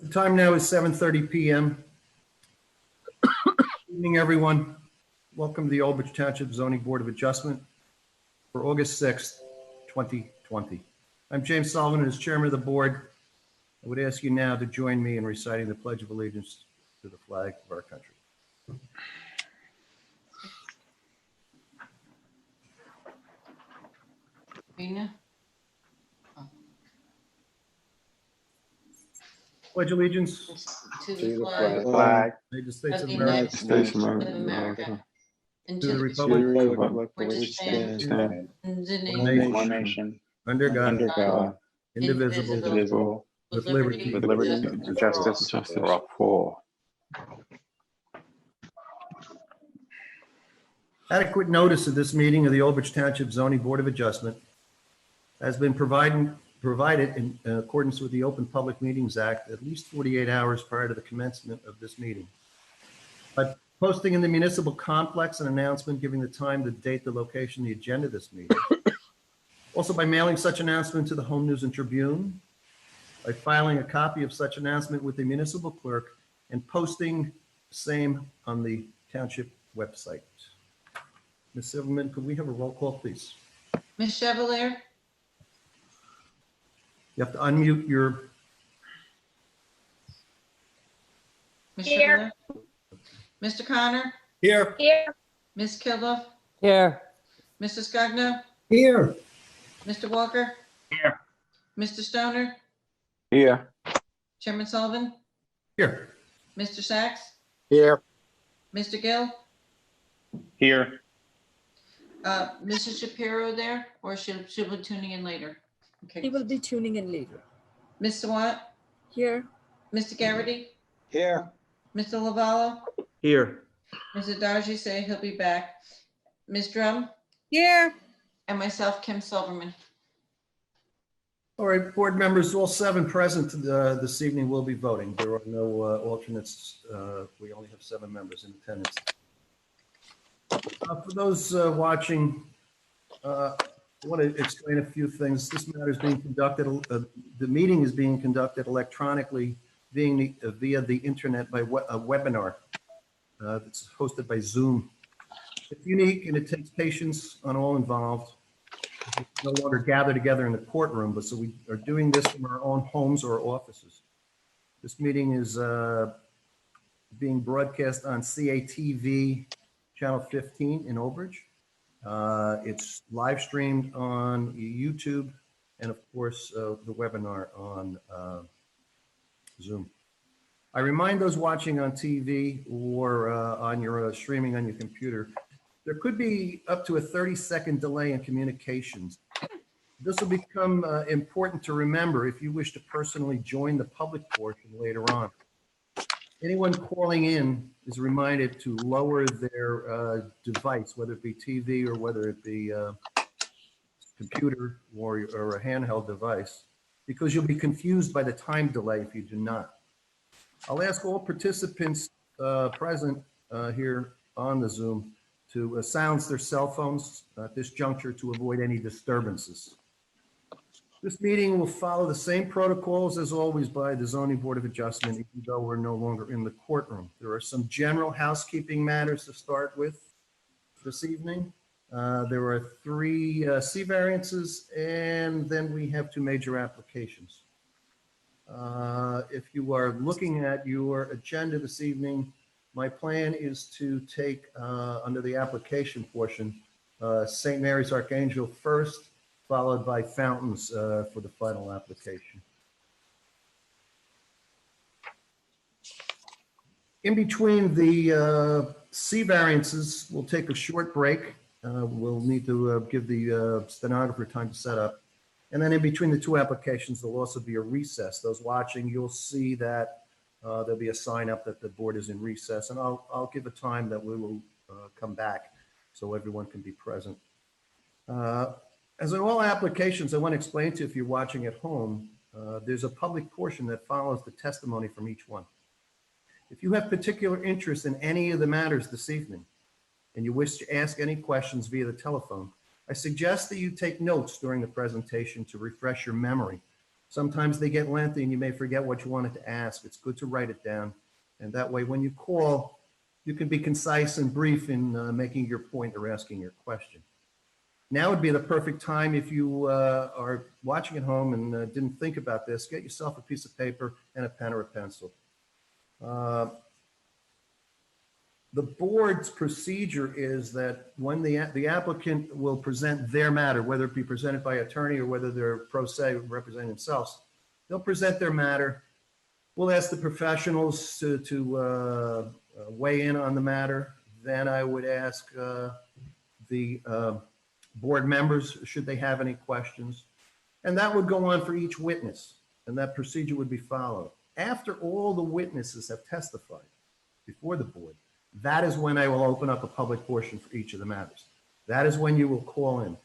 The time now is 7:30 p.m. Good evening, everyone. Welcome to the Old Bridge Township Zoning Board of Adjustment for August 6th, 2020. I'm James Sullivan, and as chairman of the board, I would ask you now to join me in reciting the Pledge of Allegiance to the flag of our country. Pledge allegiance to the flag to the States of of the America, United States of America, and to the to the republic republic for which stands one one nation, under under God, God, indivisible, indivisible, with liberty with liberty and justice for all. Adequate notice of this meeting of the Old Bridge Township Zoning Board of Adjustment has been provided in accordance with the Open Public Meetings Act at least 48 hours prior to the commencement of this meeting. By posting in the municipal complex an announcement giving the time, the date, the location, the agenda of this meeting. Also by mailing such announcement to the Home News and Tribune, by filing a copy of such announcement with the municipal clerk and posting the same on the township website. Ms. Silverman, could we have a roll call, please? Ms. Chevalier? You have to unmute your, Ms. Here. Chevalier? Mr. Connor? here. Here. Ms. Kilduff? Here. Mr. Scogno? Here. Mr. Walker? Here. Mr. Stoner? Here. Chairman Sullivan? Here. Mr. Sachs? Here. Mr. Gill? Here. Mrs. Shapiro there, or she'll be tuning in later? He Okay. will be tuning in later. Ms. Sawant? Here. Mr. Garrity? Here. Mr. Lavallo? Here. Mr. Dargy say he'll be back. Ms. Drum? Here. And myself, Kim Silverman. All right, board members, all 7 present this evening will be voting. There are no alternates. We only have 7 members in attendance. For those watching, I want to explain a few things. This matter is being conducted, the meeting is being conducted electronically via the internet by a webinar that's hosted by Zoom. It's unique and it takes patience on all involved. We no longer gather together in the courtroom, but so we are doing this from our own homes or offices. This meeting is being broadcast on CATV Channel 15 in Old Bridge. It's live streamed on YouTube and of course the webinar on Zoom. I remind those watching on TV or on your streaming on your computer, there could be up to a 30-second delay in communications. This will become important to remember if you wish to personally join the public portion later on. Anyone calling in is reminded to lower their device, whether it be TV or whether it be computer or a handheld device, because you'll be confused by the time delay if you do not. I'll ask all participants present here on the Zoom to silence their cell phones at this juncture to avoid any disturbances. This meeting will follow the same protocols as always by the Zoning Board of Adjustment, even though we're no longer in the courtroom. There are some general housekeeping matters to start with this evening. There are 3 C variances, and then we have 2 major applications. If you are looking at your agenda this evening, my plan is to take, under the application portion, St. Mary's Archangel first, followed by Fountains for the final application. In between the C variances, we'll take a short break. We'll need to give the stenographer time to set up. And then in between the 2 applications, there'll also be a recess. Those watching, you'll see that there'll be a sign up that the board is in recess, and I'll give a time that we will come back so everyone can be present. As in all applications, I want to explain to you, if you're watching at home, there's a public portion that follows the testimony from each one. If you have particular interest in any of the matters this evening, and you wish to ask any questions via the telephone, I suggest that you take notes during the presentation to refresh your memory Sometimes they get lengthy and you may forget what you wanted to ask. It's good to write it down. And that way, when you call, you can be concise and brief in making your point or asking your question. Now would be the perfect time if you are watching at home and didn't think about this, get yourself a piece of paper and a pen or a pencil. The board's procedure is that when the applicant will present their matter, whether it be presented by attorney or whether they're pro se representing themselves, they'll present their matter. We'll ask the professionals to weigh in on the matter. Then I would ask the board members, should they have any questions? And that would go on for each witness, and that procedure would be followed. After all the witnesses have testified before the board, that is when I will open up a public portion for each of the matters. That is when you will call in.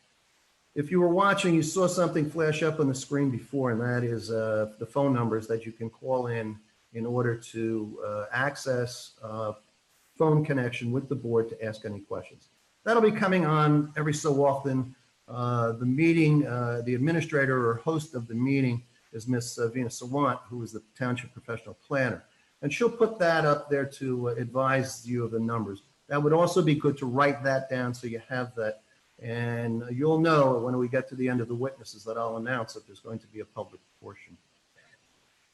If you were watching, you saw something flash up on the screen before, and that is the phone numbers that you can call in order to access phone connection with the board to ask any questions. That'll be coming on every so often. The meeting, the administrator or host of the meeting is Miss Vina Sawant, who is the Township Professional Planner. And she'll put that up there to advise you of the numbers. That would also be good to write that down so you have that. And you'll know when we get to the end of the witnesses that I'll announce that there's going to be a public portion.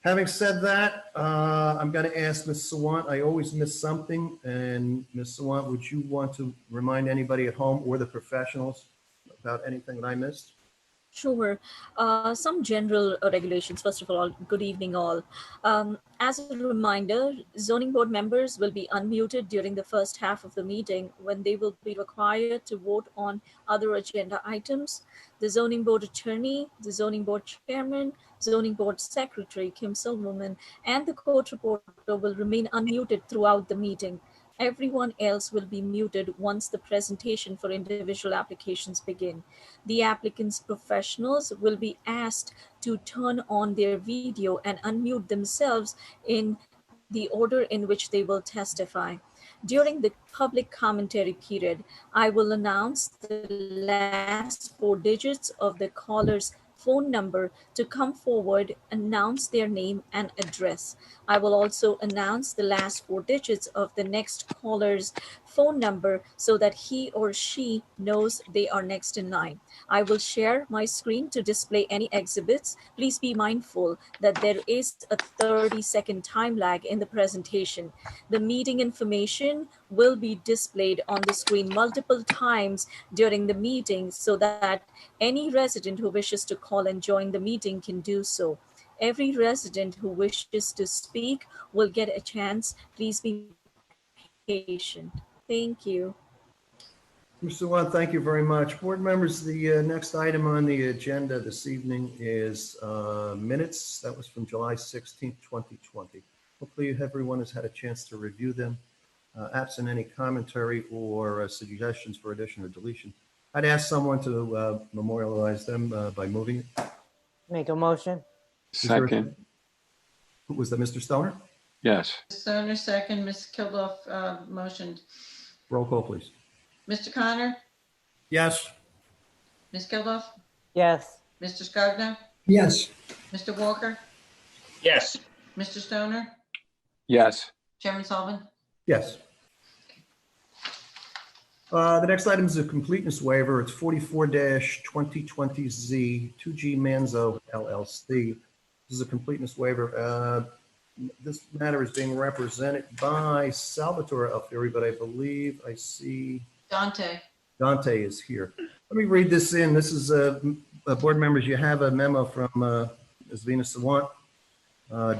Having said that, I'm going to ask Ms. Sawant, I always miss something. And Ms. Sawant, would you want to remind anybody at home or the professionals about anything that I missed? Sure. Some general regulations. First of all, good evening all. As a reminder, zoning board members will be unmuted during the first half of the meeting when they will be required to vote on other agenda items. The zoning board attorney, the zoning board chairman, zoning board secretary, Kim Silverman, and the court reporter will remain unmuted throughout the meeting. Everyone else will be muted once the presentation for individual applications begin. The applicant's professionals will be asked to turn on their video and unmute themselves in the order in which they will testify. During the public commentary period, I will announce the last 4 digits of the caller's phone number to come forward, announce their name and address. I will also announce the last 4 digits of the next caller's phone number so that he or she knows they are next in line. I will share my screen to display any exhibits. Please be mindful that there is a 30-second time lag in the presentation. The meeting information will be displayed on the screen multiple times during the meeting so that any resident who wishes to call and join the meeting can do so. Every resident who wishes to speak will get a chance. Please be patient. Thank you. Mr. Sawant, thank you very much. Board members, the next item on the agenda this evening is minutes. That was from July 16th, 2020. Hopefully everyone has had a chance to review them. Absent any commentary or suggestions for addition or deletion, I'd ask someone to memorialize them by moving it. Make a motion. Second. Who was that, Mr. Stoner? Yes. Stoner, second. Ms. Kilduff motioned. Roll call, please. Mr. Connor, Yes. Ms. Kilduff, Yes. Mr. Scogno, yes, Mr. Walker, Yes. Mr. Stoner, Yes. Chairman Sullivan. Yes. The next item is a completeness waiver. It's 44-2020Z 2G Manzo LLC. This is a completeness waiver. This matter is being represented by Salvatore Alfieri, but I believe I see Dante. Dante is here. Let me read this in. This is, board members, you have a memo from Ms. Vina Sawant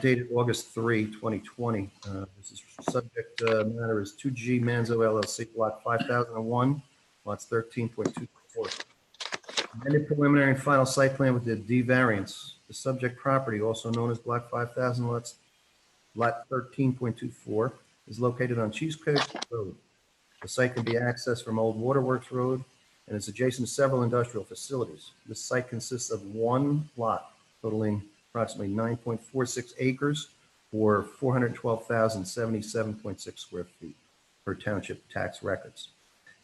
dated August 3, 2020. This is subject matter is 2G Manzo LLC, block 5001, lots 13.24. Amended preliminary and final site plan with the D variance. The subject property, also known as block 5000, lot 13.24, is located on Cheesecake Road. The site can be accessed from Old Waterworks Road and is adjacent to several industrial facilities. This site consists of one lot totaling approximately 9.46 acres or 412,077.6 square feet per township tax records.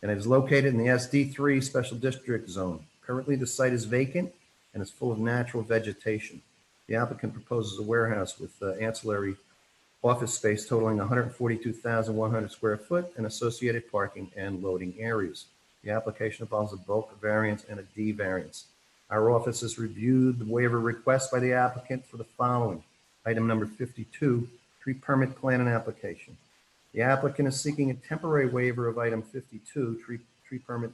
And it is located in the SD3 Special District Zone. Currently, the site is vacant and is full of natural vegetation. The applicant proposes a warehouse with ancillary office space totaling 142,100 square foot and associated parking and loading areas. The application involves a bulk variance and a D variance. Our office has reviewed the waiver request by the applicant for the following. Item number 52, tree permit plan and application. The applicant is seeking a temporary waiver of item 52, tree permit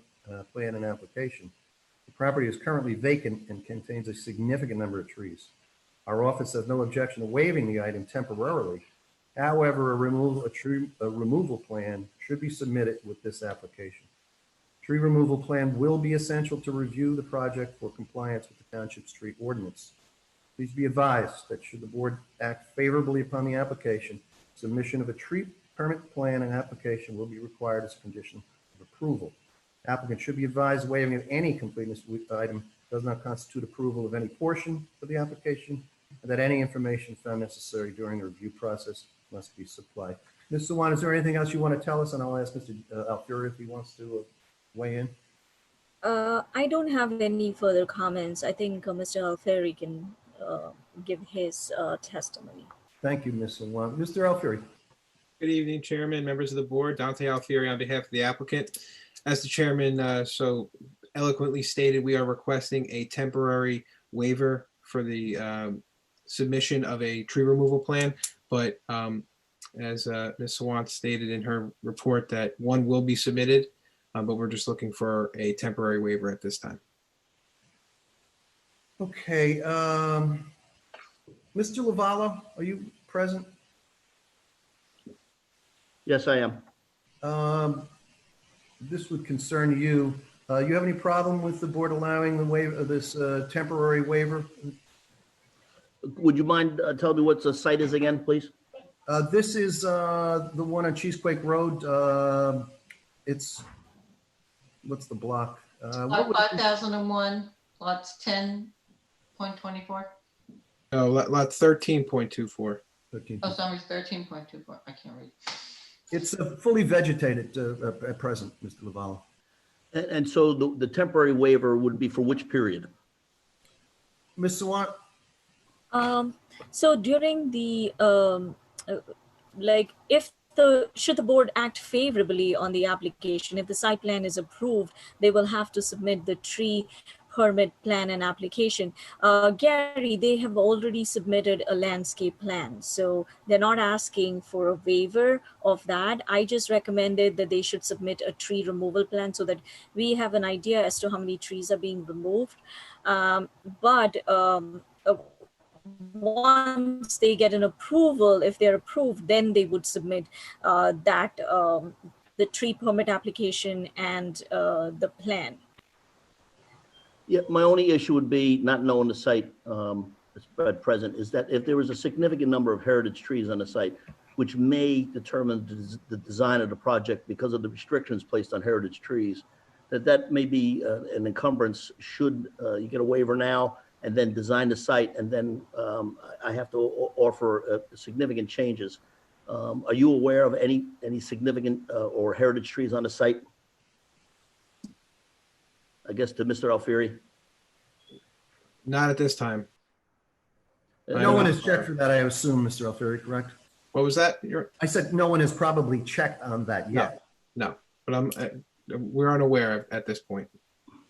plan and application. The property is currently vacant and contains a significant number of trees. Our office has no objection to waiving the item temporarily. However, a removal plan should be submitted with this application. Tree removal plan will be essential to review the project for compliance with the Township's tree ordinance. Please be advised that should the board act favorably upon the application, submission of a tree permit plan and application will be required as a condition of approval. Applicant should be advised waiving of any completeness item does not constitute approval of any portion of the application, and that any information found necessary during the review process must be supplied. Ms. Swan, is there anything else you want to tell us? And I'll ask Mr. Alfieri if he wants to weigh in. I don't have any further comments. I think Mr. Alfieri can give his testimony. Thank you, Ms. Swan. Mr. Alfieri. Good evening, Chairman, members of the board. Dante Alfieri on behalf of the applicant. As the chairman so eloquently stated, we are requesting a temporary waiver for the submission of a tree removal plan. But as Ms. Sawant stated in her report, that one will be submitted, but we're just looking for a temporary waiver at this time. Okay. Mr. Lavallo, are you present? Yes, I am. This would concern you. You have any problem with the board allowing the waiver, this temporary waiver? Would you mind telling me what the site is again, please? This is the one on Cheesequake Road. It's, what's the block? Lot 5001, lots 10.24. Oh, lot 13.24. 13. Oh, sorry, 13.24. I can't read. It's fully vegetated at present, Mr. Lavallo. And so the temporary waiver would be for which period? Ms. Sawant? So during the should the board act favorably on the application, if the site plan is approved, they will have to submit the tree permit plan and application. Gary, they have already submitted a landscape plan, so they're not asking for a waiver of that. I just recommended that they should submit a tree removal plan so that we have an idea as to how many trees are being removed. Once they get an approval, if they're approved, then they would submit the tree permit application and the plan. Yeah, my only issue would be not knowing the site at present is that if there was a significant number of heritage trees on the site, which may determine the design of the project because of the restrictions placed on heritage trees, that may be an encumbrance should you get a waiver now and then design the site, and then I have to offer significant changes. Are you aware of any significant or heritage trees on the site? I guess to Mr. Alfieri. Not at this time. No one has checked for that, I assume, Mr. Alfieri, correct? What was that? I said no one has probably checked on that yet. No, but we're unaware at this point.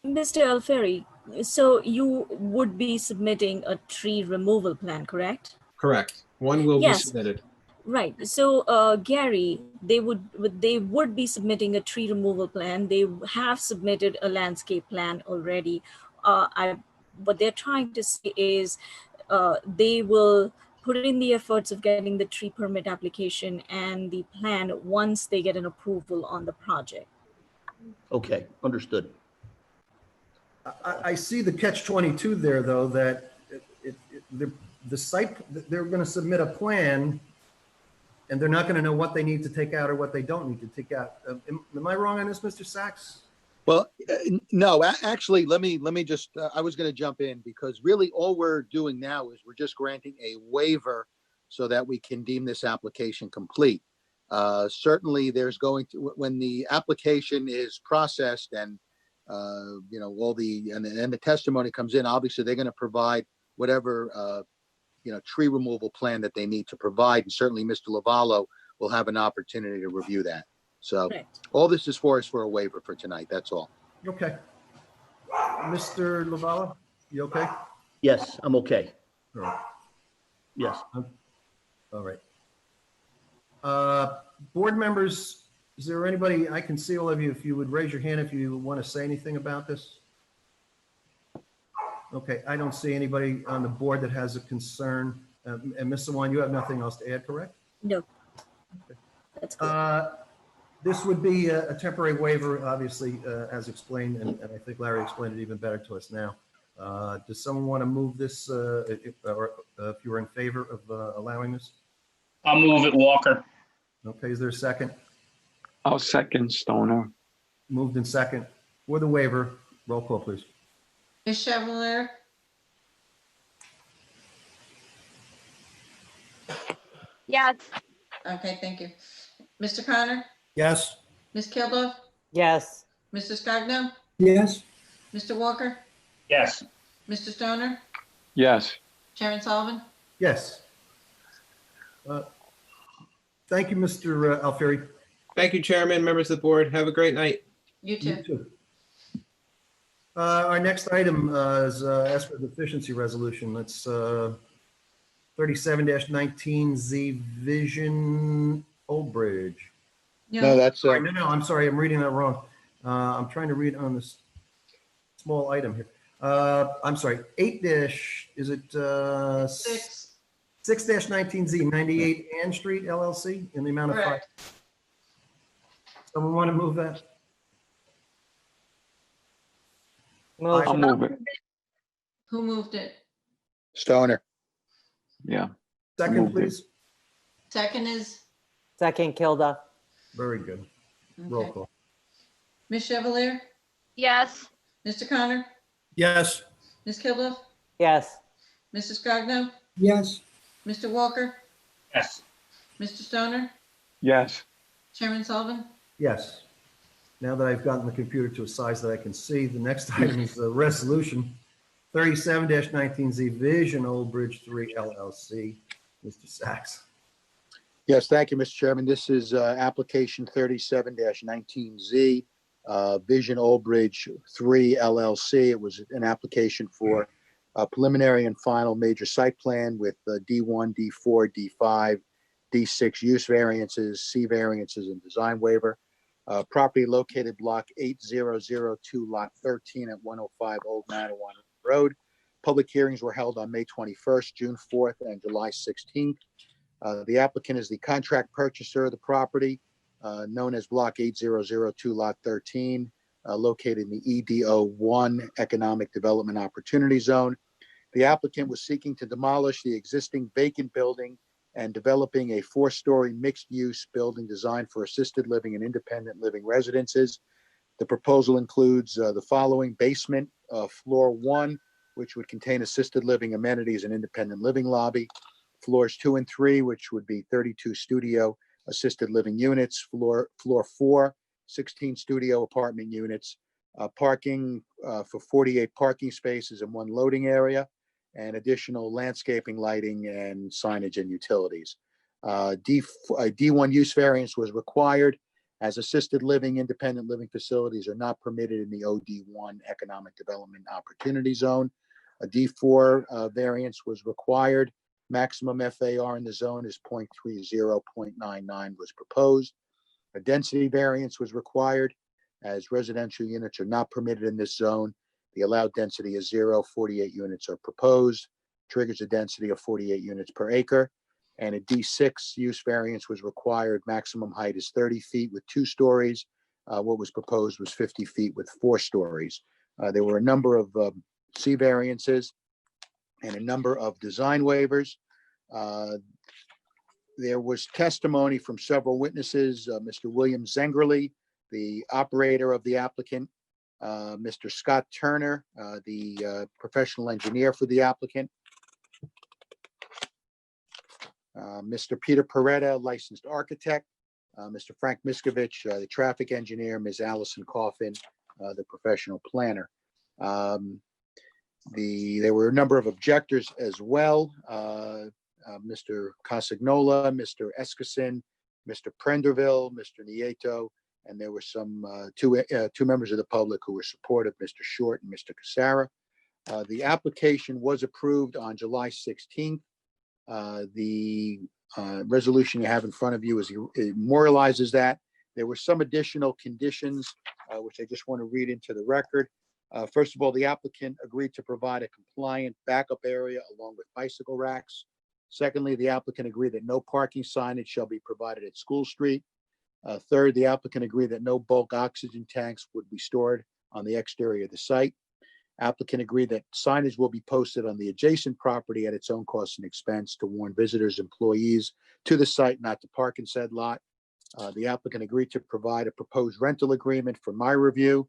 Mr. Alfieri, so you would be submitting a tree removal plan, correct? Correct. One will be submitted. Right. So, Gary, they would be submitting a tree removal plan. They have submitted a landscape plan already. What they're trying to say is they will put in the efforts of getting the tree permit application and the plan once they get an approval on the project. Okay, understood. I see the catch-22 there, though, that the site, they're going to submit a plan and they're not going to know what they need to take out or what they don't need to take out. Am I wrong on this, Mr. Sachs? Well, no, actually, let me just, I was going to jump in because really all we're doing now is we're just granting a waiver so that we can deem this application complete. Certainly there's going to, when the application is processed and, all the, and the testimony comes in, obviously they're going to provide whatever tree removal plan that they need to provide. And certainly Mr. Lavallo will have an opportunity to review that. So Correct. all this is for us for a waiver for tonight. That's all. Okay. Mr. Lavala, you okay? Yes, I'm okay. All right. Yes. All right. Board members, is there anybody, I can see all of you, if you would raise your hand if you want to say anything about this? Okay, I don't see anybody on the board that has a concern. And Mr. Wan, you have nothing else to add, correct? No. That's good. This would be a temporary waiver, obviously, as explained, and I think Larry explained it even better to us now. Does someone want to move this, if you're in favor of allowing this? I'll move it, Walker. Okay, is there a second? I'll second Stoner. Moved in second. For the waiver, roll call, please. Ms. Chevalier? Yes. Okay, thank you. Mr. Connor? Yes. Ms. Kilduff? yes, Mr. Scogno? yes, Mr. Walker? Yes. Mr. Stoner? Yes. Chairman Sullivan? Yes. Thank you, Mr. Alfieri. Thank you, Chairman, members of the board. Have a great night. You You too. too. Our next item is ask for deficiency resolution. That's 37-19Z Vision Old Bridge. No, that's, Sorry, no, I'm sorry, I'm reading that wrong. I'm trying to read on this small item here. I'm sorry, 8 dash, is it 6. 6-19Z 98 Ann Street LLC in the amount of 5. Correct. Someone want to move that? I'll motion, move it. Who moved it? Stoner. Yeah. Second, Moved it. please. Second is? second Kilda, Very good. Roll Okay. call. Ms. Chevalier? Yes. Mr. Connor? Yes. Ms. Kilduff? yes, Mr. Scogno? yes, Mr. Walker? Yes. Mr. Stoner? Yes. Chairman Sullivan? Yes. Now that I've gotten the computer to a size that I can see, the next item is the resolution 37-19Z Vision Old Bridge 3 LLC. Mr. Sachs. Yes, thank you, Mr. Chairman. This is application 37-19Z, Vision Old Bridge 3 LLC. It was an application for a preliminary and final major site plan with D1, D4, D5, D6 use variances, C variances, and design waiver. Property located block 8002, lot 13 at 105 Old Manawan Road. Public hearings were held on May 21st, June 4th, and July 16th. The applicant is the contract purchaser of the property, known as block 8002, lot 13, located in the EDO1 Economic Development Opportunity Zone. The applicant was seeking to demolish the existing vacant building and developing a 4-story mixed-use building designed for assisted living and independent living residences. The proposal includes the following: basement, floor 1, which would contain assisted living amenities and independent living lobby; floors 2 and 3, which would be 32 studio assisted living units; floor 4, 16 studio apartment units; parking for 48 parking spaces and 1 loading area; and additional landscaping, lighting, and signage and utilities. D1 use variance was required, as assisted living, independent living facilities are not permitted in the OD1 Economic Development Opportunity Zone. A D4 variance was required. Maximum FAR in the zone is 0.30, 0.99 was proposed. A density variance was required, as residential units are not permitted in this zone. The allowed density is 0, 48 units are proposed, triggers a density of 48 units per acre. And a D6 use variance was required. Maximum height is 30 feet with 2 stories. What was proposed was 50 feet with 4 stories. There were a number of C variances and a number of design waivers. There was testimony from several witnesses, Mr. William Zengerly, the operator of the applicant, Mr. Scott Turner, the professional engineer for the applicant, Mr. Peter Peretta, licensed architect, Mr. Frank Miskovich, the traffic engineer, Ms. Allison Coffin, the professional planner. There were a number of objectors as well. Mr. Casagnola, Mr. Escassin, Mr. Prenderville, Mr. Nieto, and there were some two members of the public who were supportive, Mr. Short and Mr. Casara. The application was approved on July 16th. The resolution you have in front of you it memorializes that. There were some additional conditions, which I just want to read into the record. First of all, the applicant agreed to provide a compliant backup area along with bicycle racks. Secondly, the applicant agreed that no parking signage shall be provided at School Street. Third, the applicant agreed that no bulk oxygen tanks would be stored on the exterior of the site. Applicant agreed that signage will be posted on the adjacent property at its own cost and expense to warn visitors, employees to the site not to park in said lot. The applicant agreed to provide a proposed rental agreement for my review.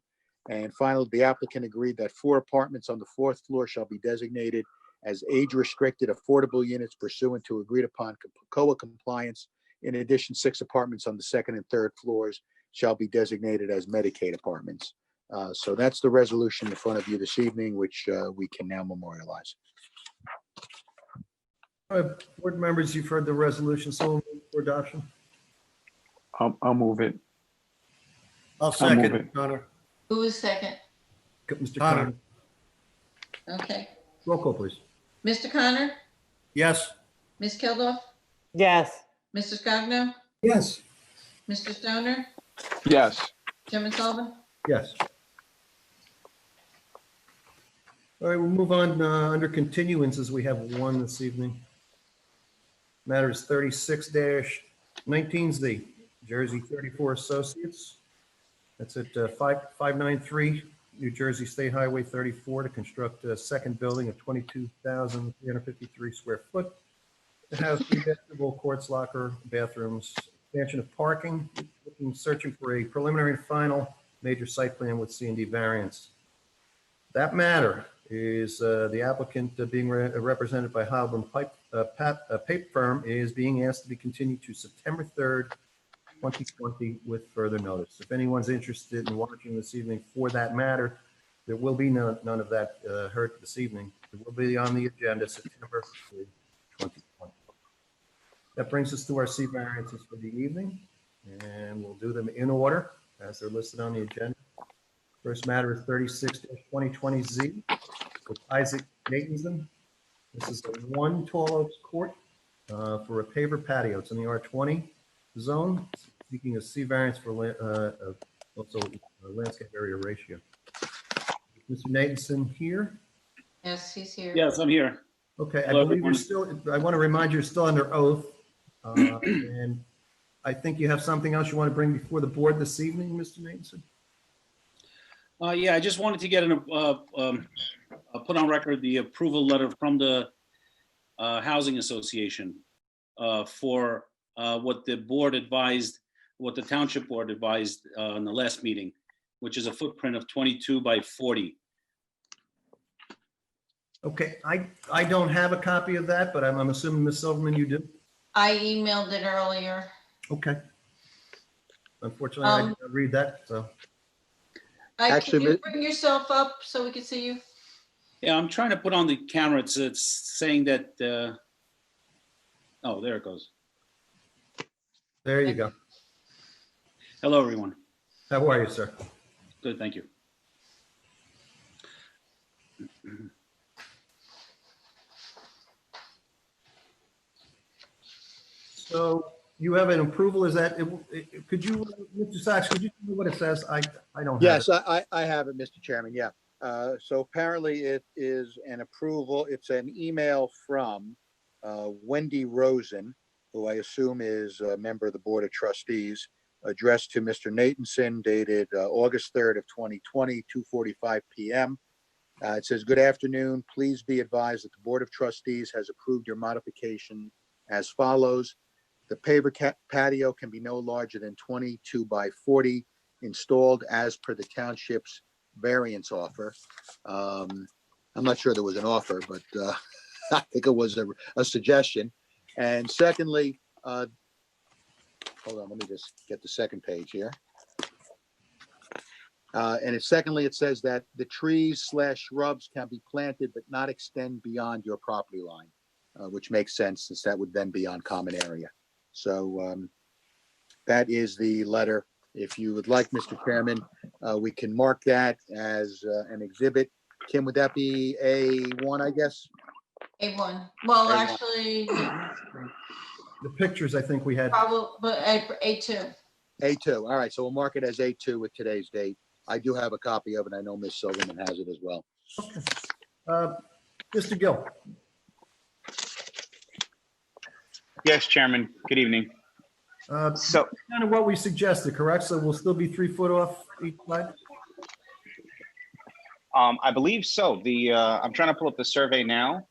And finally, the applicant agreed that 4 apartments on the 4th floor shall be designated as age-restricted affordable units pursuant to agreed-upon COA compliance. In addition, 6 apartments on the 2nd and 3rd floors shall be designated as Medicaid apartments. So that's the resolution in front of you this evening, which we can now memorialize. Board members, you've heard the resolution, so moved for adoption. I'll move it. I'll I'll second move it, it. Connor. Who is second? Mr. Connor. Okay. Roll call, please. Mr. Connor, Yes. Ms. Kilduff, yes, Mr. Scogno, Yes. Mr. Stoner, Yes. Chairman Sullivan. Yes. All right, we'll move on under continuances. We have one this evening. Matters 36-19Z, Jersey 34 Associates. That's at 593 New Jersey State Highway 34 to construct a second building of 22,353 square foot. It has 3 basketball courts, locker, bathrooms, expansion of parking, searching for a preliminary and final major site plan with C&D variance. That matter is the applicant being represented by Heilbron Paper Firm is being asked to be continued to September 3rd, 2020 with further notice. If anyone's interested in watching this evening for that matter, there will be none of that heard this evening. It will be on the agenda September 3rd, 2020. That brings us to our C variances for the evening, and we'll do them in order as they're listed on the agenda. First matter is 36-2020Z with Isaac Natanson. This is a 1 Tall Oaks Court for a paver patio. It's in the R20 zone, seeking a C variance for also landscape area ratio. Mr. Natanson here? Yes, he's here. Yes, I'm here. Okay, I Hello, believe you're everyone. still, I want to remind you, you're still under oath. And I think you have something else you want to bring before the board this evening, Mr. Natanson? Yeah, I just wanted to get put on record the approval letter from the Housing Association for what the board advised, what the Township Board advised in the last meeting, which is a footprint of 22 by 40. Okay, I don't have a copy of that, but I'm assuming, Ms. Silverman, you do? I emailed it earlier. Okay. Unfortunately, I didn't read that, so. Actually, Can you bring yourself up so we can see you? Yeah, I'm trying to put on the camera. It's saying that, oh, there it goes. There you go. Hello, everyone. How are you, sir? Good, thank you. So you have an approval, is that, could you, Mr. Sachs, could you tell me what it says? I don't have Yes, it. I have it, Mr. Chairman, yeah. So apparently it is an approval, it's an email from Wendy Rosen, who I assume is a member of the Board of Trustees, addressed to Mr. Natanson, dated August 3rd of 2020, 2:45 p.m. It says, "Good afternoon. Please be advised that the Board of Trustees has approved your modification as follows. The paver patio can be no larger than 22 by 40, installed as per the township's variance offer." I'm not sure there was an offer, but I think it was a suggestion. And secondly, hold on, let me just get the second page here. Secondly, it says that the trees/shrubs can be planted but not extend beyond your property line, which makes sense since that would then be on common area. So that is the letter. If you would like, Mr. Chairman, we can mark that as an exhibit. Kim, would that be A1, I guess? A1. Well, A1. actually, The pictures, I think we had. probably, but A2. A2. All right, so we'll mark it as A2 with today's date. I do have a copy of it. I know Ms. Silverman has it as well. Okay. Mr. Gill. Yes, Chairman. Good evening. So, Kind of what we suggested, correct? So we'll still be 3 foot off each side? I believe so. I'm trying to pull up the survey now,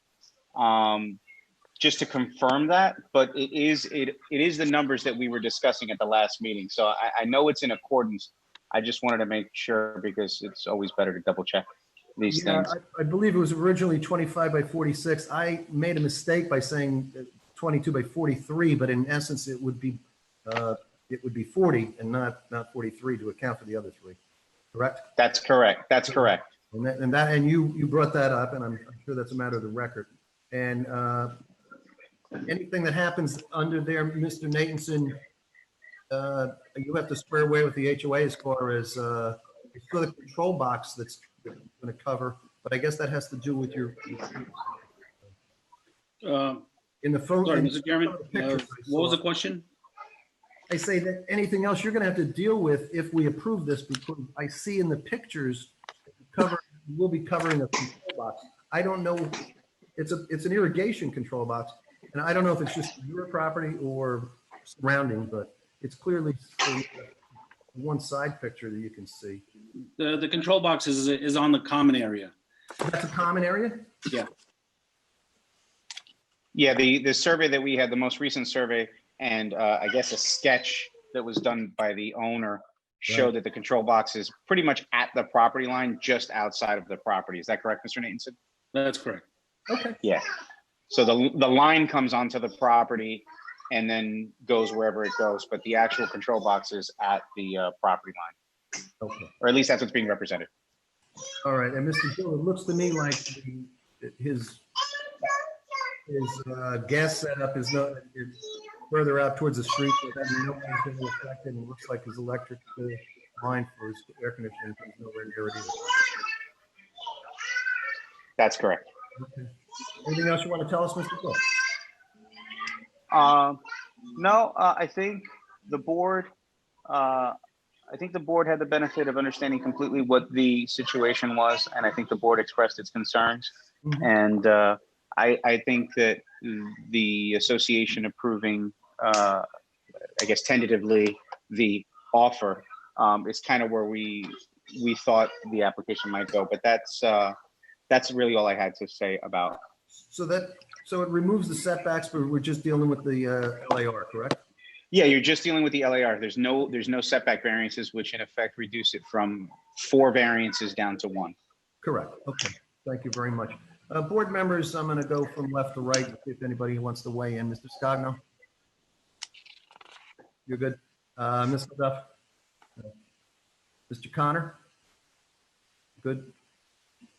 just to confirm that, but it is the numbers that we were discussing at the last meeting. So I know it's in accordance. I just wanted to make sure because it's always better to double check these things. I believe it was originally 25 by 46. I made a mistake by saying 22 by 43, but in essence, it would be 40 and not 43 to account for the other 3. Correct? That's correct. That's correct. And you brought that up, and I'm sure that's a matter of the record. And anything that happens under there, Mr. Nathanson, you have to square away with the HOA as far as it's for the control box that's going to cover, but I guess that has to do with your. In the phone. Sorry, Mr. Chairman, what was the question? I say that anything else you're going to have to deal with if we approve this, because I see in the pictures we'll be covering a control box. I don't know. It's an irrigation control box, and I don't know if it's just your property or surrounding, but it's clearly one side picture that you can see. The control box is on the common area. That's a common area? Yeah. Yeah, the survey that we had, the most recent survey, and I guess a sketch that was done by the owner showed that the control box is pretty much at the property line, just outside of the property. Is that correct, Mr. Nathanson? That's correct. Okay. Yeah. So the line comes onto the property and then goes wherever it goes, but the actual control box is at the property line. Okay. Or at least that's what's being represented. All right. And Mr. Gill, it looks to me like his gas setup is further out towards the street. So that no one's going to affect it. And it looks like his electric line for his air conditioning is nowhere near it either. That's correct. Okay. Anything else you want to tell us, Mr. Gill? No, I think the board had the benefit of understanding completely what the situation was, and I think the board expressed its concerns. Mm-hmm. And I think that the association approving, I guess tentatively, the offer is kind of where we thought the application might go. But that's really all I had to say about. So it removes the setbacks, but we're just dealing with the LAR, correct? Yeah, you're just dealing with the LAR. There's no setback variances, which in effect reduce it from 4 variances down to 1. Correct. Okay. Thank you very much. Board members, I'm going to go from left to right if anybody wants to weigh in. Mr. Scogno? You're good. Ms. Duff? Mr. Connor? Good.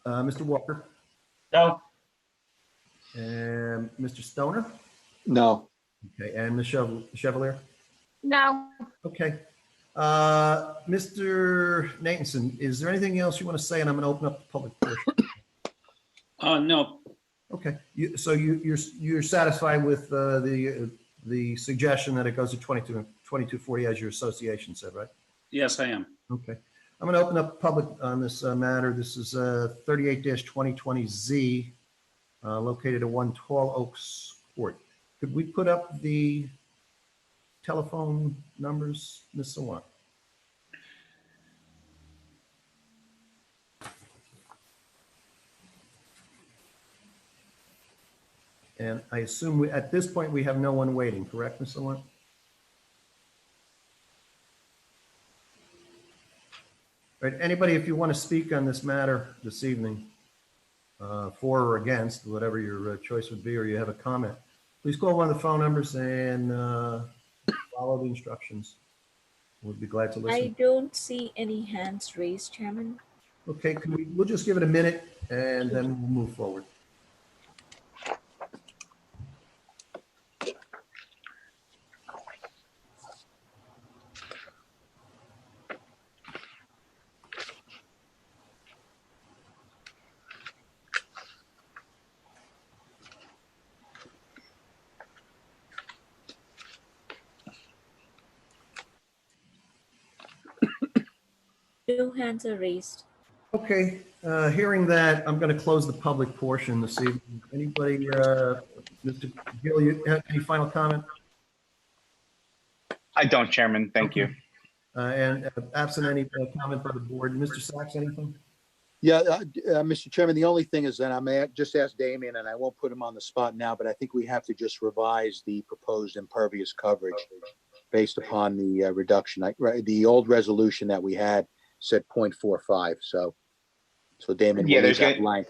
Mr. Walker? No. And Mr. Stoner? No. Okay. And Ms. Chevalier? No. Okay. Mr. Nathanson, is there anything else you want to say? And I'm going to open up the public portion. No. Okay. So you're satisfied with the suggestion that it goes to 2240 as your association said, right? Yes, I am. Okay. I'm going to open up public on this matter. This is 38-2020Z, located at 1 Tall Oaks Court. Could we put up the telephone numbers, Ms. Sawant? And I assume at this point we have no one waiting, correct, Ms. Sawant? Right. Anybody, if you want to speak on this matter this evening, for or against, whatever your choice would be, or you have a comment, please call one of the phone numbers and follow the instructions. We'll be glad to I listen. don't see any hands raised, Chairman. Okay, we'll just give it a minute and then we'll move forward. No hands are raised. Okay, hearing that, I'm going to close the public portion this evening. Anybody, Mr. Gill, you have any final comment? I don't, Chairman. Thank you. And absent any comment by the board, Mr. Sachs, anything? Yeah, Mr. Chairman, the only thing is that just ask Damien, and I won't put him on the spot now, but I think we have to just revise the proposed impervious coverage based upon the reduction. The old resolution that we had said 0.45, so Damien will leave that blank.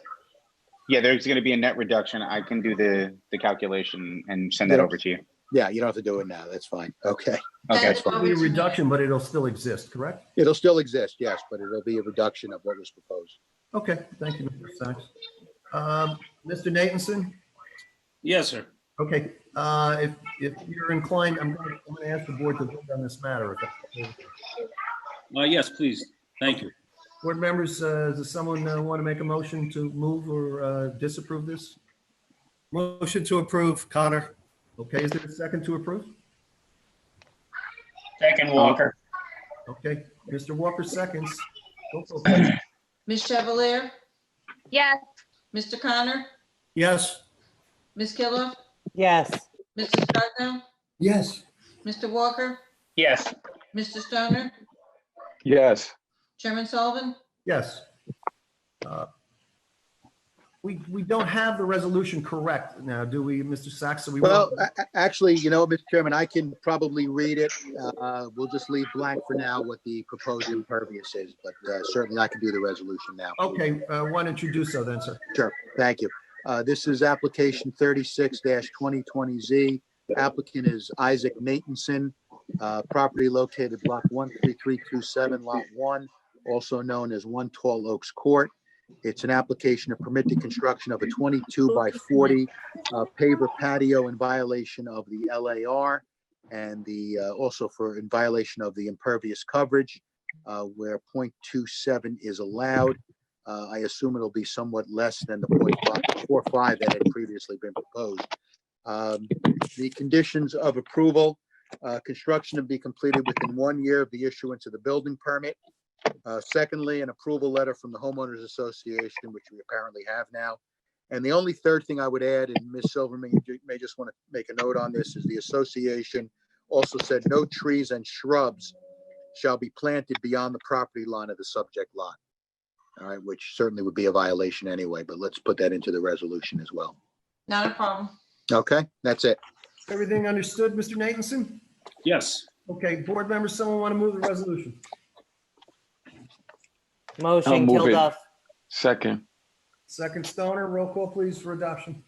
Yeah, there's going to be a net reduction. I can do the calculation and send that over to you. Yeah, you don't have to do it now. That's fine. Okay. Okay. That's fine. It'll be a reduction, but it'll still exist, correct? It'll still exist, yes, but it'll be a reduction of what was proposed. Okay, thank you, Mr. Sachs. Mr. Nathanson? Yes, sir. Okay, if you're inclined, I'm going to ask the board to vote on this matter. If that's okay. Yes, please. Thank you. Board members, does someone want to make a motion to move or disapprove this? Motion to approve, Connor. Okay, is there a second to approve? Second, Walker. Okay, Mr. Walker seconds. Go for it. Ms. Chevalier, Yes. Mr. Connor, Yes. Ms. Killorn, Yes. Mr. Scardino, Yes. Mr. Walker, Yes. Mr. Stoner, Yes. Chairman Sullivan. Yes. We don't have the resolution correct now, do we, Mr. Sachs? So Well, actually, Mr. Chairman, I can probably read it. We'll just leave blank for now what the proposed impervious is, but certainly I can do the resolution now. Okay, why don't you do so then, sir? Sure, thank you. This is application 36-2020Z. Applicant is Isaac Nathanson, property located block 13327, lot 1, also known as 1 Tall Oaks Court. It's an application to permit the construction of a 22 by 40 paver patio in violation of the LAR and also in violation of the impervious coverage where 0.27 is allowed. I assume it'll be somewhat less than the 0.45 that had previously been proposed. The conditions of approval, construction to be completed within 1 year of the issuance of the building permit. Secondly, an approval letter from the homeowners association, which we apparently have now. And the only third thing I would add, and Ms. Silverman, you may just want to make a note on this, is the association also said no trees and shrubs shall be planted beyond the property line of the subject lot. All right, which certainly would be a violation anyway, but let's put that into the resolution as well. Not a problem. Okay, that's it. Everything understood, Mr. Nathanson? Yes. Okay, board members, someone want to move the resolution? I'll Motion, move it. Kilduff. Second. Second, Stoner, roll call please for adoption.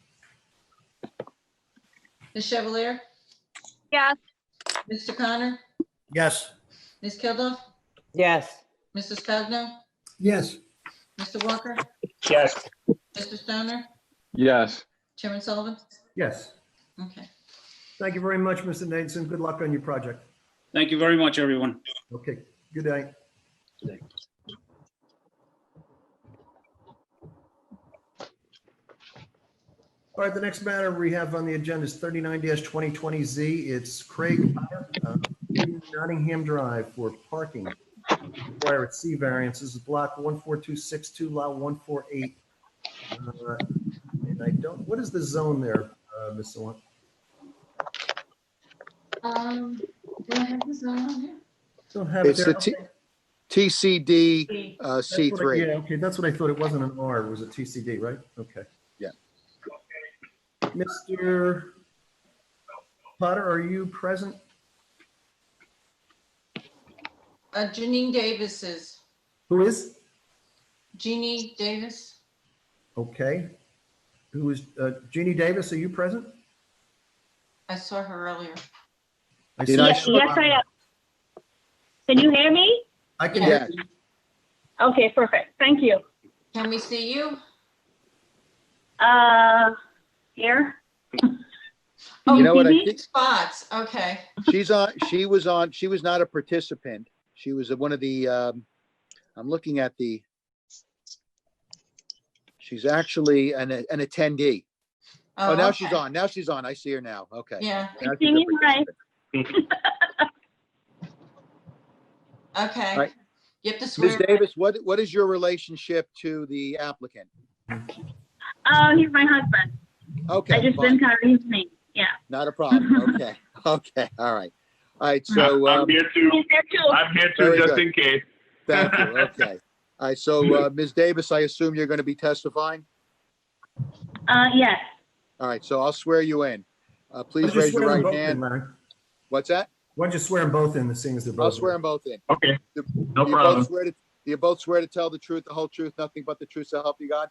Ms. Chevalier, Yes. Mr. Connor, Yes. Ms. Killorn, Yes. Mr. Scardino, Yes. Mr. Walker, Yes. Mr. Stoner, Yes. Chairman Sullivan. Yes. Okay. Thank you very much, Mr. Nathanson. Good luck on your project. Thank you very much, everyone. Okay, good night. All right, the next matter we have on the agenda is 39-2020Z. It's Craig Nottingham Drive for parking. Require a C variance. This is block 14262, lot 148. And I don't, what is the zone there, Ms. Sawant? Do I have the zone on here? Don't have it It's there. the TCD That's what I- C3. Yeah, okay, that's what I thought. It wasn't an R, it was a TCD, right? Okay. Yeah. Mr. Potter, are you present? Janine Davis is. Who is? Jeannie Davis. Okay. Who is, Jeannie Davis, are you present? I saw her earlier. I Did see- I- Yes, I am. Can you hear me? I can Yeah. hear you. Okay, perfect. Thank you. Can we see you? Here. Oh, You know what, I see me? think spots, okay. she was not a participant. She was one of the, I'm looking at she's actually an attendee. Oh, now she's okay. on. Now she's on. I see her now. Okay. Yeah, Now See she's a me? Hi. participant. okay. All right. You have to swear. Ms. Davis, what is your relationship to the applicant? He's my husband. Okay. I just fine. didn't carry his name. Yeah. Not a problem. Okay. Okay. All right. All right. So I'm here too. He's there too. I'm here too, Very just good. in case. thank you. Okay. All right. So Ms. Davis, I assume you're going to be testifying? Yes. All right. So I'll swear you in. Please Why don't you raise your swear them right both in, hand. Larry? What's that? Why don't you swear them both in, the seeing as they're both? I'll swear them both in. Okay, Do no you problem. both swear to, do you both swear to tell the truth, the whole truth, nothing but the truth, so help you God?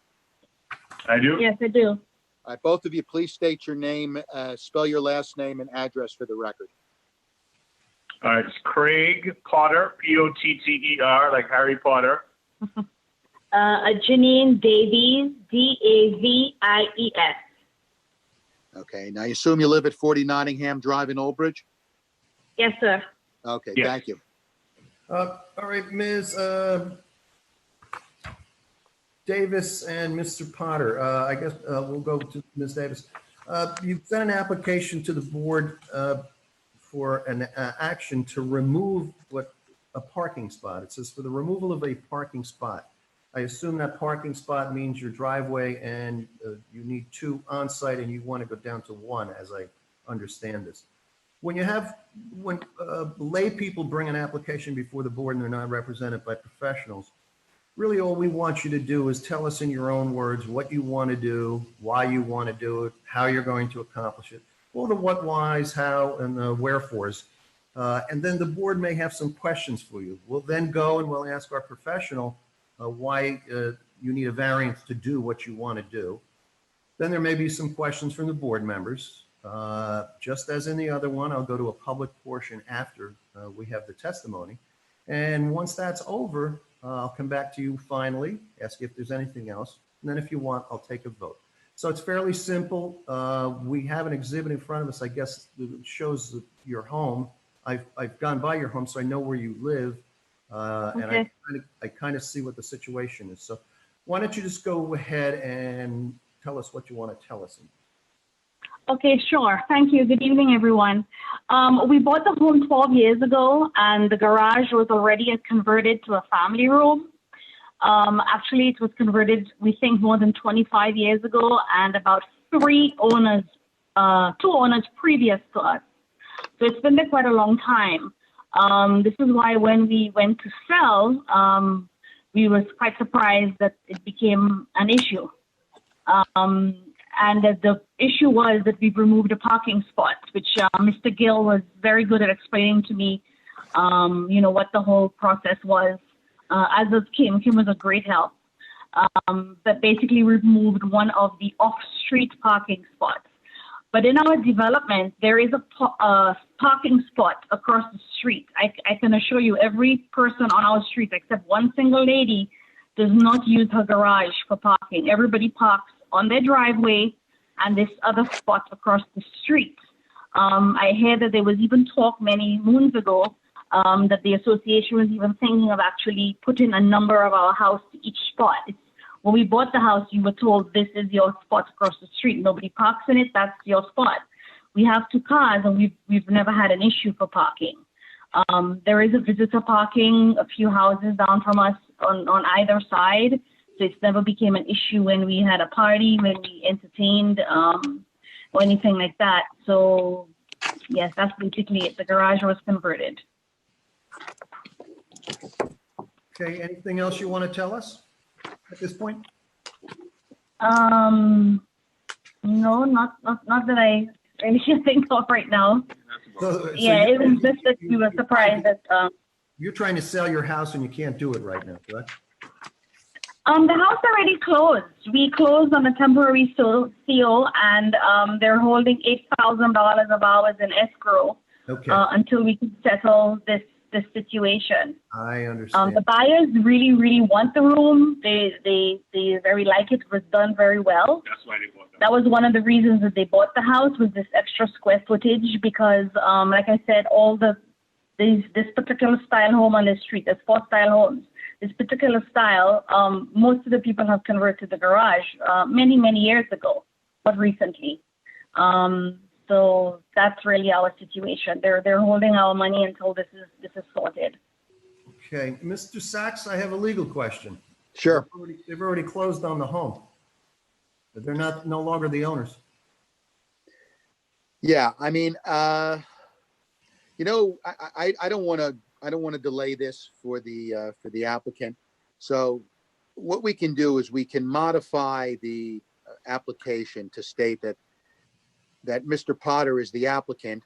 I do. Yes, I do. All right. Both of you, please state your name, spell your last name and address for the record. It's Craig Potter, Potter, like Harry Potter. Janine Davies, Davies. Okay. Now, I assume you live at 40 Nottingham Drive in Old Bridge? Yes, sir. Okay. Yes. Thank you. All right, Ms. Davis and Mr. Potter, I guess we'll go to Ms. Davis. You've sent an application to the board for an action to remove a parking spot. It says for the removal of a parking spot. I assume that parking spot means your driveway and you need two on site and you want to go down to one, as I understand this. When lay people bring an application before the board and they're not represented by professionals, really all we want you to do is tell us in your own words what you want to do, why you want to do it, how you're going to accomplish it, all the what, whys, how, and the wherefores. And then the board may have some questions for you. We'll then go and we'll ask our professional why you need a variance to do what you want to do. Then there may be some questions from the board members. Just as in the other one, I'll go to a public portion after we have the testimony. And once that's over, I'll come back to you finally, ask you if there's anything else. And then if you want, I'll take a vote. So it's fairly simple. We have an exhibit in front of us, I guess, that shows your home. I've gone by your home, so I know where you live. Okay. And I kind of see what the situation is. So why don't you just go ahead and tell us what you want to tell us. Okay, sure. Thank you. Good evening, everyone. We bought the home 12 years ago, and the garage was already converted to a family room. Actually, it was converted, we think, more than 25 years ago, and about two owners previous to us. So it's been there quite a long time. This is why when we went to sell, we was quite surprised that it became an issue. And the issue was that we've removed a parking spot, which Mr. Gill was very good at explaining to me, what the whole process was. As was Kim. Kim was a great help. But basically removed one of the off-street parking spots. But in our development, there is a parking spot across the street. I can assure you every person on our street, except one single lady, does not use her garage for parking. Everybody parks on their driveway and this other spot across the street. I hear that there was even talk many moons ago that the association was even thinking of actually putting a number of our house to each spot. When we bought the house, you were told this is your spot across the street. Nobody parks in it. That's your spot. We have 2 cars and we've never had an issue for parking. There is a visitor parking a few houses down from us on either side. So it's never became an issue when we had a party, when we entertained, or anything like that. So yes, that's basically it. The garage was converted. Okay, anything else you want to tell us at this point? No, not that I really can think of right now. So Yeah, it was just that we were surprised that, You're trying to sell your house and you can't do it right now, correct? the house already closed. We closed on a temporary seal, and they're holding $8,000 of ours in escrow Okay. until we can settle this this situation. I understand. The buyers really, really want the room. They very like it. It was done very well. That's why they bought them. That was one of the reasons that they bought the house, was this extra square footage, because like I said, this particular style home on the street, there's 4 style homes. This particular style, most of the people have converted the garage many, many years ago, but recently. So that's really our situation. They're holding our money until this is sorted. Okay, Mr. Sachs, I have a legal question. Sure. They've already closed on the home. But they're no longer the owners. Yeah, I mean, you know, I don't want to delay this for the applicant. So what we can do is we can modify the application to state that Mr. Potter is the applicant.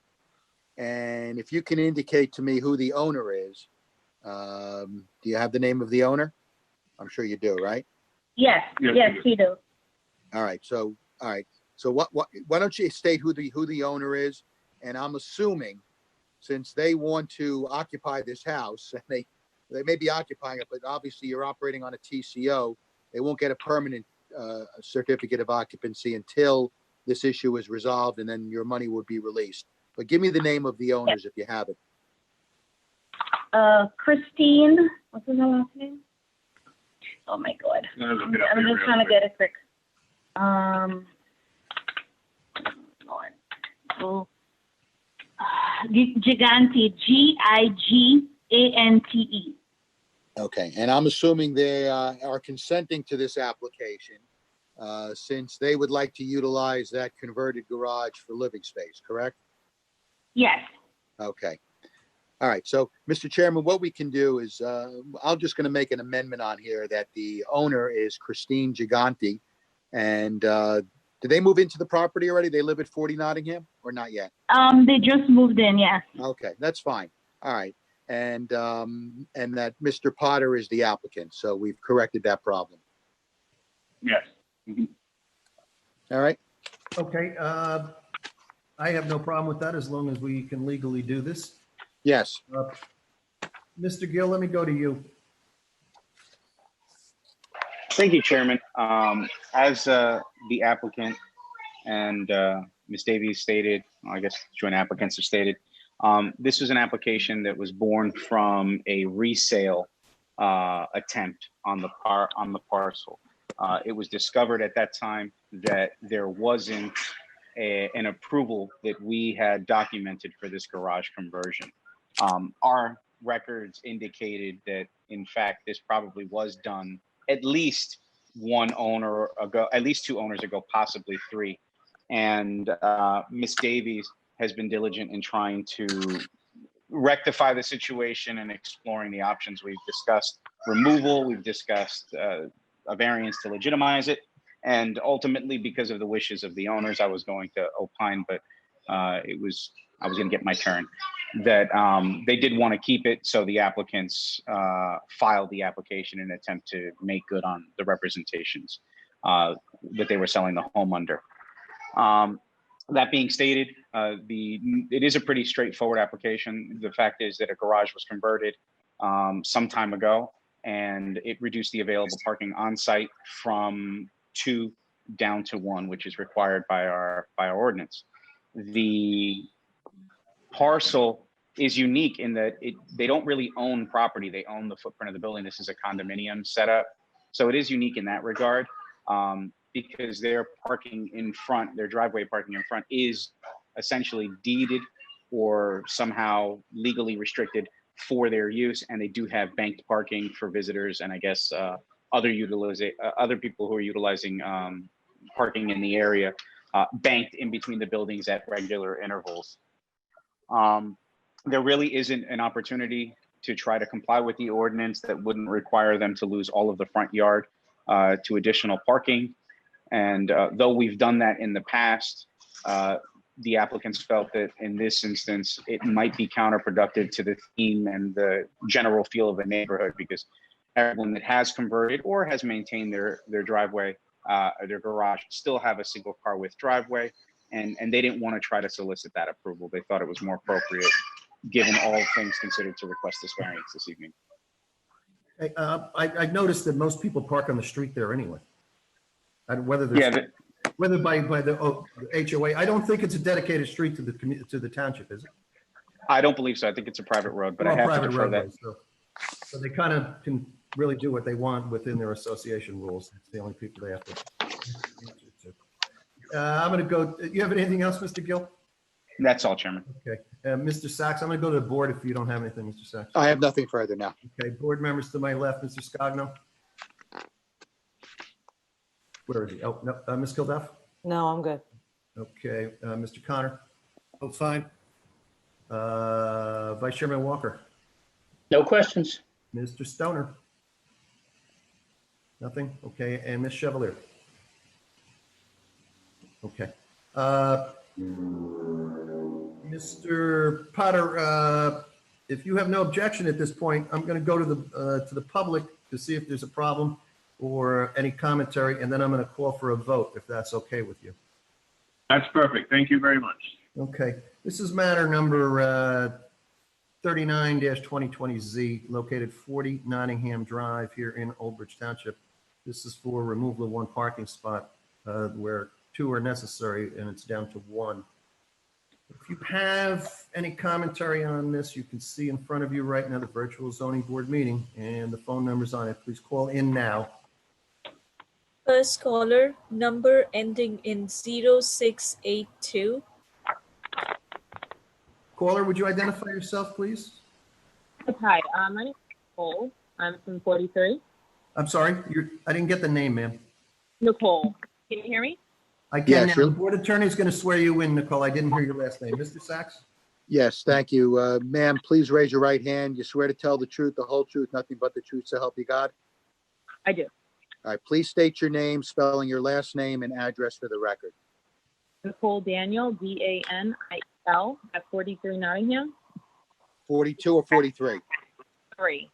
And if you can indicate to me who the owner is, do you have the name of the owner? I'm sure you do, right? Yes, we do. All right. So why don't you state who the owner is? And I'm assuming, since they want to occupy this house, and they may be occupying it, but obviously you're operating on a TCO, they won't get a permanent certificate of occupancy until this issue is resolved, and then your money would be released. But give me the name of the owners if you have it. Christine, what's her last name? Oh my God. I'm just trying to get it quick. Gigante, Gigante. Okay, and I'm assuming they are consenting to this application since they would like to utilize that converted garage for living space, correct? Yes. Okay. All right. So, Mr. Chairman, what we can do is I'm just going to make an amendment on here that the owner is Christine Gigante. And did they move into the property already? They live at 40 Nottingham or not yet? They just moved in, yes. Okay, that's fine. All right. And that Mr. Potter is the applicant. So we've corrected that problem. Yes. Mhm. All right. Okay, I have no problem with that as long as we can legally do this. Yes. Mr. Gill, let me go to you. Thank you, Chairman. As the applicant and Ms. Davies stated, I guess joint applicants have stated, this was an application that was born from a resale attempt on the parcel. It was discovered at that time that there wasn't an approval that we had documented for this garage conversion. Our records indicated that, in fact, this probably was done at least one owner ago, at least 2 owners ago, possibly 3. And Ms. Davies has been diligent in trying to rectify the situation and exploring the options. We've discussed removal, we've discussed a variance to legitimize it. And ultimately, because of the wishes of the owners, I was going to opine, but I was going to get my turn, that they did want to keep it. So the applicants filed the application in an attempt to make good on the representations that they were selling the home under. That being stated, it is a pretty straightforward application. The fact is that a garage was converted some time ago, and it reduced the available parking on site from 2 down to 1, which is required by our ordinance. The parcel is unique in that they don't really own property. They own the footprint of the building. This is a condominium setup. So it is unique in that regard because their parking in front, their driveway parking in front is essentially deeded or somehow legally restricted for their use. And they do have banked parking for visitors and I guess other people who are utilizing parking in the area, banked in between the buildings at regular intervals. There really isn't an opportunity to try to comply with the ordinance that wouldn't require them to lose all of the front yard to additional parking. And though we've done that in the past, the applicants felt that in this instance, it might be counterproductive to the theme and the general feel of the neighborhood because everyone that has converted or has maintained their driveway, or their garage still have a single car width driveway. And they didn't want to try to solicit that approval. They thought it was more appropriate given all things considered, to request this variance this evening. Hey, I've noticed that most people park on the street there anyway. And whether Yeah, there's, whether by the HOA, I don't think it's a dedicated street to the township, is it? I don't believe so. I think it's a private road, but I Well, have to private defer that. roadways, so they kind of can really do what they want within their association rules. It's the only people they have to answer to. I'm going to go. You have anything else, Mr. Gill? That's all, Chairman. Okay. Mr. Sachs, I'm going to go to the board if you don't have anything, Mr. Sachs. I have nothing further now. Okay, board members to my left, Mr. Scogno. Where is he? Oh, no, Ms. Kilduff? No, I'm good. Okay, Mr. Connor? Oh, fine. Vice Chairman Walker? No questions. Mr. Stoner? Nothing? Okay, and Ms. Chevalier? Okay. Mr. Potter, if you have no objection at this point, I'm going to go to the public to see if there's a problem or any commentary, and then I'm going to call for a vote, if that's okay with you. That's perfect. Thank you very much. Okay, this is matter number 39-2020Z, located 40 Nottingham Drive here in Old Bridge Township. This is for removal of one parking spot where two are necessary, and it's down to one. If you have any commentary on this, you can see in front of you right now the virtual zoning board meeting and the phone numbers on it. Please call in now. First caller, number ending in 0682. Caller, would you identify yourself, please? Hi, my name is Nicole. I'm from 43. I'm sorry, I didn't get the name, ma'am. Nicole, can you hear me? I can Yeah, now. sure. The board attorney is going to swear you in, Nicole. I didn't hear your last name. Mr. Sachs? Yes, thank you. Ma'am, please raise your right hand. You swear to tell the truth, the whole truth, nothing but the truth, so help you God? I do. All right, please state your name, spelling your last name and address for the record. Nicole Daniel, Daniel, at 43 Nottingham. 42 or 43? 3.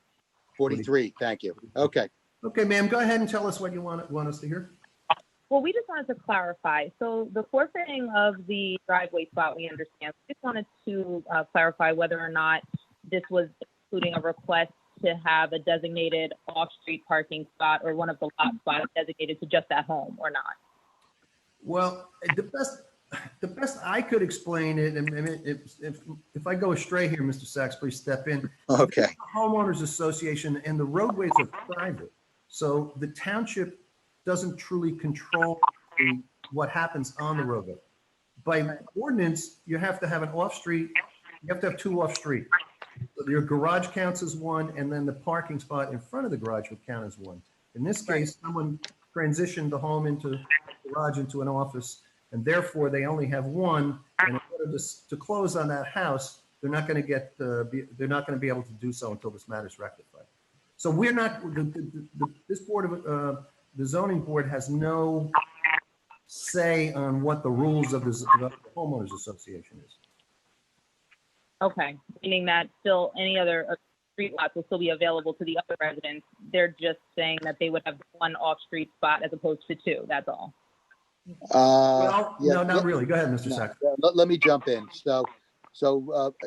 43, thank you. Okay. Okay, ma'am, go ahead and tell us what you want us to hear. Well, we just wanted to clarify. So the forfeiting of the driveway spot, we understand. We just wanted to clarify whether or not this was including a request to have a designated off-street parking spot or one of the lot spots designated to just that home or not. Well, the best I could explain it, and if I go astray here, Mr. Sachs, please step in. Okay. The homeowners association and the roadways are private. So the township doesn't truly control what happens on the roadway. By ordinance, you have to have an off-street, you have to have two off-street. So your garage counts as one, and then the parking spot in front of the garage would count as one. In this case, someone transitioned the home into the garage into an office, and therefore they only have one. And in order to close on that house, they're not going to get they're not going to be able to do so until this matter is rectified. So we're not this board of the zoning board has no say on what the rules of the homeowners association is. Okay, meaning that still any other street lots will still be available to the other residents. They're just saying that they would have one off-street spot as opposed to two, that's all. Well, yeah, no, not really. Go ahead, Mr. Sachs. Let me jump in. So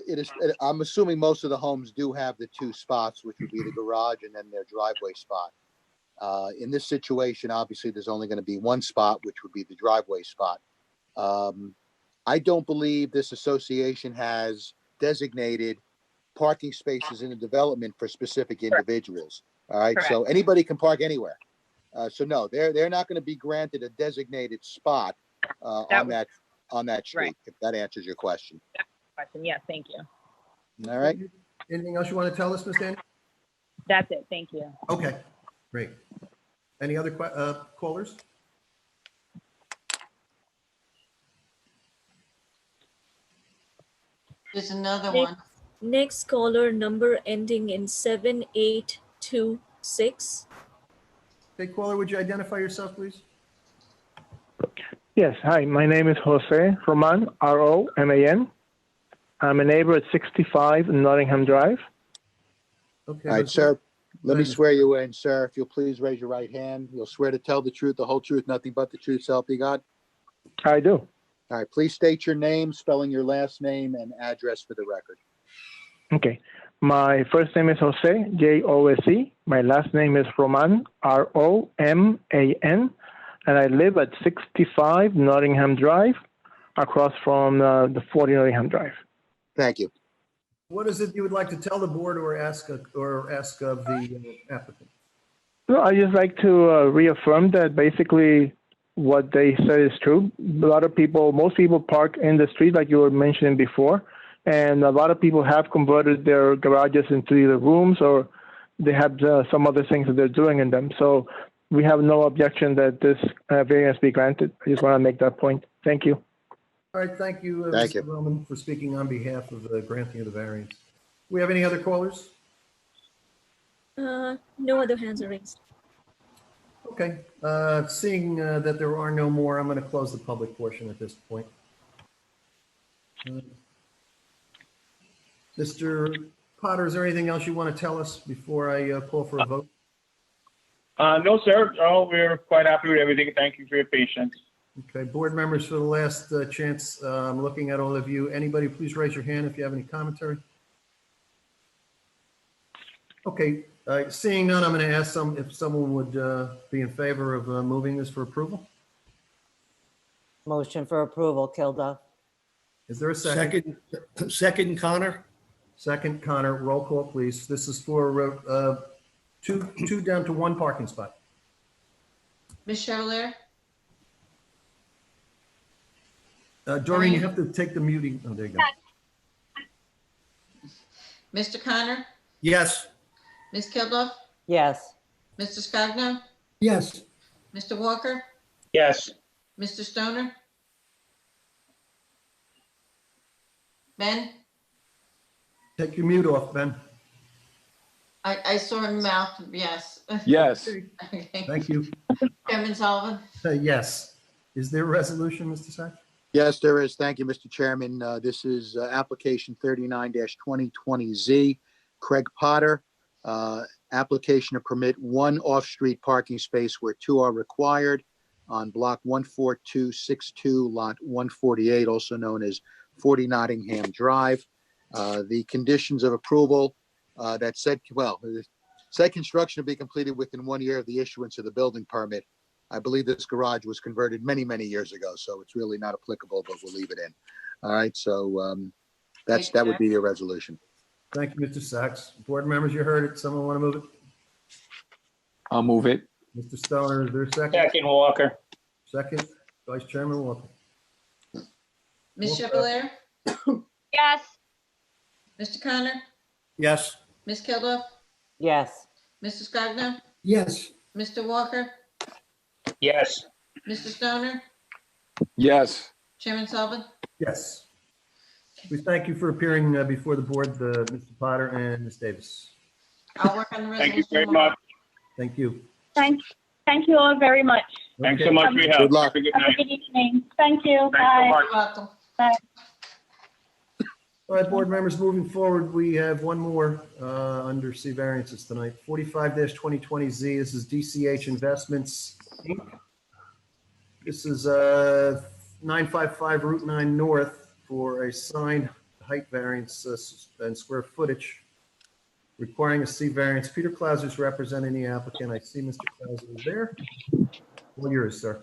it is. I'm assuming most of the homes do have the two spots, which would be the garage and then their driveway spot. In this situation, obviously, there's only going to be one spot, which would be the driveway spot. I don't believe this association has designated parking spaces in the development for specific individuals. All right, Correct. so anybody can park anywhere. So no, they're not going to be granted a designated spot on that street. Right. If that answers your question. Yes, thank you. All right. Anything else you want to tell us, Ms. Daniel? That's it, thank you. Okay, great. Any other callers? There's another one. Next caller, number ending in 7826. Okay, caller, would you identify yourself, please? Yes, hi, my name is Jose Roman, R-O-M-A-N. I'm a neighbor at 65 Nottingham Drive. Okay. All right, sir. Let me swear you in, sir. If you'll please raise your right hand. You'll swear to tell the truth, the whole truth, nothing but the truth, so help you God. I do. All right, please state your name, spelling your last name and address for the record. Okay. My first name is Jose, Jose. My last name is Roman, Roman, and I live at 65 Nottingham Drive, across from the 40 Nottingham Drive. Thank you. What is it you would like to tell the board or ask of the applicant? Well, I just like to reaffirm that basically what they said is true. Most people park in the street, like you were mentioning before, and a lot of people have converted their garages into either rooms or they have some other things that they're doing in them. So we have no objection that this variance be granted. I just want to make that point. Thank you. All right, thank you, Thank Mr. you. Roman, for speaking on behalf of the granting of the variance. Do we have any other callers? No other hands are raised. Okay, seeing that there are no more, I'm going to close the public portion at this point. Mr. Potter, is there anything else you want to tell us before I call for a vote? No, sir. Oh, we're quite happy with everything. Thank you for your patience. Okay, board members, for the last chance, I'm looking at all of you. Anybody, please raise your hand if you have any commentary. Okay, seeing none, I'm going to ask if someone would be in favor of moving this for approval. Motion for approval, Kilda. Is there a second? Second, Connor? Second, Connor. Roll call, please. This is for two down to one parking spot. Ms. Chevalier? Doreen, you have to take the muting. Oh, there you go. Mr. Connor? Yes. Ms. Kilduff? Yes. Mr. Scogno? Yes. Mr. Walker? Yes. Mr. Stoner? Ben? Take your mute off, Ben. I saw him mouth, yes. Yes. Okay. Thank you. Chairman Sullivan? Yes. Is there a resolution, Mr. Sachs? Yes, there is. Thank you, Mr. Chairman. This is application 39-2020Z. Craig Potter, application to permit one off-street parking space where two are required on block 14262, lot 148, also known as 40 Nottingham Drive. The conditions of approval that said construction to be completed within 1 year of the issuance of the building permit. I believe this garage was converted many, many years ago, so it's really not applicable, but we'll leave it in. All right, so that would be your resolution. Thank you, Mr. Sachs. Board members, you heard it. Someone want to move it? I'll move it. Mr. Stoner, is there a second? Second, Walker. Second, Vice Chairman Walker. Ms. Chevalier? Yes. Mr. Connor? Yes. Ms. Kilduff? Yes. Mr. Scogno? Yes. Mr. Walker? Yes. Mr. Stoner? Yes. Chairman Sullivan? Yes. We thank you for appearing before the board, Mr. Potter and Ms. Davis. I'll work on the resolution. Thank you very tomorrow. much. Thank you. Thank you all very much. Thanks so much for your help. Good luck. Have a good Have a night. good evening. Thank you. Thanks so Bye. much. You're welcome. Bye. All right, board members, moving forward, we have one more under C variances tonight. 45-2020Z. This is DCH Investments, Inc. This is 955 Route 9 North for a sign height variance and square footage requiring a C variance. Peter Clauser is representing the applicant. I see Mr. Clauser is there. All yours, sir.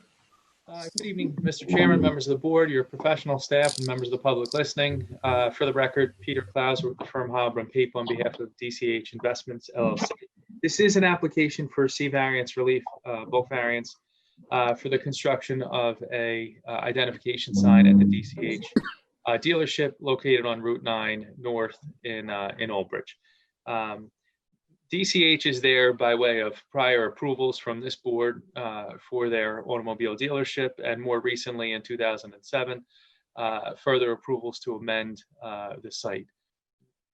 Good evening, Mr. Chairman, members of the board, your professional staff, and members of the public listening. For the record, Peter Clauser with the firm Harbor and Pape on behalf of DCH Investments LLC. This is an application for C variance relief, bulk variance, for the construction of a identification sign at the DCH dealership located on Route 9 North in Oldbridge. DCH is there by way of prior approvals from this board for their automobile dealership, and more recently in 2007, further approvals to amend the site.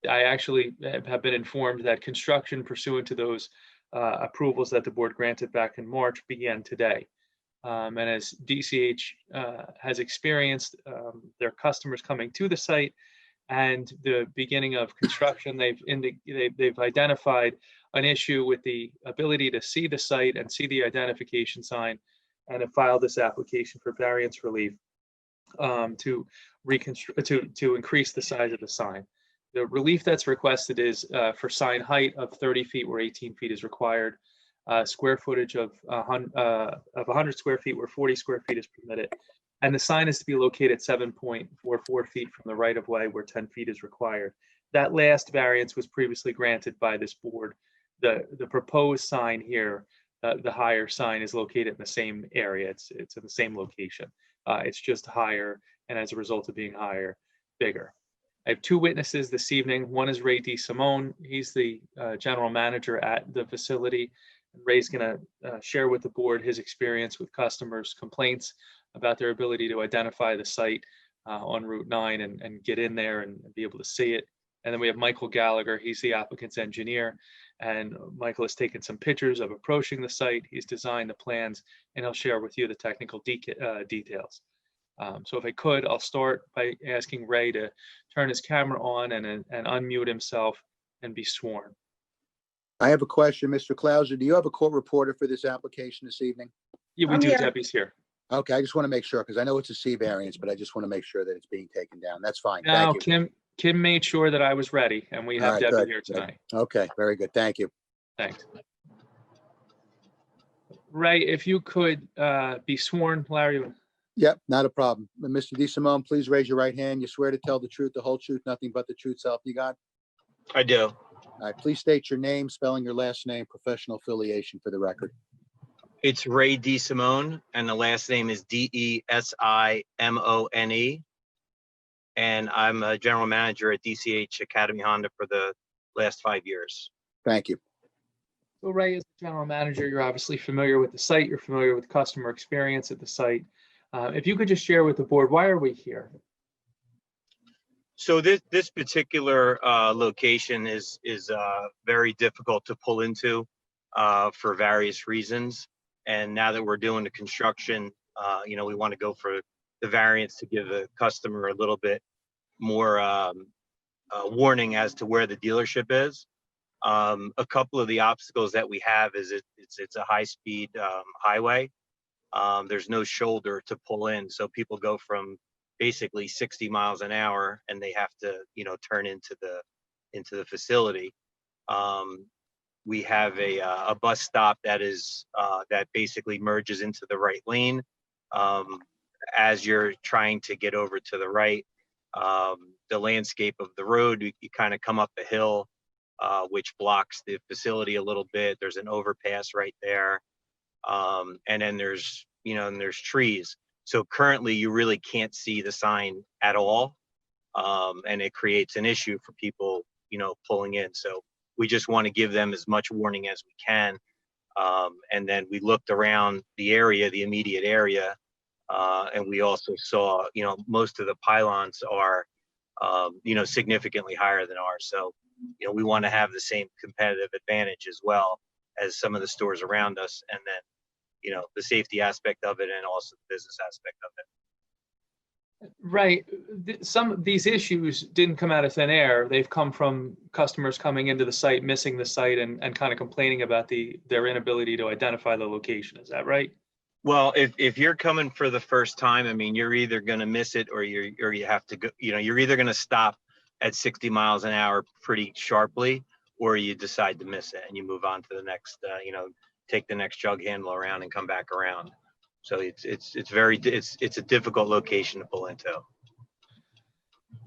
I actually have been informed that construction pursuant to those approvals that the board granted back in March began today. And as DCH has experienced their customers coming to the site and the beginning of construction, they've identified an issue with the ability to see the site and see the identification sign, and have filed this application for variance relief to increase the size of the sign. the relief that's requested is for sign height of 30 feet where 18 feet is required, square footage of 100 square feet where 40 square feet is permitted, and the sign is to be located 7.44 feet from the right of way where 10 feet is required. That last variance was previously granted by this board. The proposed sign here, the higher sign, is located in the same area. It's in the same location. It's just higher, and as a result of being higher, bigger. I have two witnesses this evening. One is Ray DeSimone. He's the general manager at the facility. Ray's going to share with the board his experience with customers' complaints about their ability to identify the site on Route 9 and get in there and be able to see it. And then we have Michael Gallagher. He's the applicant's engineer. And Michael has taken some pictures of approaching the site. He's designed the plans, and he'll share with you the technical details. So if I could, I'll start by asking Ray to turn his camera on and unmute himself and be sworn. I have a question, Mr. Clauser. Do you have a court reporter for this application this evening? Yeah, we do. Debbie's here. Okay, I just want to make sure, because I know it's a C variance, but I just want to make sure that it's being taken down. That's fine. Now, Thank you. Kim made sure that I was ready, and we have All right, Debbie good, here good. tonight. Okay, very good. Thank you. Thanks. Ray, if you could be sworn, Larry. Yep, not a problem. Mr. DeSimone, please raise your right hand. You swear to tell the truth, the whole truth, nothing but the truth, so help you God? I do. All right, please state your name, spelling your last name, professional affiliation for the record. It's Ray DeSimone, and the last name is Desimone. And I'm a general manager at DCH Academy Honda for the last 5 years. Thank you. So Ray, as the general manager, you're obviously familiar with the site. You're familiar with customer experience at the site. If you could just share with the board, why are we here? So this particular location is very difficult to pull into for various reasons. And now that we're doing the construction, we want to go for the variance to give the customer a little bit more warning as to where the dealership is. A couple of the obstacles that we have is it's a high-speed highway. There's no shoulder to pull in, so people go from basically 60 miles an hour and they have to turn into the facility. We have a bus stop that basically merges into the right lane. As you're trying to get over to the right, the landscape of the road, you kind of come up a hill, which blocks the facility a little bit. There's an overpass right there. And then there's trees. So currently you really can't see the sign at all. And it creates an issue for people, pulling in. So we just want to give them as much warning as we can. And then we looked around the area, the immediate area, and we also saw, most of the pylons are, significantly higher than ours. So, we want to have the same competitive advantage as well as some of the stores around us. And then, the safety aspect of it and also the business aspect of it. Right. Some of these issues didn't come out of thin air. They've come from customers coming into the site, missing the site, and kind of complaining about their inability to identify the location. Is that right? Well, if you're coming for the first time, I mean, you're either going to miss it or you have to go, you're either going to stop at 60 miles an hour pretty sharply, or you decide to miss it and you move on to the next, take the next jug handle around and come back around. So it's a difficult location to pull into.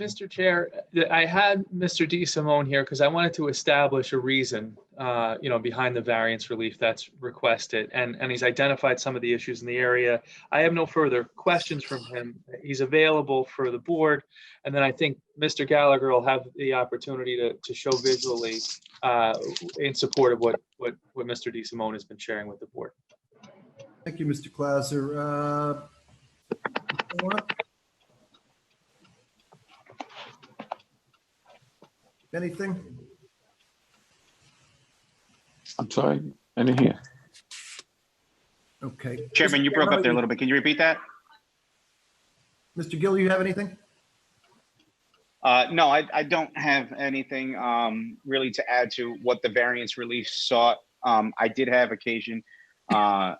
Mr. Chair, I had Mr. DeSimone here because I wanted to establish a reason, behind the variance relief that's requested, and he's identified some of the issues in the area. I have no further questions from him. He's available for the board, and then I think Mr. Gallagher will have the opportunity to show visually in support of what Mr. DeSimone has been sharing with the board. Thank you, Mr. Clauser. Anything? I'm sorry, I didn't hear. Okay. Chairman, you broke up there a little bit. Can you repeat that? Mr. Gill, you have anything? No, I don't have anything really to add to what the variance relief sought. I did have occasion to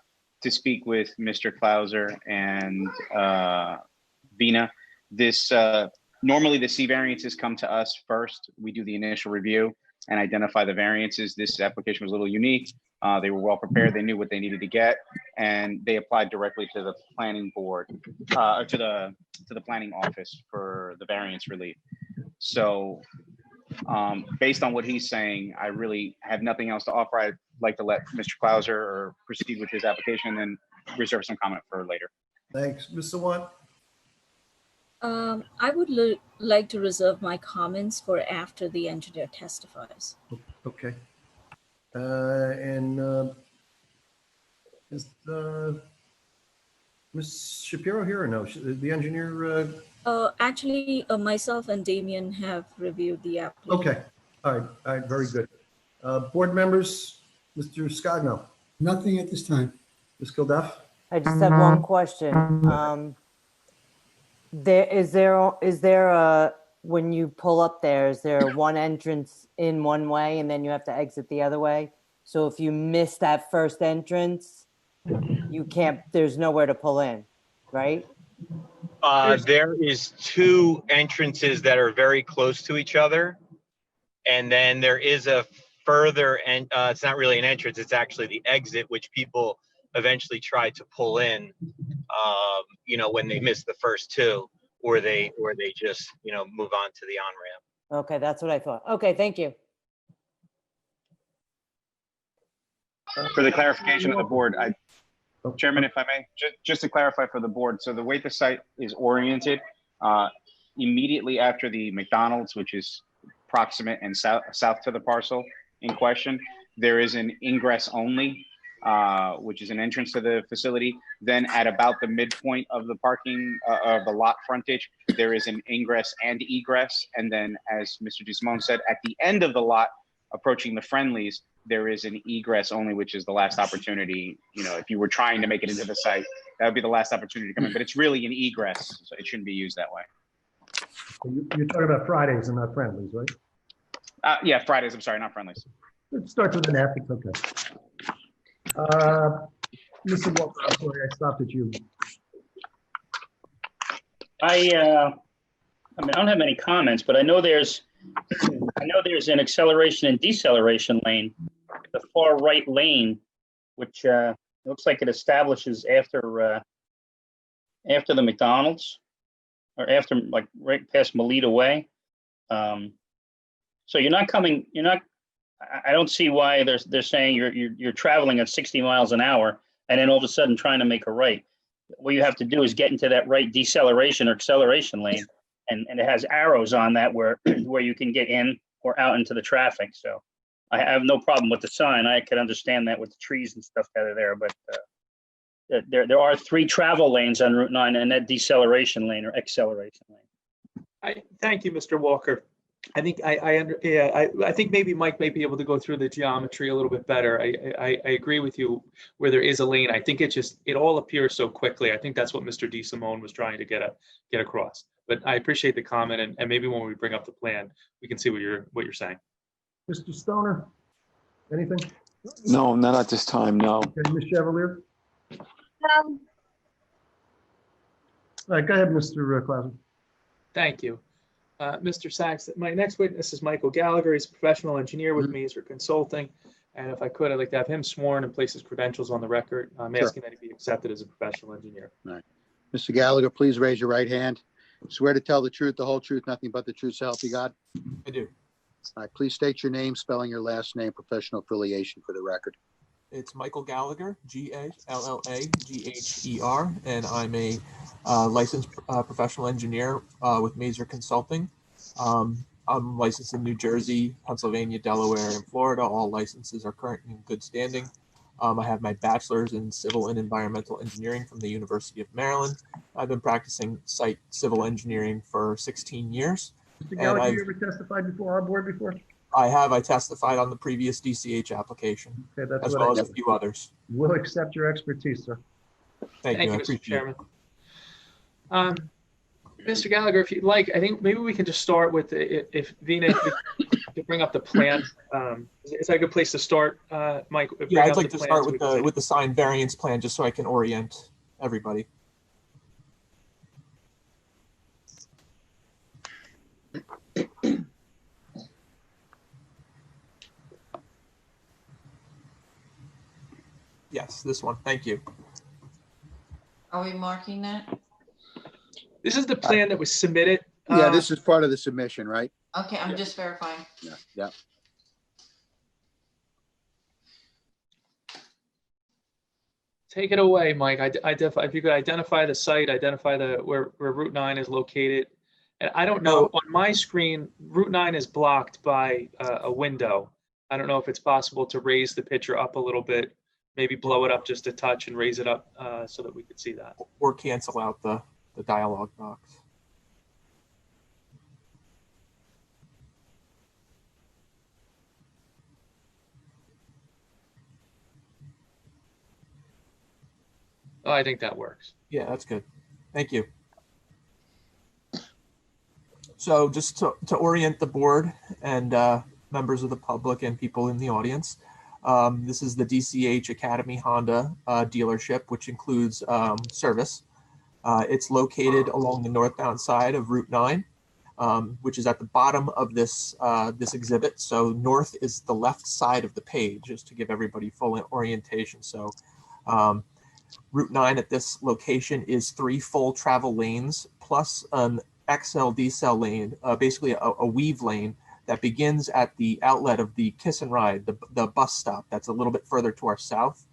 speak with Mr. Clauser and Vina. This Normally, the C variances come to us first. We do the initial review and identify the variances. This application was a little unique. They were well prepared. They knew what they needed to get, and they applied directly to the planning board, or to the planning office for the variance relief. So, based on what he's saying, I really have nothing else to offer. I'd like to let Mr. Clauser or proceed with his application, and then reserve some comment for later. Thanks. Mr. Watt? I would like to reserve my comments for after the engineer testifies. Okay. And is Ms. Shapiro here or no? The engineer? Actually, myself and Damien have reviewed the application. Okay. All right. Very good. Board members, Mr. Scogno? Nothing at this time. Ms. Kilduff? I just have one question. Is there a, when you pull up there, is there one entrance in one way and then you have to exit the other way? So if you miss that first entrance, you can't, there's nowhere to pull in, right? There is two entrances that are very close to each other. And then there is a further, and it's not really an entrance, it's actually the exit, which people eventually try to pull in, when they miss the first two, or they just, move on to the on-ramp. Okay, that's what I thought. Okay, thank you. For the clarification of the board, Chairman, if I may, just to clarify for the board, so the way the site is oriented, immediately after the McDonald's, which is proximate and south to the parcel in question, there is an ingress only, which is an entrance to the facility. Then at about the midpoint of the parking of the lot frontage, there is an ingress and egress. And then, as Mr. DeSimone said, at the end of the lot, approaching the Friendlies, there is an egress only, which is the last opportunity. If you were trying to make it into the site, that would be the last opportunity to come in. But it's really an egress, so it shouldn't be used that way. You're talking about Fridays and not Friendlies, right? Yeah, Fridays. I'm sorry, not Friendlies. It starts with an F. It's okay. Mr. Walker, I'm sorry, I stopped at you. I don't have any comments, but I know there's an acceleration and deceleration lane, the far right lane, which looks like it establishes after the McDonald's, or after, like, right past Melita Way. So I don't see why they're saying you're traveling at 60 miles an hour and then all of a sudden trying to make a right. What you have to do is get into that right deceleration or acceleration lane, and it has arrows on that where you can get in or out into the traffic. So I have no problem with the sign. I could understand that with the trees and stuff that are there, but there are 3 travel lanes on Route 9 and that deceleration lane or acceleration lane. Thank you, Mr. Walker. I think I think maybe Mike may be able to go through the geometry a little bit better. I agree with you where there is a lane. I think it all appears so quickly. I think that's what Mr. DeSimone was trying to get across. But I appreciate the comment, and maybe when we bring up the plan, we can see what you're saying. Mr. Stoner, anything? No, not at this time, no. Okay, Ms. Chevalier? All right, go ahead, Mr. Clausen. Thank you. Mr. Sachs, my next witness is Michael Gallagher. He's a professional engineer with Mazer Consulting. And if I could, I'd like to have him sworn and place his credentials on the record. I'm asking that he be accepted as a professional engineer. All right. Mr. Gallagher, please raise your right hand. Swear to tell the truth, the whole truth, nothing but the truth, so help you God? I do. All right, please state your name, spelling your last name, professional affiliation for the record. It's Michael Gallagher, Gallagher, and I'm a licensed professional engineer with Mazer Consulting. I'm licensed in New Jersey, Pennsylvania, Delaware, and Florida. All licenses are currently in good standing. I have my bachelor's in civil and environmental engineering from the University of Maryland. I've been practicing site civil engineering for 16 years. Mr. Gallagher, you ever testified before our board before? I testified on the previous DCH application, Okay, that's as what well I as a few others. We'll accept your expertise, sir. Thank you, I Mr. appreciate Chairman. Mr. Gallagher, if you'd like, I think maybe we can just start with if Vina could bring up the plan. Is that a good place to start, Mike? Yeah, I'd like to start with the signed variance plan just so I can orient everybody. Yes, this one. Thank you. Are we marking that? This is the plan that was submitted. Yeah, this is part of the submission, right? Okay, I'm just verifying. Yeah, yeah. Take it away, Mike. If you could identify the site, identify where Route 9 is located. And I don't know, on my screen, Route 9 is blocked by a window. I don't know if it's possible to raise the picture up a little bit, maybe blow it up just a touch and raise it up so that we could see that. Or cancel out the dialog box. Oh, I think that works. Yeah, that's good. Thank you. So just to orient the board and members of the public and people in the audience, this is the DCH Academy Honda dealership, which includes service. It's located along the northbound side of Route 9, which is at the bottom of this exhibit. So north is the left side of the page, just to give everybody full orientation. So Route 9 at this location is 3 full travel lanes plus an XL decel lane, basically a weave lane that begins at the outlet of the Kiss and Ride, the bus stop that's a little bit further to our south.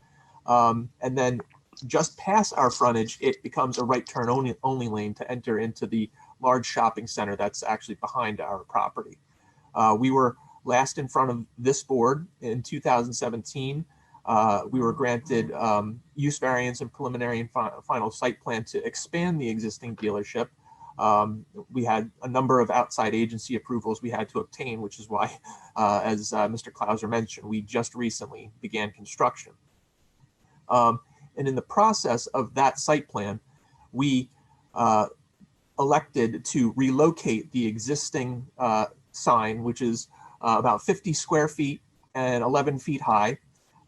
And then just past our frontage, it becomes a right turn only lane to enter into the large shopping center that's actually behind our property. We were last in front of this board in 2017. We were granted use variance and preliminary and final site plan to expand the existing dealership. We had a number of outside agency approvals we had to obtain, which is why, as Mr. Clauser mentioned, we just recently began construction. And in the process of that site plan, we elected to relocate the existing sign, which is about 50 square feet and 11 feet high.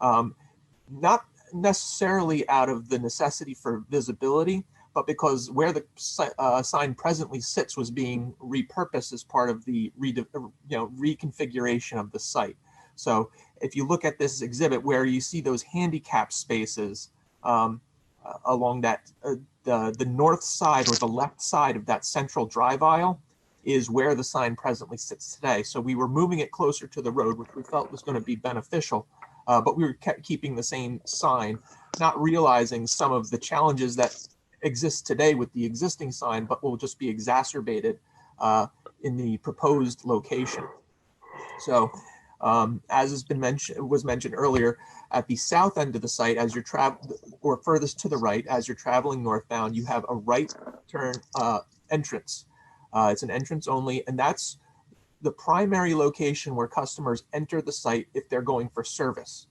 Not necessarily out of the necessity for visibility, but because where the sign presently sits was being repurposed as part of the reconfiguration of the site. So if you look at this exhibit where you see those handicap spaces along that the north side or the left side of that central drive aisle is where the sign presently sits today. So we were moving it closer to the road, which we felt was going to be beneficial. But we were keeping the same sign, not realizing some of the challenges that exist today with the existing sign, but will just be exacerbated in the proposed location. So as has been mentioned earlier, at the south end of the site, as you're or furthest to the right, as you're traveling northbound, you have a right turn entrance. It's an entrance only, and that's the primary location where customers enter the site if they're going for service.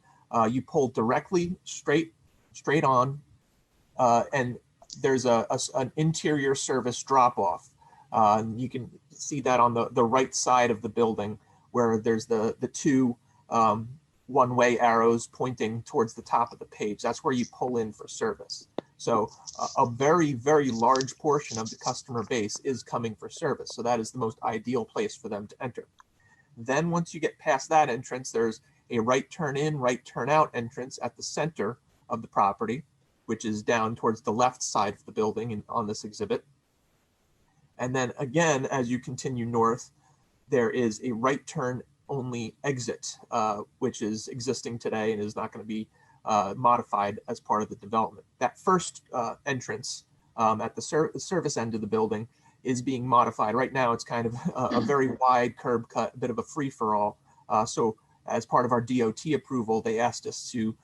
You pull directly straight on, and there's an interior service drop-off. You can see that on the right side of the building where there's the two one-way arrows pointing towards the top of the page. That's where you pull in for service. So a very, very large portion of the customer base is coming for service. So that is the most ideal place for them to enter. Then once you get past that entrance, there's a right turn in, right turn out entrance at the center of the property, which is down towards the left side of the building on this exhibit. And then again, as you continue north, there is a right turn only exit, which is existing today and is not going to be modified as part of the development. That first entrance at the service end of the building is being modified. Right now, it's kind of a very wide curb cut, a bit of a free-for-all. So as part of our DOT approval, they asked us to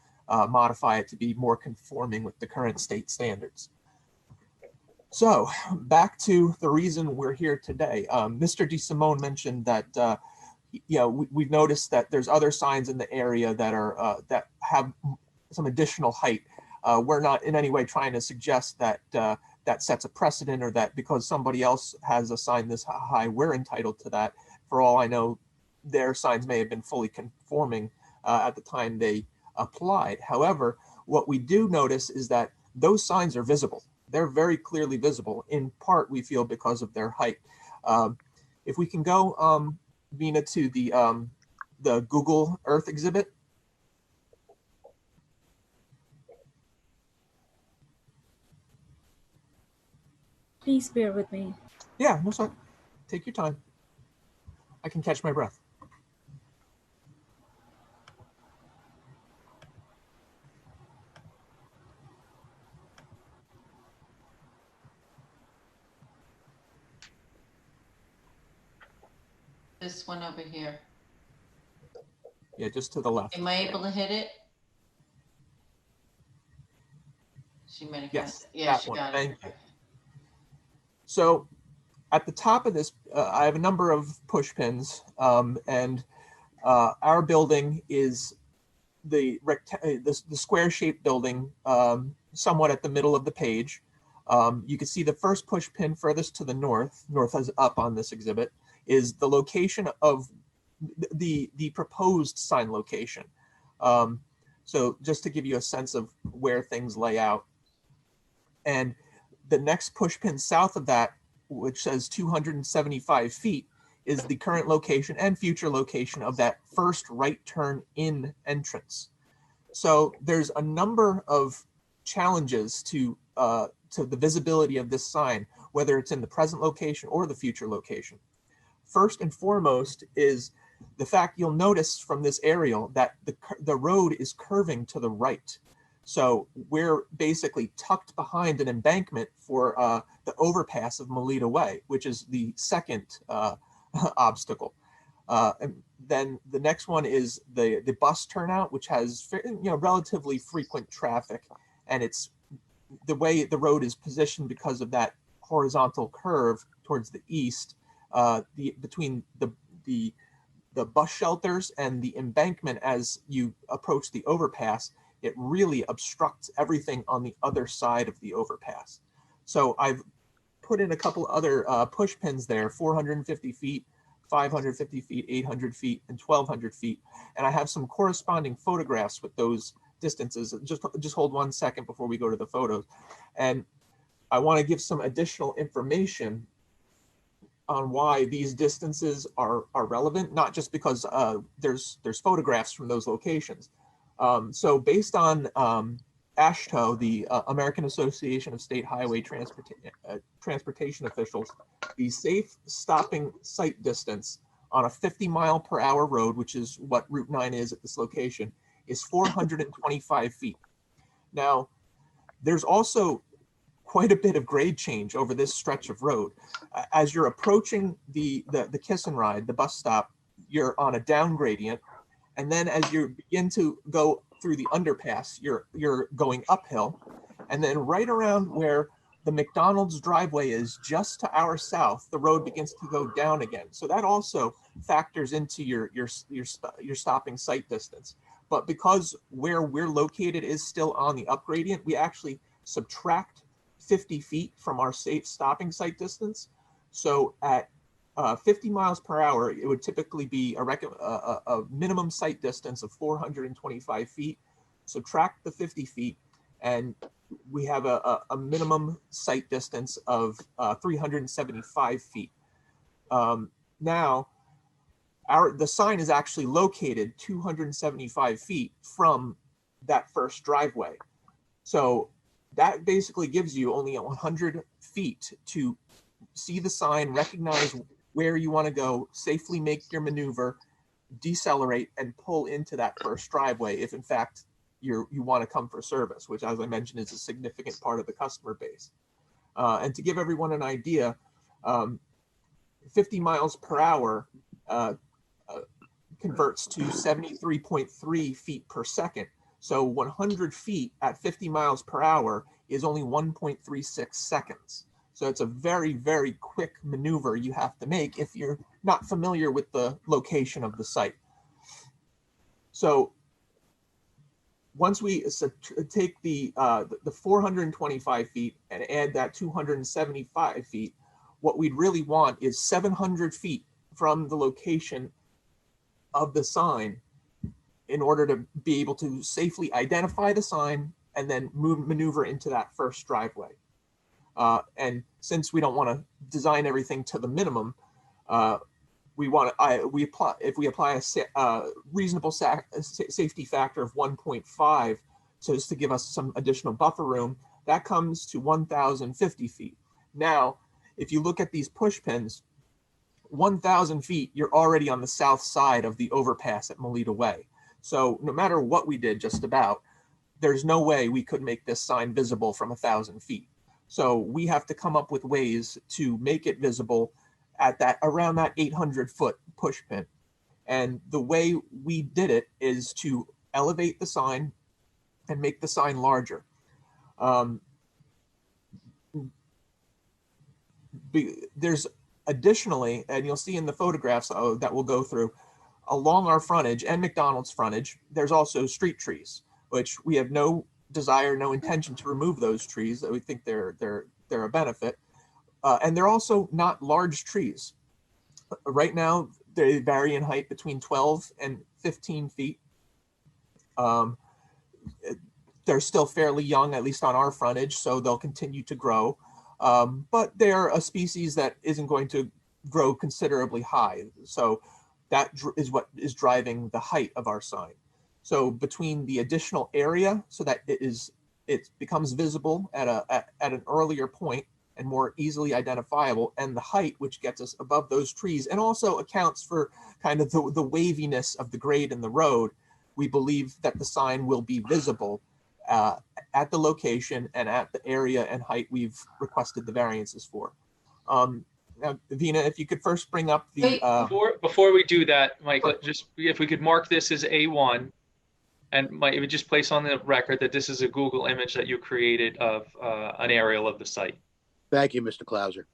modify it to be more conforming with the current state standards. So back to the reason we're here today. Mr. DeSimone mentioned that we've noticed that there's other signs in the area that are that have some additional height. We're not in any way trying to suggest that that sets a precedent or that because somebody else has a sign this high, we're entitled to that. For all I know, their signs may have been fully conforming at the time they applied. However, what we do notice is that those signs are visible. They're very clearly visible, in part, we feel, because of their height. If we can go, Vina, to the Google Earth exhibit. Please bear with me. Yeah, no, sorry. Take your time. I can catch my breath. This one over here. Yeah, just to the left. Am I able to hit it? She might have got Yes, it. Yeah, that she one. got it. Thank you. So at the top of this, I have a number of push pins, and our building is the square-shaped building, somewhat at the middle of the page. You can see the first push pin furthest to the north is up on this exhibit, is the location of the proposed sign location. So just to give you a sense of where things lay out. And the next push pin south of that, which says 275 feet, is the current location and future location of that first right turn in entrance. So there's a number of challenges to the visibility of this sign, whether it's in the present location or the future location. First and foremost is the fact you'll notice from this aerial that the road is curving to the right. So we're basically tucked behind an embankment for the overpass of Melita Way, which is the second obstacle. And then the next one is the bus turnout, which has relatively frequent traffic, and it's the way the road is positioned because of that horizontal curve towards the east, between the bus shelters and the embankment as you approach the overpass. It really obstructs everything on the other side of the overpass. So I've put in a couple other push pins there, 450 feet, 550 feet, 800 feet, and 1200 feet. And I have some corresponding photographs with those distances. Just hold 1 second before we go to the photos. And I want to give some additional information on why these distances are relevant, not just because there's photographs from those locations. So based on AASHTO, the American Association of State Highway Transportation Officials, the safe stopping sight distance on a 50-mile-per-hour road, which is what Route 9 is at this location, is 425 feet. Now, there's also quite a bit of grade change over this stretch of road. As you're approaching the kiss and ride, the bus stop, you're on a down gradient. And then as you begin to go through the underpass, you're going uphill. And then right around where the McDonald's driveway is just to our south, the road begins to go down again. So that also factors into your stopping sight distance. But because where we're located is still on the up gradient, we actually subtract 50 feet from our safe stopping sight distance. So at 50 miles per hour, it would typically be a minimum sight distance of 425 feet. Subtract the 50 feet, and we have a minimum sight distance of 375 feet. Now, the sign is actually located 275 feet from that first driveway. So that basically gives you only 100 feet to see the sign, recognize where you want to go, safely make your maneuver, decelerate, and pull into that first driveway if in fact you want to come for service, which, as I mentioned, is a significant part of the customer base. And to give everyone an idea, 50 miles per hour converts to 73.3 feet per second. So 100 feet at 50 miles per hour is only 1.36 seconds. So it's a very, very quick maneuver you have to make if you're not familiar with the location of the site. So once we take the 425 feet and add that 275 feet, what we'd really want is 700 feet from the location of the sign in order to be able to safely identify the sign and then maneuver into that first driveway. And since we don't want to design everything to the minimum, if we apply a reasonable safety factor of 1.5 just to give us some additional buffer room, that comes to 1,050 feet. Now, if you look at these push pins, 1,000 feet, you're already on the south side of the overpass at Melita Way. So no matter what we did, just about, there's no way we could make this sign visible from 1,000 feet. So we have to come up with ways to make it visible at that around that 800-foot push pin. And the way we did it is to elevate the sign and make the sign larger. There's additionally, and you'll see in the photographs that we'll go through, along our frontage and McDonald's frontage, there's also street trees, which we have no desire, no intention to remove those trees. That we think they're a benefit, and they're also not large trees. Right now, they vary in height between 12 and 15 feet. They're still fairly young, at least on our frontage, so they'll continue to grow. But they're a species that isn't going to grow considerably high. So that is what is driving the height of our sign. So between the additional area, so that it becomes visible at an earlier point and more easily identifiable, and the height, which gets us above those trees and also accounts for kind of the waviness of the grade in the road, we believe that the sign will be visible at the location and at the area and height we've requested the variances for. Now, Vina, if you could first bring up the... Before we do that, Mike, just if we could mark this as A1, and Mike, it would just place on the record that this is a Google image that you created of an aerial of the site. Thank you, Mr. Clauser.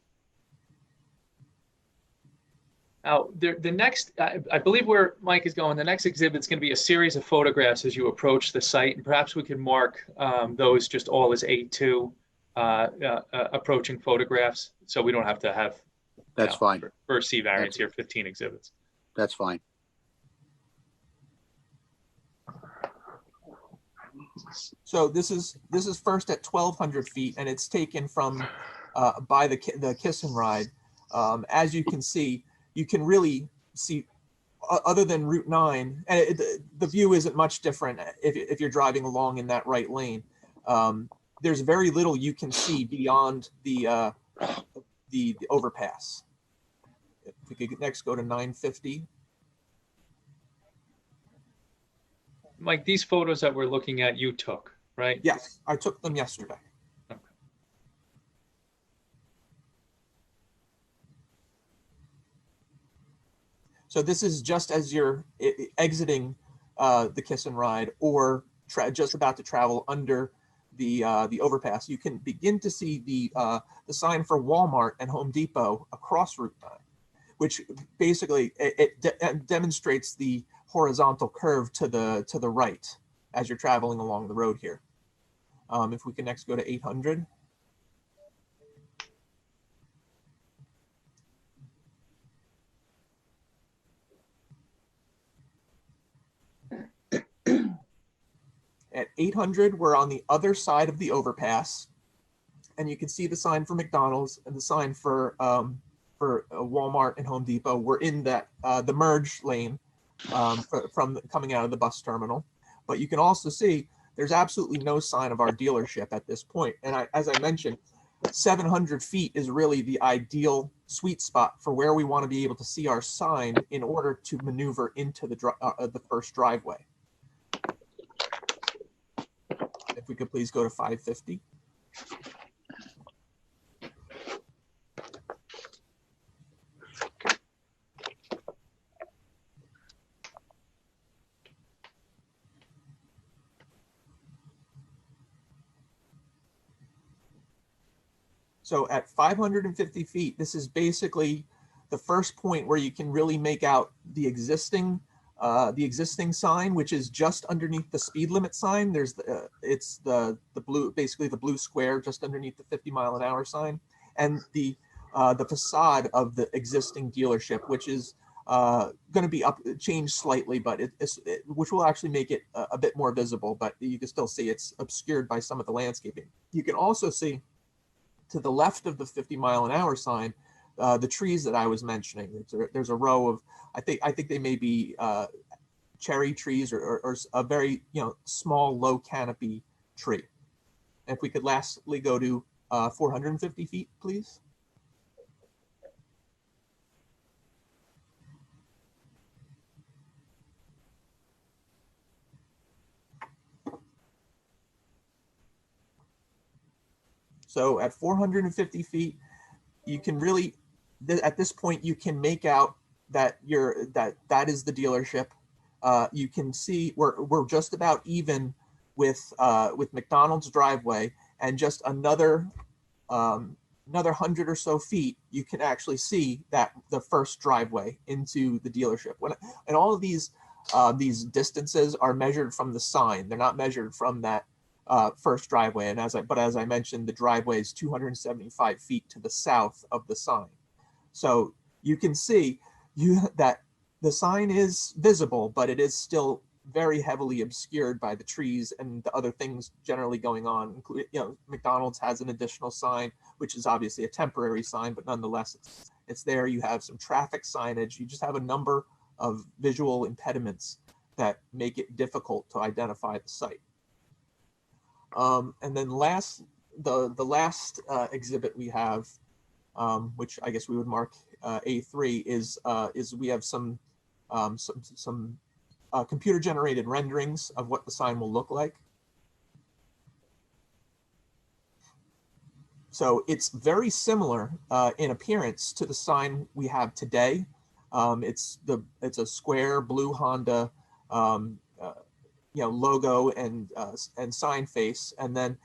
Now, the next, I believe where Mike is going, the next exhibit is going to be a series of photographs as you approach the site, and perhaps we can mark those just all as A2 approaching photographs, so we don't have to have. That's fine. For C variance here, 15 exhibits. That's fine. So this is first at 1,200 feet, and it's taken from by the Kiss and Ride. As you can see, you can really see, other than Route 9, and the view isn't much different if you're driving along in that right lane. There's very little you can see beyond the overpass. If we could next go to 950. Mike, these photos that we're looking at, you took, right? Yes, I took them yesterday. Okay. So this is just as you're exiting the Kiss and Ride, or just about to travel under the overpass. You can begin to see the sign for Walmart and Home Depot across Route 9, which basically it demonstrates the horizontal curve to the right as you're traveling along the road here. If we can next go to 800. At 800, we're on the other side of the overpass, and you can see the sign for McDonald's and the sign for Walmart and Home Depot. We're in that the merge lane from coming out of the bus terminal, but you can also see there's absolutely no sign of our dealership at this point. And as I mentioned, 700 feet is really the ideal sweet spot for where we want to be able to see our sign in order to maneuver into the first driveway. If we could please go to 550. So at 550 feet, this is basically the first point where you can really make out the existing sign, which is just underneath the speed limit sign. There's it's the blue, basically the blue square just underneath the 50-mile-an-hour sign, and the facade of the existing dealership, which is going to be changed slightly, but which will actually make it a bit more visible. But you can still see it's obscured by some of the landscaping. You can also see to the left of the 50-mile-an-hour sign, the trees that I was mentioning. There's a row of, I think they may be cherry trees or a very small low canopy tree. And if we could lastly go to 450 feet, please. So at 450 feet, you can really, at this point, you can make out that that is the dealership. You can see we're just about even with McDonald's driveway, and just another 100 or so feet, you can actually see that the first driveway into the dealership. And all of these distances are measured from the sign. They're not measured from that first driveway. And as I mentioned, the driveway is 275 feet to the south of the sign. So you can see that the sign is visible, but it is still very heavily obscured by the trees and the other things generally going on. Including, McDonald's has an additional sign, which is obviously a temporary sign, but nonetheless, it's there. You have some traffic signage. You just have a number of visual impediments that make it difficult to identify the site. And then the last exhibit we have, which I guess we would mark A3, is we have some computer-generated renderings of what the sign will look like. So it's very similar in appearance to the sign we have today. It's a square blue Honda logo and sign face, and then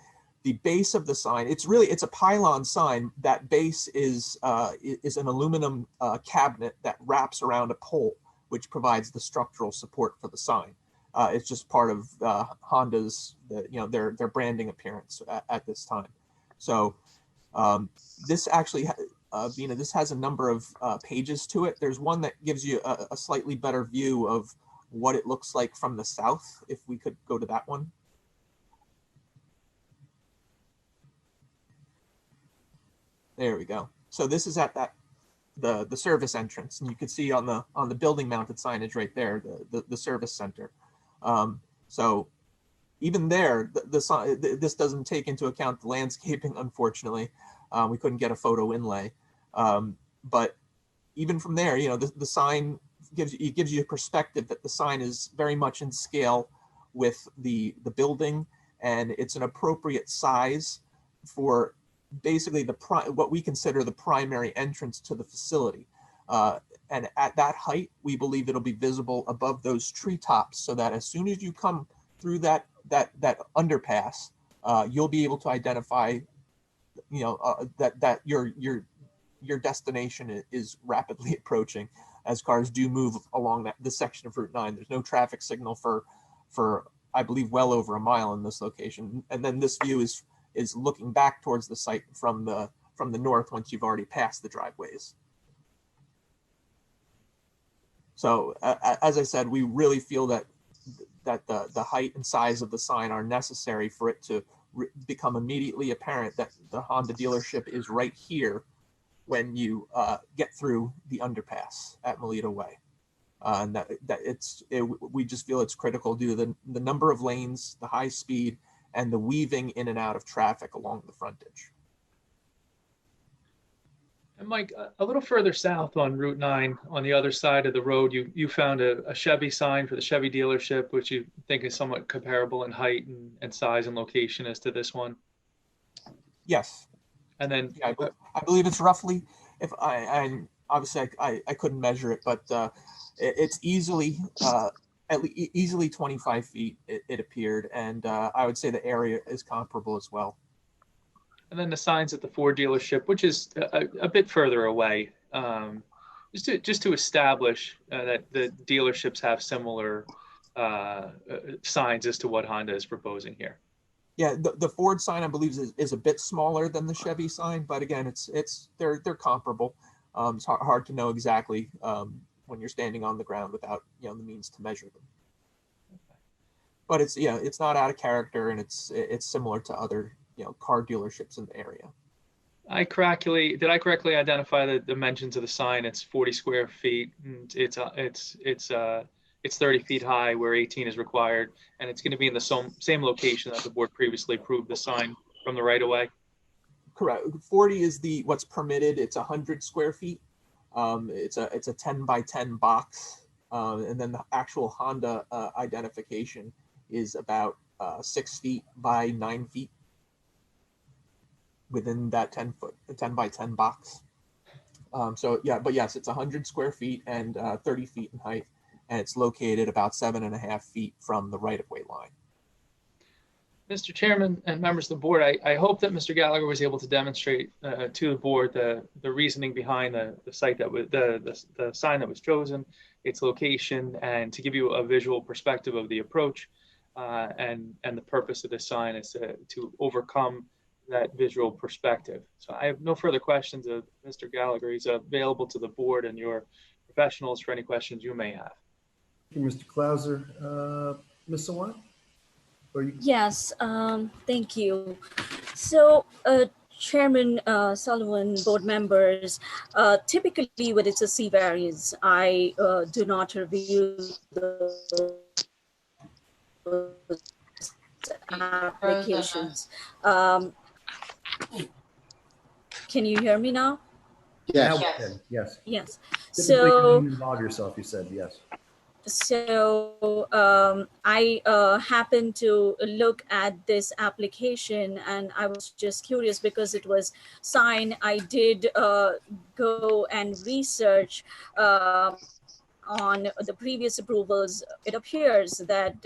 the base of the sign, it's a pylon sign. That base is an aluminum cabinet that wraps around a pole, which provides the structural support for the sign. It's just part of Honda's their branding appearance at this time. So this actually this has a number of pages to it. There's one that gives you a slightly better view of what it looks like from the south, if we could go to that one. There we go. So this is at the service entrance, and you can see on the building mounted signage right there, the service center. So even there, this doesn't take into account the landscaping, unfortunately. We couldn't get a photo inlay. But even from there, the sign gives you a perspective that the sign is very much in scale with the building, and it's an appropriate size for basically what we consider the primary entrance to the facility. And at that height, we believe it'll be visible above those treetops, so that as soon as you come through that underpass, you'll be able to identify, that your destination is rapidly approaching, as cars do move along this section of Route 9. There's no traffic signal for I believe well over a mile in this location, and then this view is looking back towards the site from the north once you've already passed the driveways. So as I said, we really feel that the height and size of the sign are necessary for it to become immediately apparent that the Honda dealership is right here when you get through the underpass at Melita Way. And we just feel it's critical due to the number of lanes, the high speed, and the weaving in and out of traffic along the frontage. And Mike, a little further south on Route 9, on the other side of the road, you found a Chevy sign for the Chevy dealership, which you think is somewhat comparable in height and size and location as to this one. Yes. And then yeah, I believe it's roughly, if obviously I couldn't measure it, but it's easily easily 25 feet it appeared, and I would say the area is comparable as well. And then the signs at the Ford dealership, which is a bit further away, just to establish that the dealerships have similar signs as to what Honda is proposing here. Yeah, the Ford sign, I believe, is a bit smaller than the Chevy sign, but again, they're comparable. It's hard to know exactly when you're standing on the ground without the means to measure them. But it's not out of character, and it's similar to other car dealerships in the area. Did I correctly identify the dimensions of the sign? It's 40 square feet. And it's 30 feet high, where 18 is required, and it's going to be in the same location that the board previously approved the sign from the right of way. Correct. 40 is what's permitted. It's 100 square feet. It's a 10 by 10 box. And then the actual Honda identification is about 6 feet by 9 feet within that 10 by 10 box. So yeah, but yes, it's 100 square feet and 30 feet in height, and it's located about 7.5 feet from the right-of-way line. Mr. Chairman and members of the board, I hope that Mr. Gallagher was able to demonstrate to the board the reasoning behind the site that was the sign that was chosen, its location, and to give you a visual perspective of the approach and the purpose of this sign is to overcome that visual perspective. So I have no further questions of Mr. Gallagher. He's available to the board and your professionals for any questions you may have. Thank you, Mr. Clauser. Ms. Sawant? Yes, thank you. So, Chairman Sullivan, board members, typically when it's a C variance, I do not review the applications. Can you hear me now? Yes. Yes. Yes. Yes. Typically, you So, didn't involve yourself, you said, yes. So I happened to look at this application and I was just curious because it was signed. I did go and research on the previous approvals. It appears that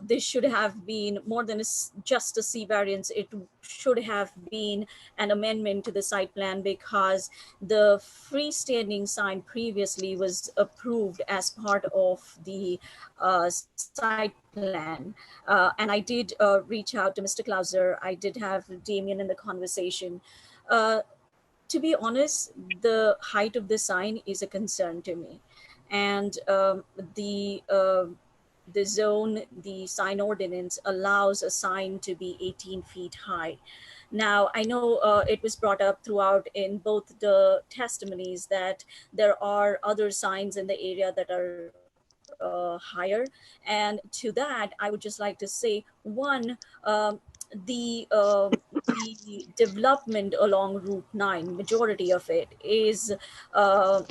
this should have been more than just a C variance. It should have been an amendment to the site plan because the freestanding sign previously was approved as part of the site plan. And I did reach out to Mr. Clauser. I did have Damien in the conversation. To be honest, the height of the sign is a concern to me. And the zone, the sign ordinance allows a sign to be 18 feet high. Now, I know it was brought up throughout in both the testimonies that there are other signs in the area that are higher. And to that, I would just like to say, one, the development along Route 9, majority of it is a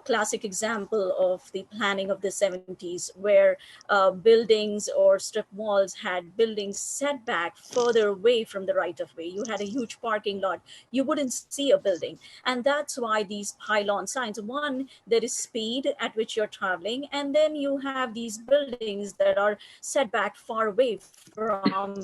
classic example of the planning of the 70s, where buildings or strip malls had buildings set back further away from the right of way. You had a huge parking lot. You wouldn't see a building. And that's why these pylon signs, one, there is speed at which you're traveling, and then you have these buildings that are set back far away from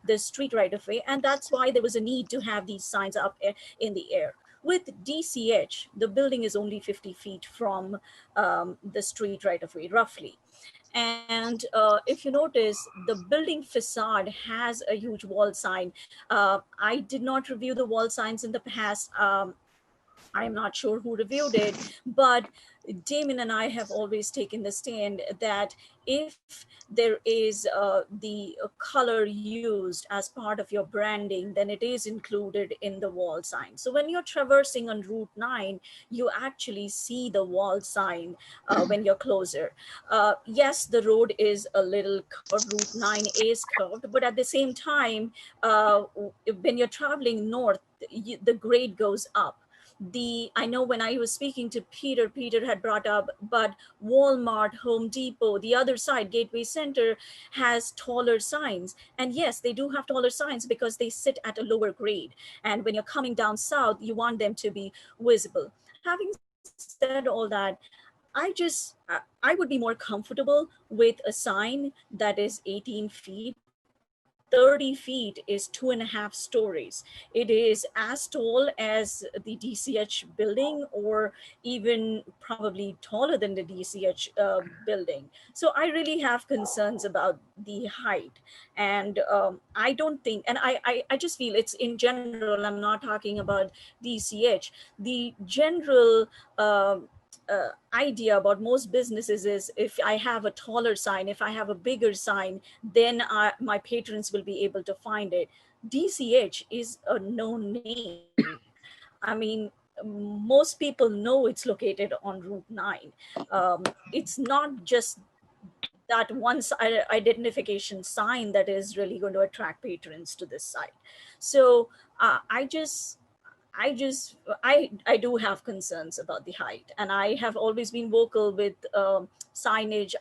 the street right of way. And that's why there was a need to have these signs up in the air. With DCH, the building is only 50 feet from the street right of way, roughly. And if you notice, the building facade has a huge wall sign. I did not review the wall signs in the past. I'm not sure who reviewed it, but Damon and I have always taken the stand that if there is the color used as part of your branding, then it is included in the wall sign. So when you're traversing on Route 9, you actually see the wall sign when you're closer. Yes, the road is a little curved, Route 9 is curved, but at the same time, when you're traveling north, the grade goes up. I know when I was speaking to Peter had brought up, but Walmart, Home Depot, the other side, Gateway Center, has taller signs. And yes, they do have taller signs because they sit at a lower grade. And when you're coming down south, you want them to be visible. Having said all that, I would be more comfortable with a sign that is 18 feet. 30 feet is 2.5 stories. It is as tall as the DCH building, or even probably taller than the DCH building. So I really have concerns about the height. And I don't think, and I just feel it's in general, I'm not talking about DCH, the general idea about most businesses is if I have a taller sign, if I have a bigger sign, then my patrons will be able to find it. DCH is a known name. I mean, most people know it's located on Route 9. It's not just that identification sign that is really going to attract patrons to this site. So I do have concerns about the height, and I have always been vocal with signage.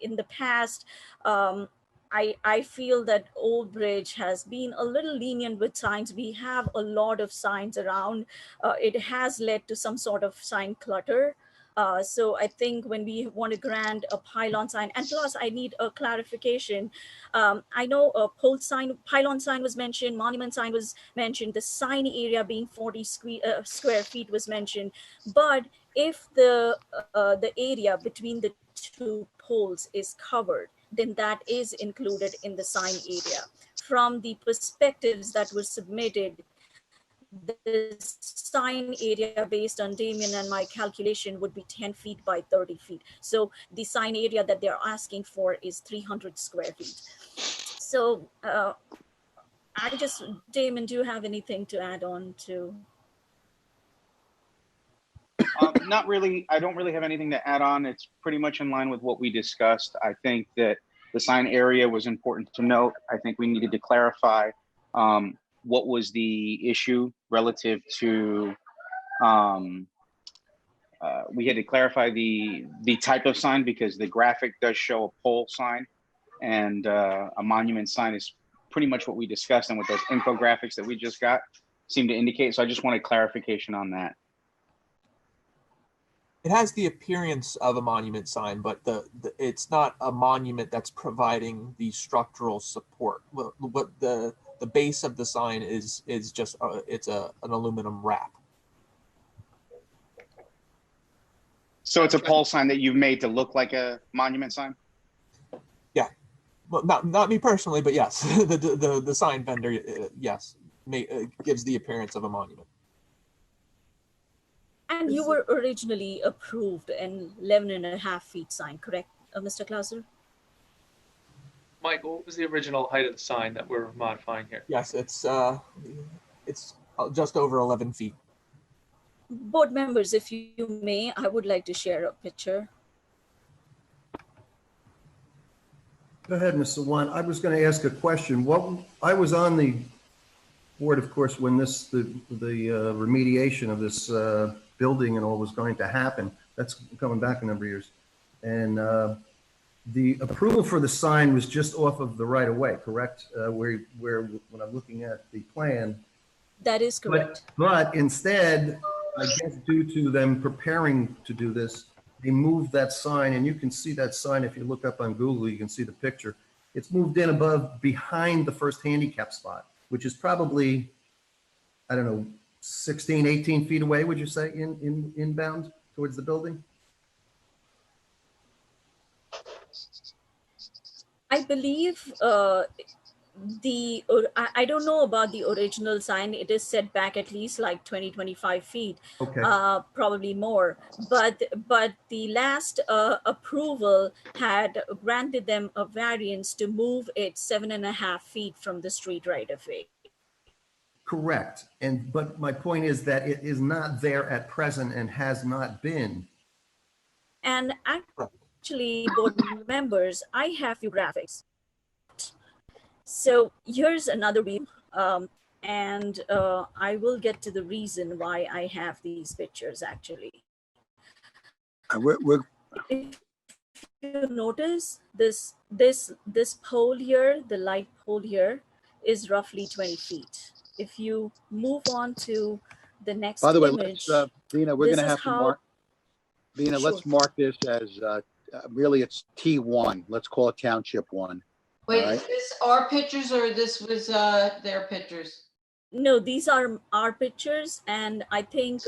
In the past, I feel that Old Bridge has been a little lenient with signs. We have a lot of signs around. It has led to some sort of sign clutter. So I think when we want to grant a pylon sign, and plus I need a clarification. I know a pylon sign was mentioned, monument sign was mentioned, the sign area being 40 square feet was mentioned. But if the area between the two poles is covered, then that is included in the sign area. From the perspectives that were submitted, the sign area based on Damien and my calculation would be 10 feet by 30 feet. So the sign area that they're asking for is 300 square feet. So Damon, do you have anything to add on to? Not really. I don't really have anything to add on. It's pretty much in line with what we discussed. I think that the sign area was important to note. I think we needed to clarify what was the issue relative to, we had to clarify the type of sign, because the graphic does show a pole sign, and a monument sign is pretty much what we discussed, and what those infographics that we just got seem to indicate. So I just wanted clarification on that. It has the appearance of a monument sign, but it's not a monument that's providing the structural support. What the base of the sign is just it's an aluminum wrap. So it's a pole sign that you've made to look like a monument sign? Yeah, well, not me personally, but yes, the sign vendor, yes, gives the appearance of a monument. And you were originally approved an 11.5 feet sign, correct, Mr. Klauser? Mike, what was the original height of the sign that we're modifying here? Yes, it's just over 11 feet. Board members, if you may, I would like to share a picture. Go ahead, Mr. Wan. I was going to ask a question. I was on the board, of course, when the remediation of this building and all was going to happen. That's coming back a number of years. And the approval for the sign was just off of the right of way, correct? Where when I'm looking at the plan. That is correct. But instead, I guess due to them preparing to do this, they moved that sign, and you can see that sign if you look up on Google, you can see the picture. It's moved in behind the first handicap spot, which is probably, I don't know, 16, 18 feet away, would you say, inbound towards the building? I believe I don't know about the original sign. It is set back at least like 20-25 feet, okay. Probably more. But the last approval had granted them a variance to move it 7.5 feet from the street right of way. Correct. But my point is that it is not there at present and has not been. And actually, board members, I have few graphics. So here's another view, and I will get to the reason why I have these pictures actually. If you notice, this pole here, the light pole here, is roughly 20 feet. If you move on to the next By the way, image, Dina, we're going to have to mark. Dina, Sure. let's mark this as really it's T1. Let's call it Township 1. Wait, right. is this our pictures or this was their pictures? No, these are our pictures, and I think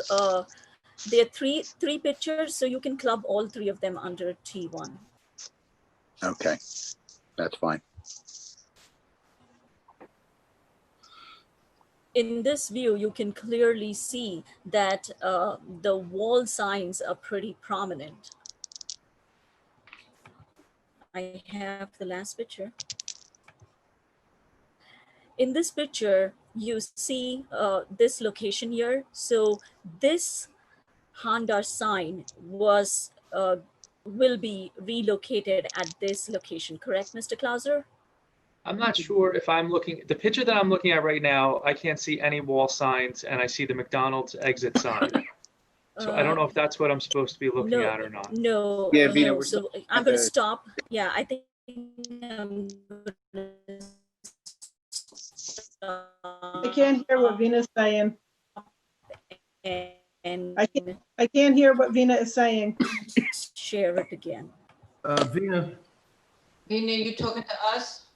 there are three pictures, so you can club all three of them under T1. Okay, that's fine. In this view, you can clearly see that the wall signs are pretty prominent. I have the last picture. In this picture, you see this location here. So this Honda sign was will be relocated at this location, correct, Mr. Clauser? I'm not sure if I'm looking, the picture that I'm looking at right now, I can't see any wall signs and I see the McDonald's exit sign. So I don't know if that's what I'm supposed to be looking at or not. No, Yeah, Vina, no. we're So still I'm at going to the- stop. Yeah, I think I'm gonna I can't hear what Vina's saying. and I can't hear what Vina is saying. share it again. Vina, Vina, you talking to us?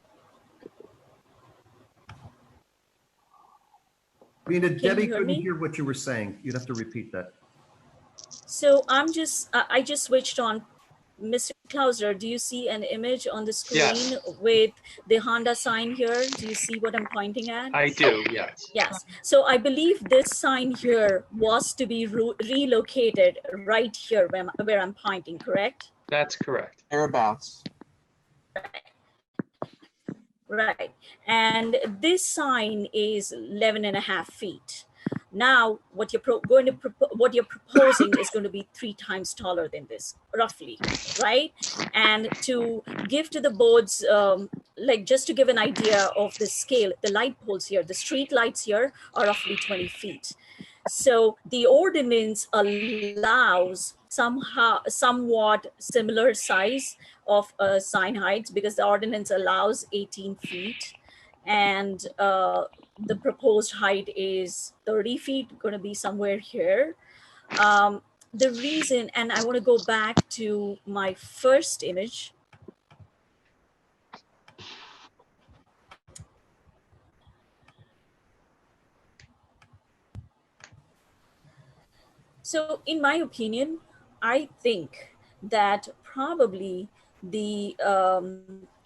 Vina, you Debbie hear couldn't me? hear what you were saying. You'd have to repeat that. So I just switched on. Mr. Clauser, do you see an image on the screen Yes. with the Honda sign here? Do you see what I'm pointing at? I do, yes. Yes. So I believe this sign here was to be relocated right here where I'm pointing, correct? That's correct. Thereabouts. Right. And this sign is 11.5 feet. Now, what you're proposing is going to be 3 times taller than this, roughly, right? And to give to the boards, like just to give an idea of the scale, the light poles here, the street lights here are roughly 20 feet. So the ordinance allows somewhat similar size of sign heights because the ordinance allows 18 feet and the proposed height is 30 feet, going to be somewhere here. The reason, and I want to go back to my first image. So in my opinion, I think that probably the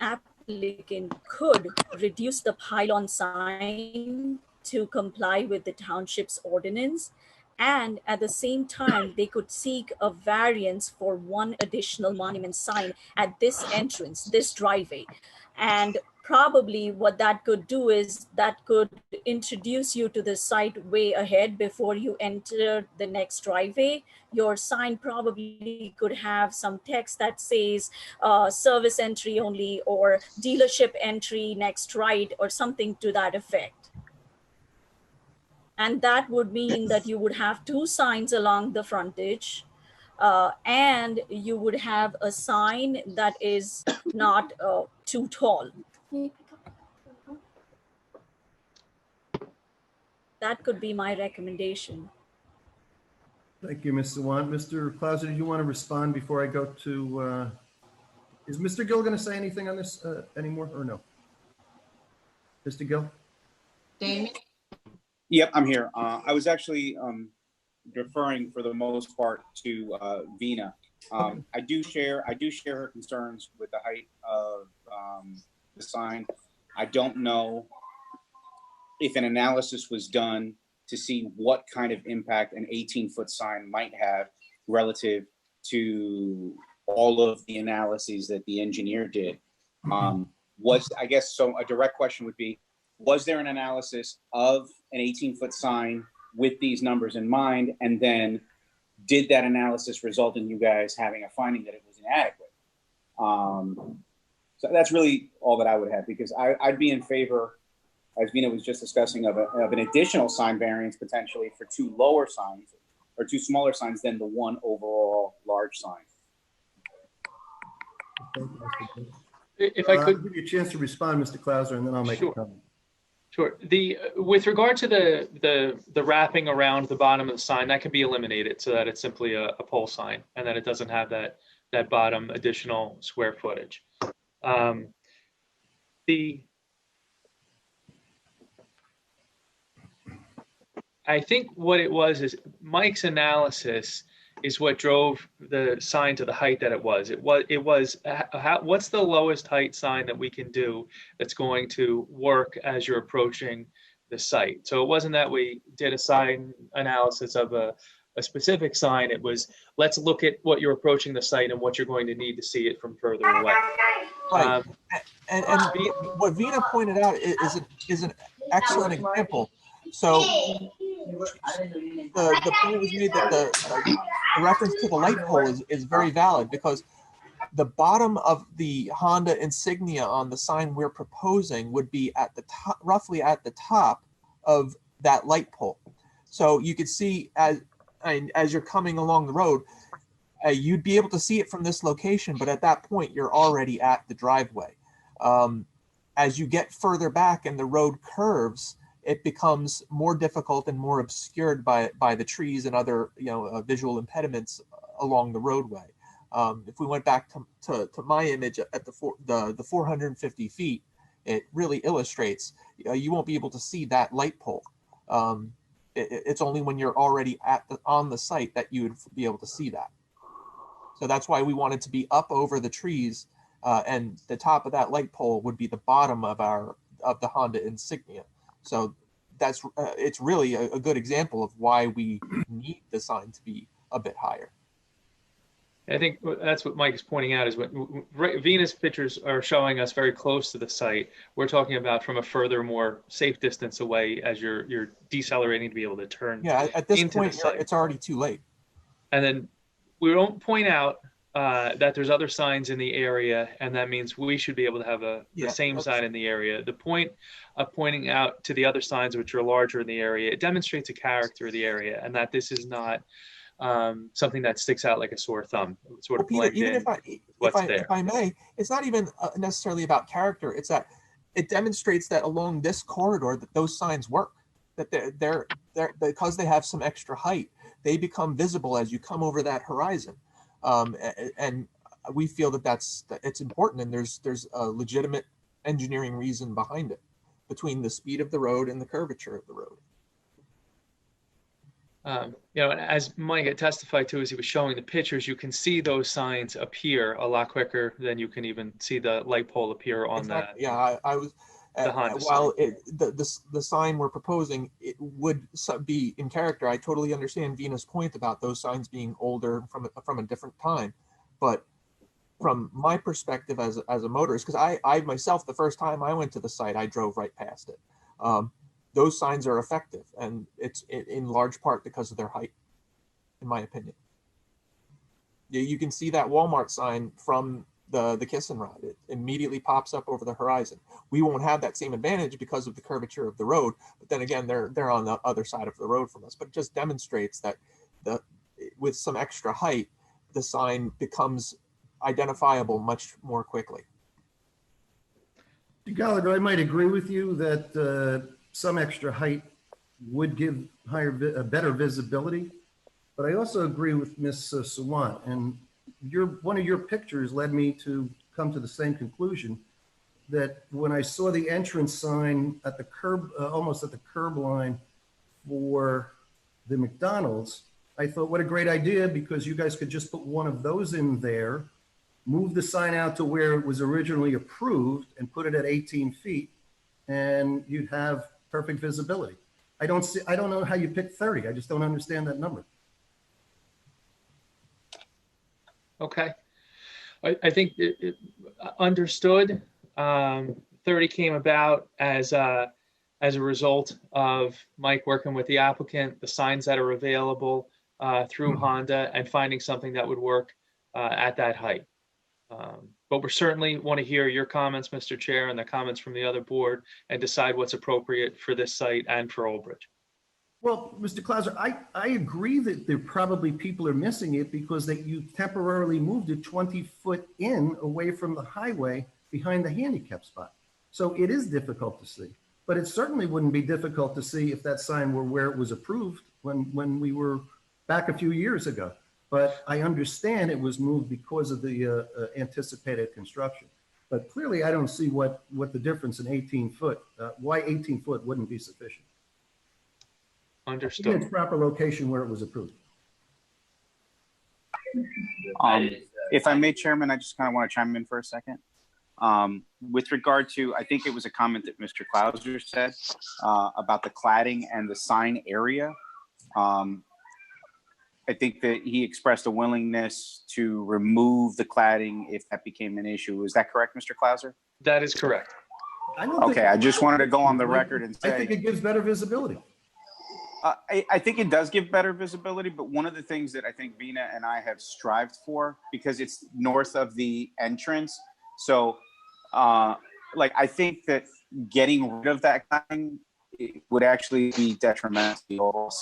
applicant could reduce the pylon sign to comply with the township's ordinance. And at the same time, they could seek a variance for 1 additional monument sign at this entrance, this driveway. And probably what that could do is that could introduce you to the site way ahead before you enter the next driveway. Your sign probably could have some text that says service entry only or dealership entry next right or something to that effect. And that would mean that you would have 2 signs along the frontage and you would have a sign that is not too tall. That could be my recommendation. Thank you, Mr. Wan. Mr. Clauser, did you want to respond before I go to, is Mr. Gill going to say anything on this anymore or no? Mr. Gill? Damien? Yep, I'm here. I was actually deferring for the most part to Vina. I do share her concerns with the height of the sign. I don't know if an analysis was done to see what kind of impact an 18-foot sign might have relative to all of the analyses that the engineer did. I guess so a direct question would be, was there an analysis of an 18-foot sign with these numbers in mind? And then did that analysis result in you guys having a finding that it was inadequate? So that's really all that I would have, because I'd be in favor, as Vina was just discussing, of an additional sign variance potentially for 2 lower signs or 2 smaller signs than the 1 overall large sign. If I could I'll give you a chance to respond, Mr. Clauser, and then I'll make a comment. Sure. With regard to the wrapping around the bottom of the sign, that can be eliminated so that it's simply a pole sign and that it doesn't have that bottom additional square footage. I think what it was is Mike's analysis is what drove the sign to the height that it was. What's the lowest height sign that we can do that's going to work as you're approaching the site? So it wasn't that we did a sign analysis of a specific sign. It was, let's look at what you're approaching the site and what you're going to need to see it from further away. Right. And what Vina pointed out is an excellent example. So the point was made that reference to the light pole is very valid, because the bottom of the Honda insignia on the sign we're proposing would be at the top, roughly at the top of that light pole. So you could see as you're coming along the road, you'd be able to see it from this location, but at that point you're already at the driveway. As you get further back and the road curves, it becomes more difficult and more obscured by the trees and other visual impediments along the roadway. If we went back to my image at the 450 feet, it really illustrates you won't be able to see that light pole. It's only when you're already on the site that you would be able to see that. So that's why we wanted to be up over the trees, and the top of that light pole would be the bottom of the Honda insignia. So that's it's really a good example of why we need the sign to be a bit higher. I think that's what Mike is pointing out is when Venus pictures are showing us very close to the site. We're talking about from a further, more safe distance away as you're decelerating to be able to turn. Yeah, at this into point, the site. it's already too late. And then we don't point out that there's other signs in the area, and that means we should be able to have the same sign in the area. The point of pointing out to the other signs, which are larger in the area, it demonstrates a character of the area, and that this is not something that sticks out like a sore thumb. It sort of Peter, blend even in if I may, it's not even necessarily about character. It's that it demonstrates that along this corridor that those signs work. That they're because they have some extra height, they become visible as you come over that horizon, and we feel that it's important, and there's a legitimate engineering reason behind it, between the speed of the road and the curvature of the road. And as Mike had testified to as he was showing the pictures, you can see those signs appear a lot quicker than you can even see the light pole appear on that. Yeah, I was. While the sign we're proposing, it would be in character. I totally understand Vina's point about those signs being older from a different time, but from my perspective as a motorist, because I myself, the first time I went to the site, I drove right past it. Those signs are effective, and it's in large part because of their height, in my opinion. You can see that Walmart sign from the kiss and ride. It immediately pops up over the horizon. We won't have that same advantage because of the curvature of the road, but then again, they're on the other side of the road from us. But it just demonstrates that with some extra height, the sign becomes identifiable much more quickly. Gallagher, I might agree with you that some extra height would give better visibility, but I also agree with Ms. Sawant, and one of your pictures led me to come to the same conclusion, that when I saw the entrance sign at the curb, almost at the curb line for the McDonald's, I thought, what a great idea, because you guys could just put one of those in there, move the sign out to where it was originally approved and put it at 18 feet, and you'd have perfect visibility. I don't know how you picked 30. I just don't understand that number. Okay. I think it understood. 30 came about as a result of Mike working with the applicant, the signs that are available through Honda, and finding something that would work at that height. But we certainly want to hear your comments, Mr. Chair, and the comments from the other board, and decide what's appropriate for this site and for Old Bridge. Well, Mr. Clauser, I agree that there probably people are missing it because you temporarily moved it 20 foot in away from the highway behind the handicap spot. So it is difficult to see, but it certainly wouldn't be difficult to see if that sign were where it was approved when we were back a few years ago. But I understand it was moved because of the anticipated construction. But clearly I don't see what the difference in 18 foot, why 18 foot wouldn't be sufficient. Understood. In its proper location where it was approved. If I may, Chairman, I just kind of want to chime in for a second. With regard to, I think it was a comment that Mr. Clauser said about the cladding and the sign area. I think that he expressed a willingness to remove the cladding if that became an issue. Is that correct, Mr. Clauser? That is correct. Okay, I just wanted to go on the record and say. I think it gives better visibility. I think it does give better visibility, but one of the things that I think Vina and I have strived for, because it's north of the entrance, so like I think that getting rid of that kind would actually be detrimental to the overall.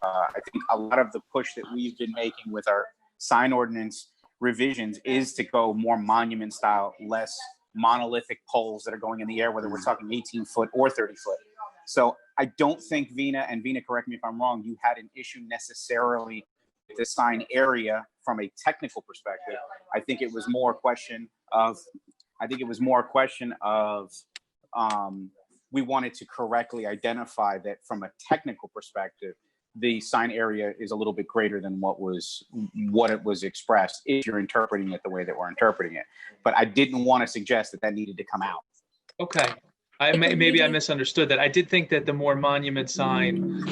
I think a lot of the push that we've been making with our sign ordinance revisions is to go more monument style, less monolithic poles that are going in the air, whether we're talking 18-foot or 30-foot. So I don't think Vina, and Vina, correct me if I'm wrong, you had an issue necessarily with the sign area from a technical perspective. I think it was more a question of, we wanted to correctly identify that from a technical perspective, the sign area is a little bit greater than what it was expressed, if you're interpreting it the way that we're interpreting it. But I didn't want to suggest that needed to come out. Okay. Maybe I misunderstood that. I did think that the more monument sign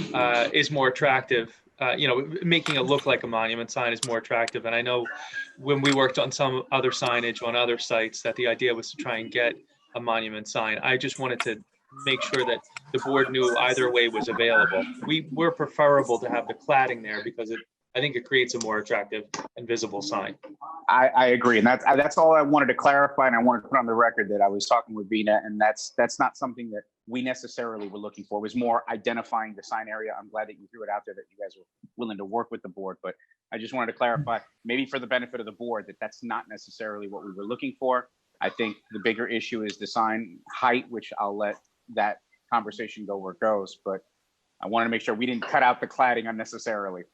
is more attractive. Making it look like a monument sign is more attractive. And I know when we worked on some other signage on other sites that the idea was to try and get a monument sign. I just wanted to make sure that the board knew either way was available. We're preferable to have the cladding there because I think it creates a more attractive and visible sign. I agree, and that's all I wanted to clarify, and I wanted to put on the record that I was talking with Vina, and that's not something that we necessarily were looking for. It was more identifying the sign area. I'm glad that you threw it out there that you guys were willing to work with the board, but I just wanted to clarify, maybe for the benefit of the board, that that's not necessarily what we were looking for. I think the bigger issue is the sign height, which I'll let that conversation go where it goes, but I wanted to make sure we didn't cut out the cladding unnecessarily.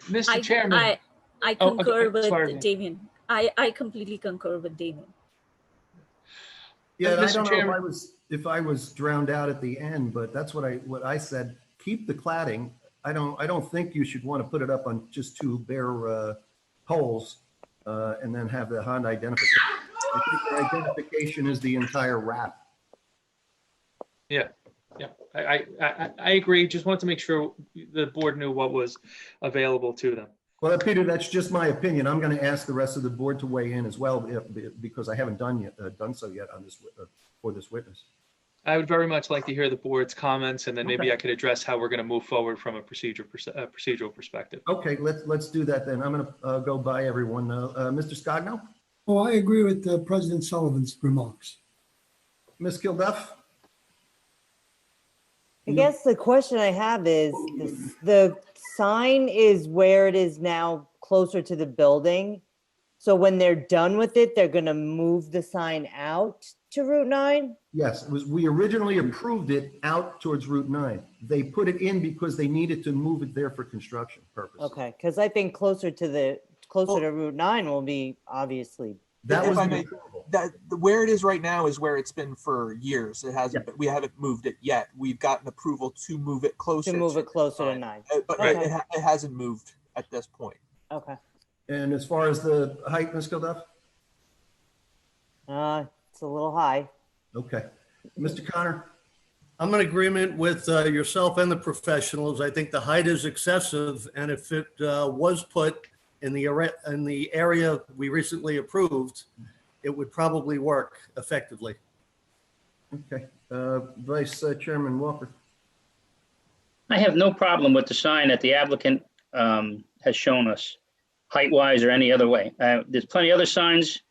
Mr. Chairman. I concur with Damien. I completely concur with Damien. Yeah, I don't know if I was drowned out at the end, but that's what I said. Keep the cladding. I don't think you should want to put it up on just two bare poles and then have the Honda identification. I think the identification is the entire wrap. Yeah. I agree. Just wanted to make sure the board knew what was available to them. Well, Peter, that's just my opinion. I'm going to ask the rest of the board to weigh in as well, because I haven't done so yet on this for this witness. I would very much like to hear the board's comments, and then maybe I could address how we're going to move forward from a procedural perspective. Okay, let's do that then. I'm going to go by everyone. Mr. Scogno? Oh, I agree with President Sullivan's remarks. Ms. Kilduff? I guess the question I have is the sign is where it is now, closer to the building. So when they're done with it, they're going to move the sign out to Route 9? Yes, we originally approved it out towards Route 9. They put it in because they needed to move it there for construction purposes. Okay, because I think closer to Route 9 will be obviously. Where it is right now is where it's been for years. It hasn't. We haven't moved it yet. We've gotten approval to move it closer. To move it closer to 9. But okay. it hasn't moved at this point. Okay. And as far as the height, Ms. Kilduff? It's a little high. Okay. Mr. Connor? I'm in agreement with yourself and the professionals. I think the height is excessive, and if it was put in the area we recently approved, it would probably work effectively. Okay. Vice Chairman Walker? I have no problem with the sign that the applicant has shown us, height-wise or any other way. There's plenty of other signs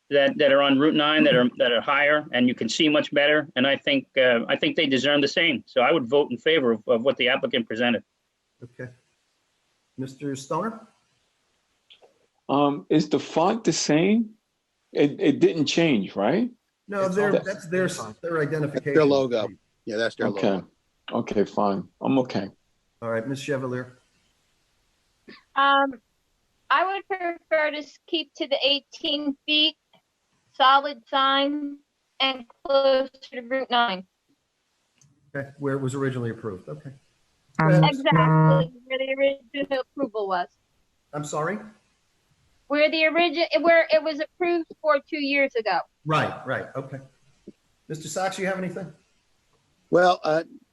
that are on Route 9 that are higher, and you can see much better. And I think they deserve the same. So I would vote in favor of what the applicant presented. Okay. Mr. Stoner? Is the font the same? It didn't change, right? No, that's their identification. Their logo. Yeah, that's their logo. Okay, fine. I'm okay. All right, Ms. Chevalier. I would prefer to keep to the 18 feet, solid sign, and close to Route 9. Okay, where it was originally approved. Okay. Exactly, where the original approval was. I'm sorry? Where it was approved for 2 years ago. Right. Okay. Mr. Sachs, you have anything? Well,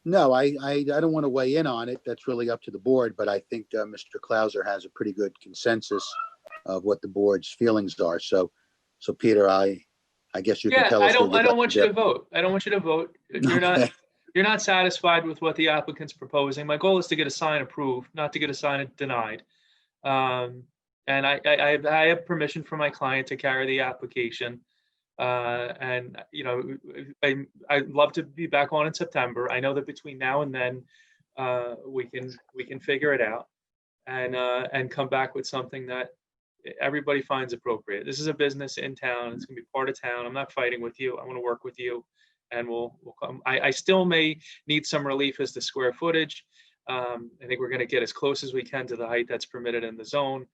no, I don't want to weigh in on it. That's really up to the board, but I think Mr. Klauser has a pretty good consensus of what the board's feelings are. So Peter, I guess you can tell us. I don't want you to vote. I don't want you to vote. You're you're not satisfied with what the applicant's proposing, my goal is to get a sign approved, not to get a sign denied. And I have permission from my client to carry the application. And, you know, I'd love to be back on in September. I know that between now and then, we can figure it out and come back with something that everybody finds appropriate. This is a business in town. It's gonna be part of town. I'm not fighting with you. I want to work with you, and we'll come. I still may need some relief as to square footage. I think we're going to get as close as we can to the height that's permitted in the zone.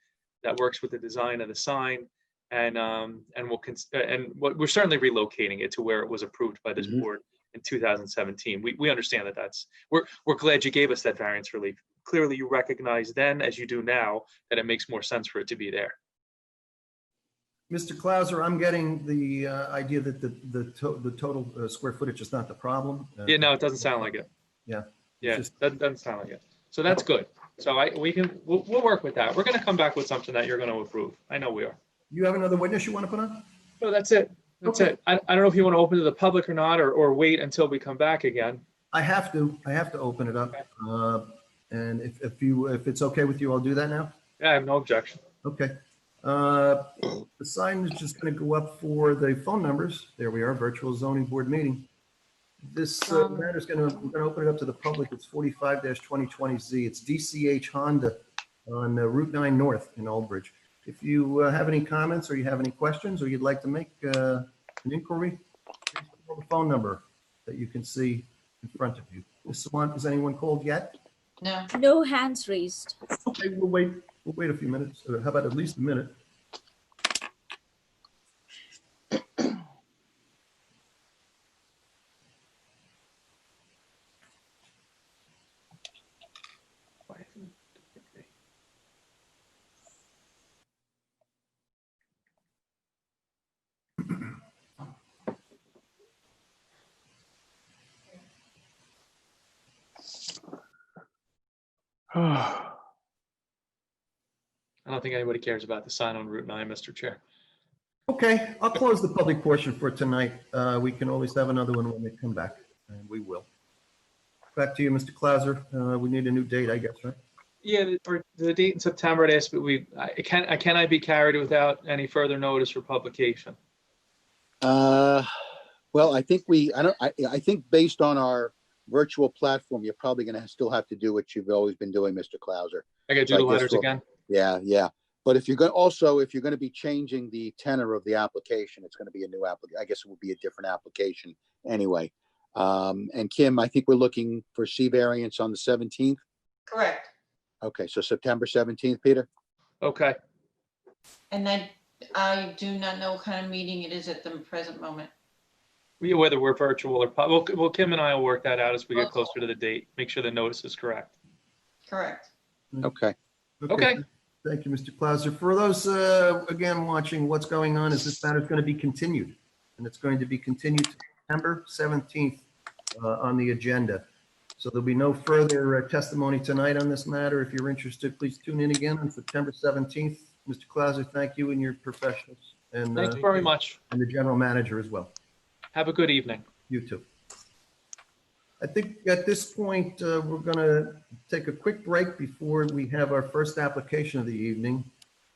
That works with the design of the sign, and we're certainly relocating it to where it was approved by this board in 2017. We understand that we're glad you gave us that variance relief. Clearly, you recognize then, as you do now, that it makes more sense for it to be there. Mr. Clauser, I'm getting the idea that the total square footage is not the problem. Yeah, no, it doesn't sound like it. Yeah. Yeah, that doesn't sound like it. So that's good. So we'll work with that. We're going to come back with something that you're going to approve. I know we are. You have another witness you want to put on? No, that's it. That's Okay. it. I don't know if you want to open to the public or not, or wait until we come back again. I have to open it up. And if it's okay with you, I'll do that now. Yeah, I have no objection. Okay. The sign is just going to go up for the phone numbers. There we are, virtual zoning board meeting. This matter is we're going to open it up to the public. It's 45-2020Z. It's DCH Honda on Route 9 North in Aldbridge. If you have any comments or you have any questions or you'd like to make an inquiry, please call the phone number that you can see in front of you. Is anyone called yet? No. No hands raised. Okay, we'll wait a few minutes. How about at least a minute? I don't think anybody cares about the sign on Route 9, Mr. Chair. Okay, I'll close the public portion for tonight. We can always have another one when they come back, and we will. Back to you, Mr. Clauser. We need a new date, I guess, right? Yeah, the date in September, it is, but can I be carried without any further notice for publication? Well, I think I think based on our virtual platform, you're probably going to still have to do what you've always been doing, Mr. Clauser. I got to do the letters again. Yeah. But if you're going to be changing the tenor of the application, it's going to be a new application. I guess it will be a different application anyway. And Kim, I think we're looking for C variance on the 17th. Correct. Okay, so September 17th, Peter. Okay. And then I do not know what kind of meeting it is at the present moment. Whether we're virtual or public, well, Kim and I will work that out as we get closer to the date. Make sure the notice is correct. Correct. Okay. Okay. Thank you, Mr. Clauser. For those, again, watching, what's going on is this matter is going to be continued, and it's going to be continued to September 17th on the agenda. So there'll be no further testimony tonight on this matter. If you're interested, please tune in again on September 17th. Mr. Clauser, thank you and your professionals. And thank you very much. And the general manager as well. Have a good evening. You too. I think at this point, we're going to take a quick break before we have our first application of the evening.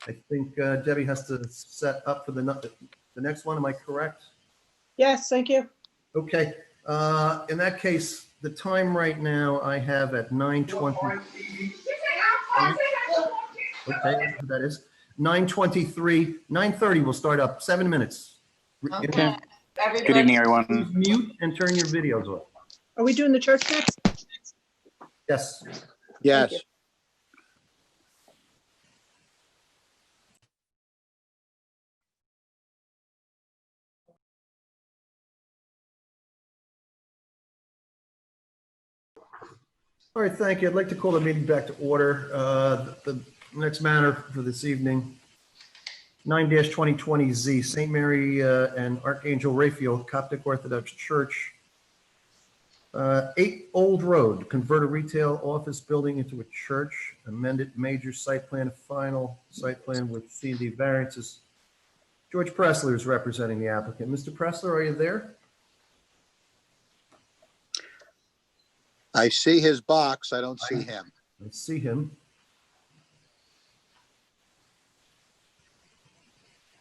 I think Debbie has to set up for the next one. Am I correct? Yes, thank you. Okay. In that case, the time right now I have at 9:20. Okay, that is 9:23. 9:30 will start up. 7 minutes. Okay. Good evening, everyone. Please mute and turn your videos off. Are we doing the church next? Yes. Yes. All right, thank you. I'd like to call the meeting back to order. The next matter for this evening, 9-2020Z, St. Mary and Archangel Raphael Coptic Orthodox Church, 8 Old Road, convert a retail office building into a church, amended major site plan, final site plan with C&D variances. George Pressler is representing the applicant. Mr. Pressler, are you there? I see his box. I don't see him. I see him.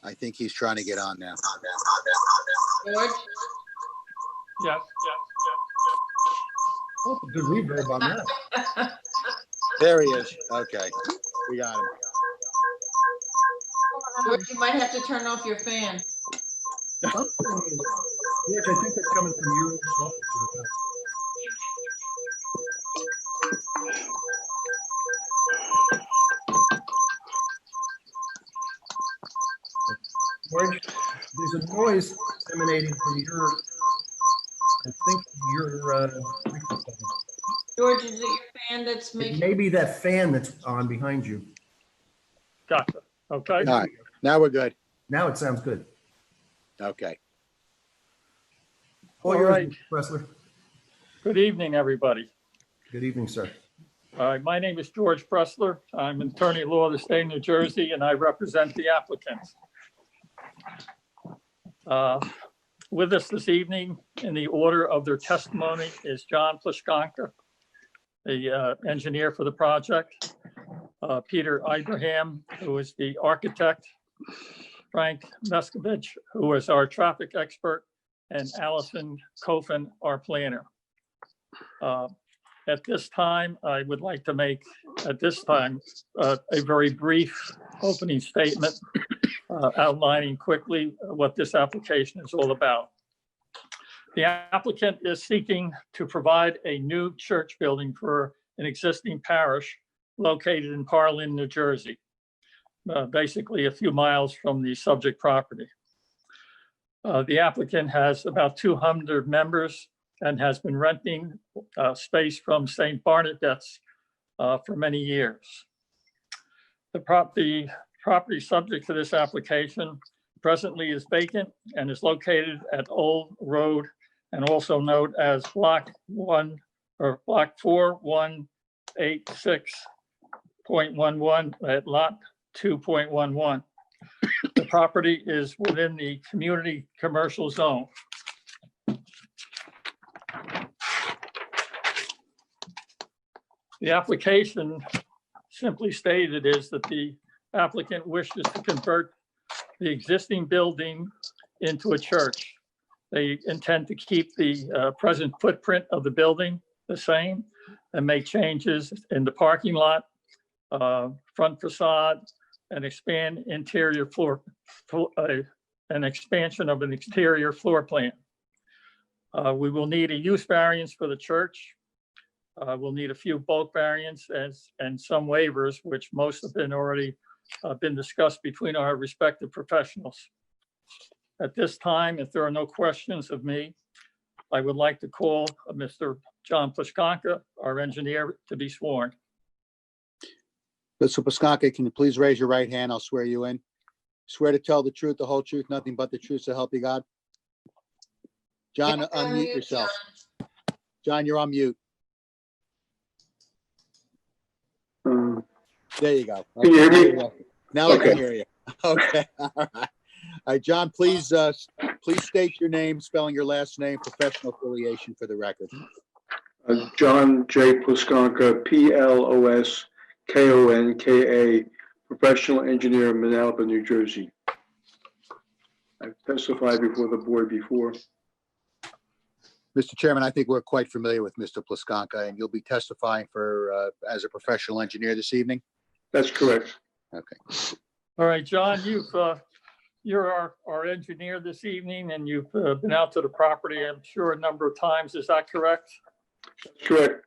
I think he's trying to get on now. George? Yes. That's a good reverb on that. There he is. Okay, we got him. George, you might have to turn off your fan. George, I think it's coming from you. George, there's a noise emanating from your, I think, your microphone. George, is it your fan that's It making? may be that fan that's on behind you. Gotcha. Okay. All right, now we're good. Now it sounds good. Okay. All All yours, right. Mr. Pressler. Good evening, everybody. Good evening, sir. All right, my name is George Pressler. I'm an attorney at law of the state of New Jersey, and I represent the applicants. With us this evening in the order of their testimony is John Pliszkanka, the engineer for the project, Peter Ibrahim, who is the architect, Frank Meskovich, who is our traffic expert, and Allison Cofen, our planner. At this time, I would like to make, a very brief opening statement outlining quickly what this application is all about. The applicant is seeking to provide a new church building for an existing parish located in Parlin, New Jersey, basically a few miles from the subject property. The applicant has about 200 members and has been renting space from St. Barnabette's for many years. The property subject to this application presently is vacant and is located at Old Road and also known as Block 1 or Block 4186.11 at Lot 2.11. The property is within the community commercial zone. The application, simply stated, is that the applicant wishes to convert the existing building into a church. They intend to keep the present footprint of the building the same and make changes in the parking lot, front facade, and expand interior an expansion of an exterior floor plan. We will need a use variance for the church. We'll need a few bulk variants and some waivers, which most have been already been discussed between our respective professionals. At this time, if there are no questions of me, I would like to call Mr. John Pliszkanka, our engineer, to be sworn. Mr. Pliszkanka, can you please raise your right hand? I'll swear you in. Swear to tell the truth, the whole truth, nothing but the truth, so help you God. John, unmute yourself. John, you're on mute. There you go. Can you hear me? Now I can hear you. Okay. All right. All right, John, please state your name, spelling your last name, professional affiliation for the record. John J. Pliszkanka, P-L-O-S-K-O-N-K-A, professional engineer in Manalapan, New Jersey. I've testified before the board before. Mr. Chairman, I think we're quite familiar with Mr. Pliszkanka, and you'll be testifying for as a professional engineer this evening? That's correct. Okay. All right, John, you're our engineer this evening, and you've been out to the property, I'm sure, a number of times. Is that correct? Correct.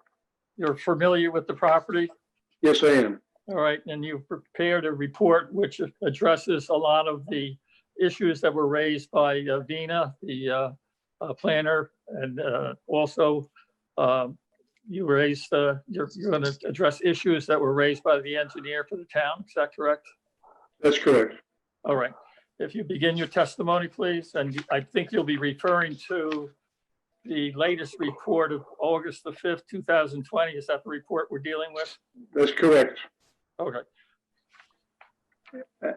You're familiar with the property? Yes, I am. All right, and you've prepared a report which addresses a lot of the issues that were raised by Vina, the planner, and also you're going to address issues that were raised by the engineer for the town. Is that correct? That's correct. All right. If you begin your testimony, please, and I think you'll be referring to the latest report of August the 5th, 2020. Is that the report we're dealing with? That's correct. Okay.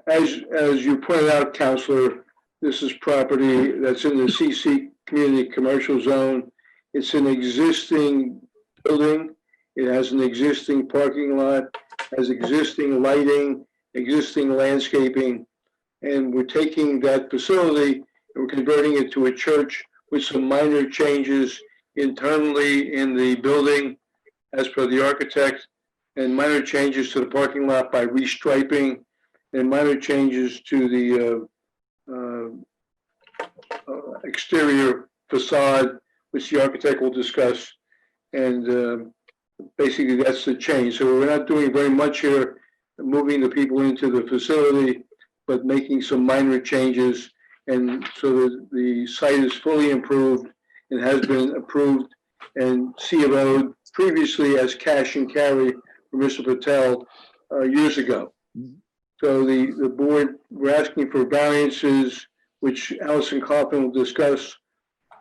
As you pointed out, Counselor, this is property that's in the CC Community Commercial Zone. It's an existing building. It has an existing parking lot, has existing lighting, existing landscaping, and we're taking that facility and we're converting it to a church with some minor changes internally in the building as per the architect, and minor changes to the parking lot by restriping, and minor changes to the exterior facade, which the architect will discuss. And basically that's the change. So we're not doing very much here, moving the people into the facility, but making some minor changes. And so that the site is fully improved and has been approved and C of O'd previously as cash and carry for Mr. Patel years ago. So the board, we're asking for variances, which Allison Kaufman will discuss,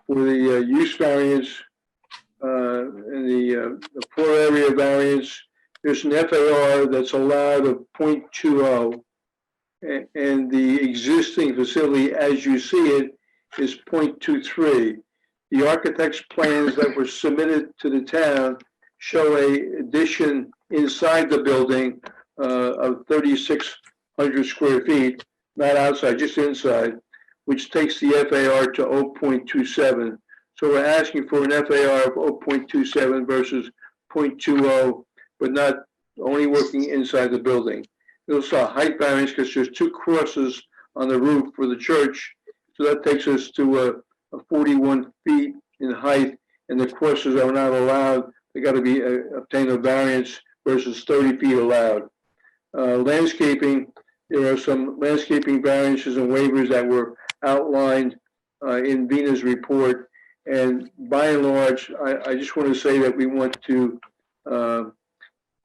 for the use variance and the floor area variance. There's an FAR that's allowed of 0.20, and the existing facility, as you see it, is 0.23. The architect's plans that were submitted to the town show a addition inside the building of 3,600 square feet, not outside, just inside, which takes the FAR to 0.27. So we're asking for an FAR of 0.27 versus 0.20, but not only working inside the building. There's also a height variance because there's two crosses on the roof for the church. So that takes us to 41 feet in height, and the crosses are not allowed. They got to be obtain a variance versus 30 feet allowed. Landscaping, there are some landscaping variances and waivers that were outlined in Vina's report. And by and large, I just want to say that we want to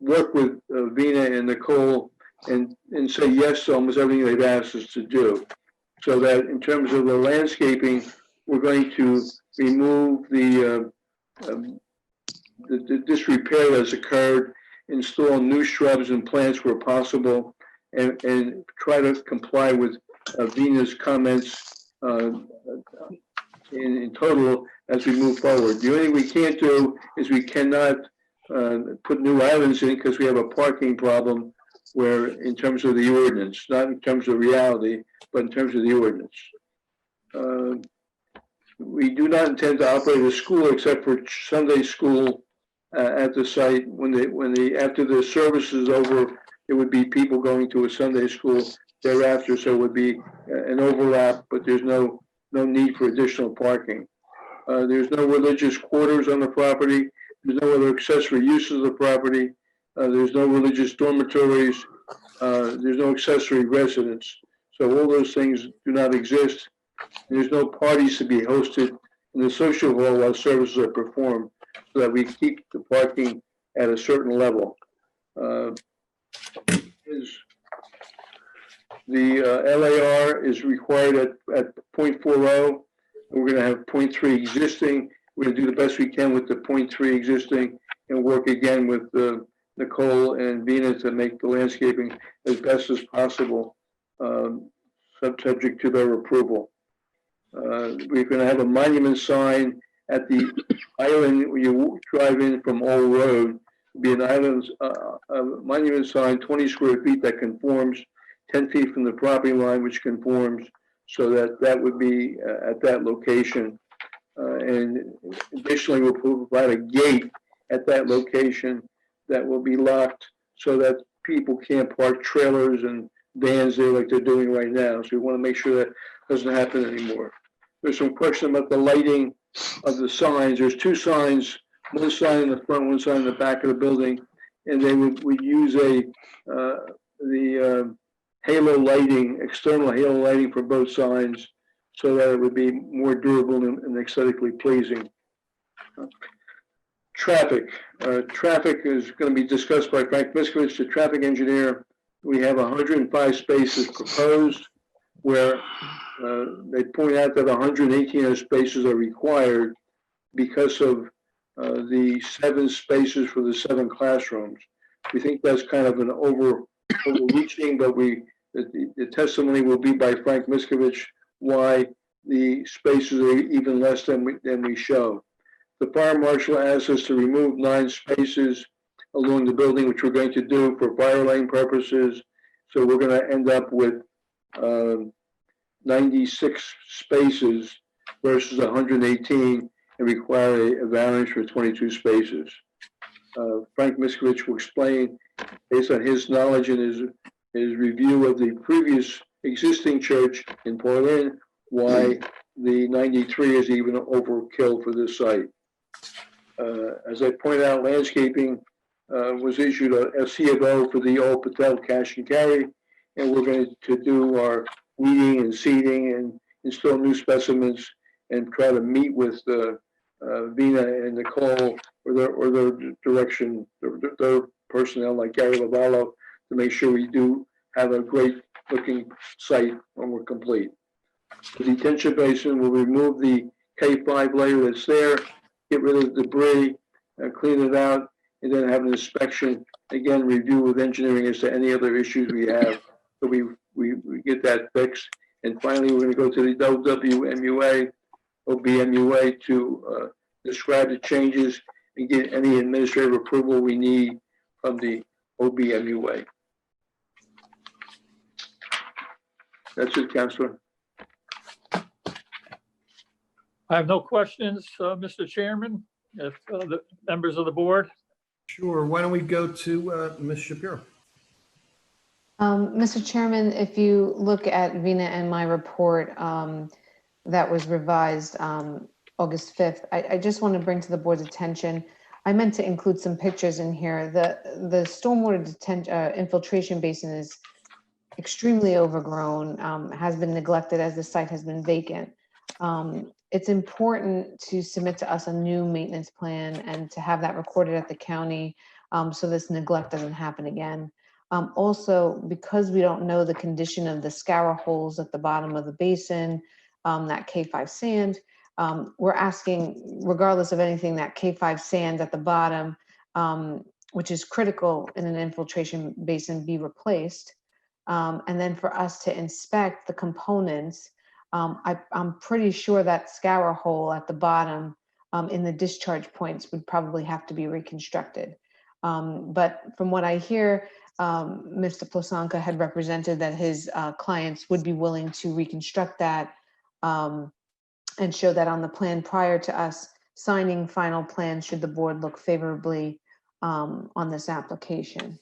work with Vina and Nicole and say yes to almost everything they've asked us to do. So that in terms of the landscaping, we're going to remove the disrepair that's occurred, install new shrubs and plants where possible, and try to comply with Vina's comments in total as we move forward. The only thing we can't do is we cannot put new islands in because we have a parking problem where in terms of the ordinance, not in terms of reality, but in terms of the ordinance. We do not intend to operate a school except for Sunday school at the site. After the service is over, there would be people going to a Sunday school thereafter, so it would be an overlap, but there's no need for additional parking. There's no religious quarters on the property. There's no other accessory uses of the property. There's no religious dormitories. There's no accessory residence. So all those things do not exist. There's no parties to be hosted in the social hall while services are performed, so that we keep the parking at a certain level. The LAR is required at 0.40. We're going to have 0.3 existing. We're going to do the best we can with the 0.3 existing and work again with Nicole and Vina to make the landscaping as best as possible, subject to their approval. We're going to have a monument sign at the island when you drive in from Old Road. It'll be an island, a monument sign, 20 square feet that conforms, 10 feet from the property line, which conforms, so that would be at that location. And additionally, we'll provide a gate at that location that will be locked so that people can't park trailers and vans there like they're doing right now. So we want to make sure that doesn't happen anymore. There's some question about the lighting of the signs. There's two signs, one sign in the front, one sign in the back of the building, and they would use the halo lighting, external halo lighting for both signs, so that it would be more durable and aesthetically pleasing. Traffic. Traffic is going to be discussed by Frank Miskovich, the traffic engineer. We have 105 spaces proposed, where they point out that 118 of spaces are required because of the 7 spaces for the 7 classrooms. We think that's kind of an overreaching, but the testimony will be by Frank Miskovich why the spaces are even less than we show. The fire marshal asked us to remove 9 spaces along the building, which we're going to do for fire lane purposes. So we're going to end up with 96 spaces versus 118 and require a variance for 22 spaces. Frank Miskovich will explain, based on his knowledge and his review of the previous existing church in Portland, why the 93 is even overkill for this site. As I pointed out, landscaping was issued a C of O for the old Patel cash and carry, and we're going to do our weeding and seeding and install new specimens and try to meet with Vina and Nicole or their direction, their personnel like Gary Lavallo, to make sure we do have a great looking site when we're complete. The detention basin will remove the K5 layer that's there, get rid of the debris, clean it out, and then have an inspection, again, review with engineering as to any other issues we have. So we get that fixed. And finally, we're going to go to the OBMUA to describe the changes and get any administrative approval we need from the OBMUA. That's it, Councilor. I have no questions, Mr. Chairman, if the members of the board. Sure. Why don't we go to Ms. Shapiro? Mr. Chairman, if you look at Vina and my report that was revised August 5th, I just want to bring to the board's attention, I meant to include some pictures in here. The stormwater infiltration basin is extremely overgrown, has been neglected as the site has been vacant. It's important to submit to us a new maintenance plan and to have that recorded at the county so this neglect doesn't happen again. Also, because we don't know the condition of the scour holes at the bottom of the basin, that K5 sand, we're asking, regardless of anything, that K5 sand at the bottom, which is critical in an infiltration basin, be replaced. And then for us to inspect the components, I'm pretty sure that scour hole at the bottom in the discharge points would probably have to be reconstructed. But from what I hear, Mr. Plosanka had represented that his clients would be willing to reconstruct that and show that on the plan prior to us signing final plans should the board look favorably on this application.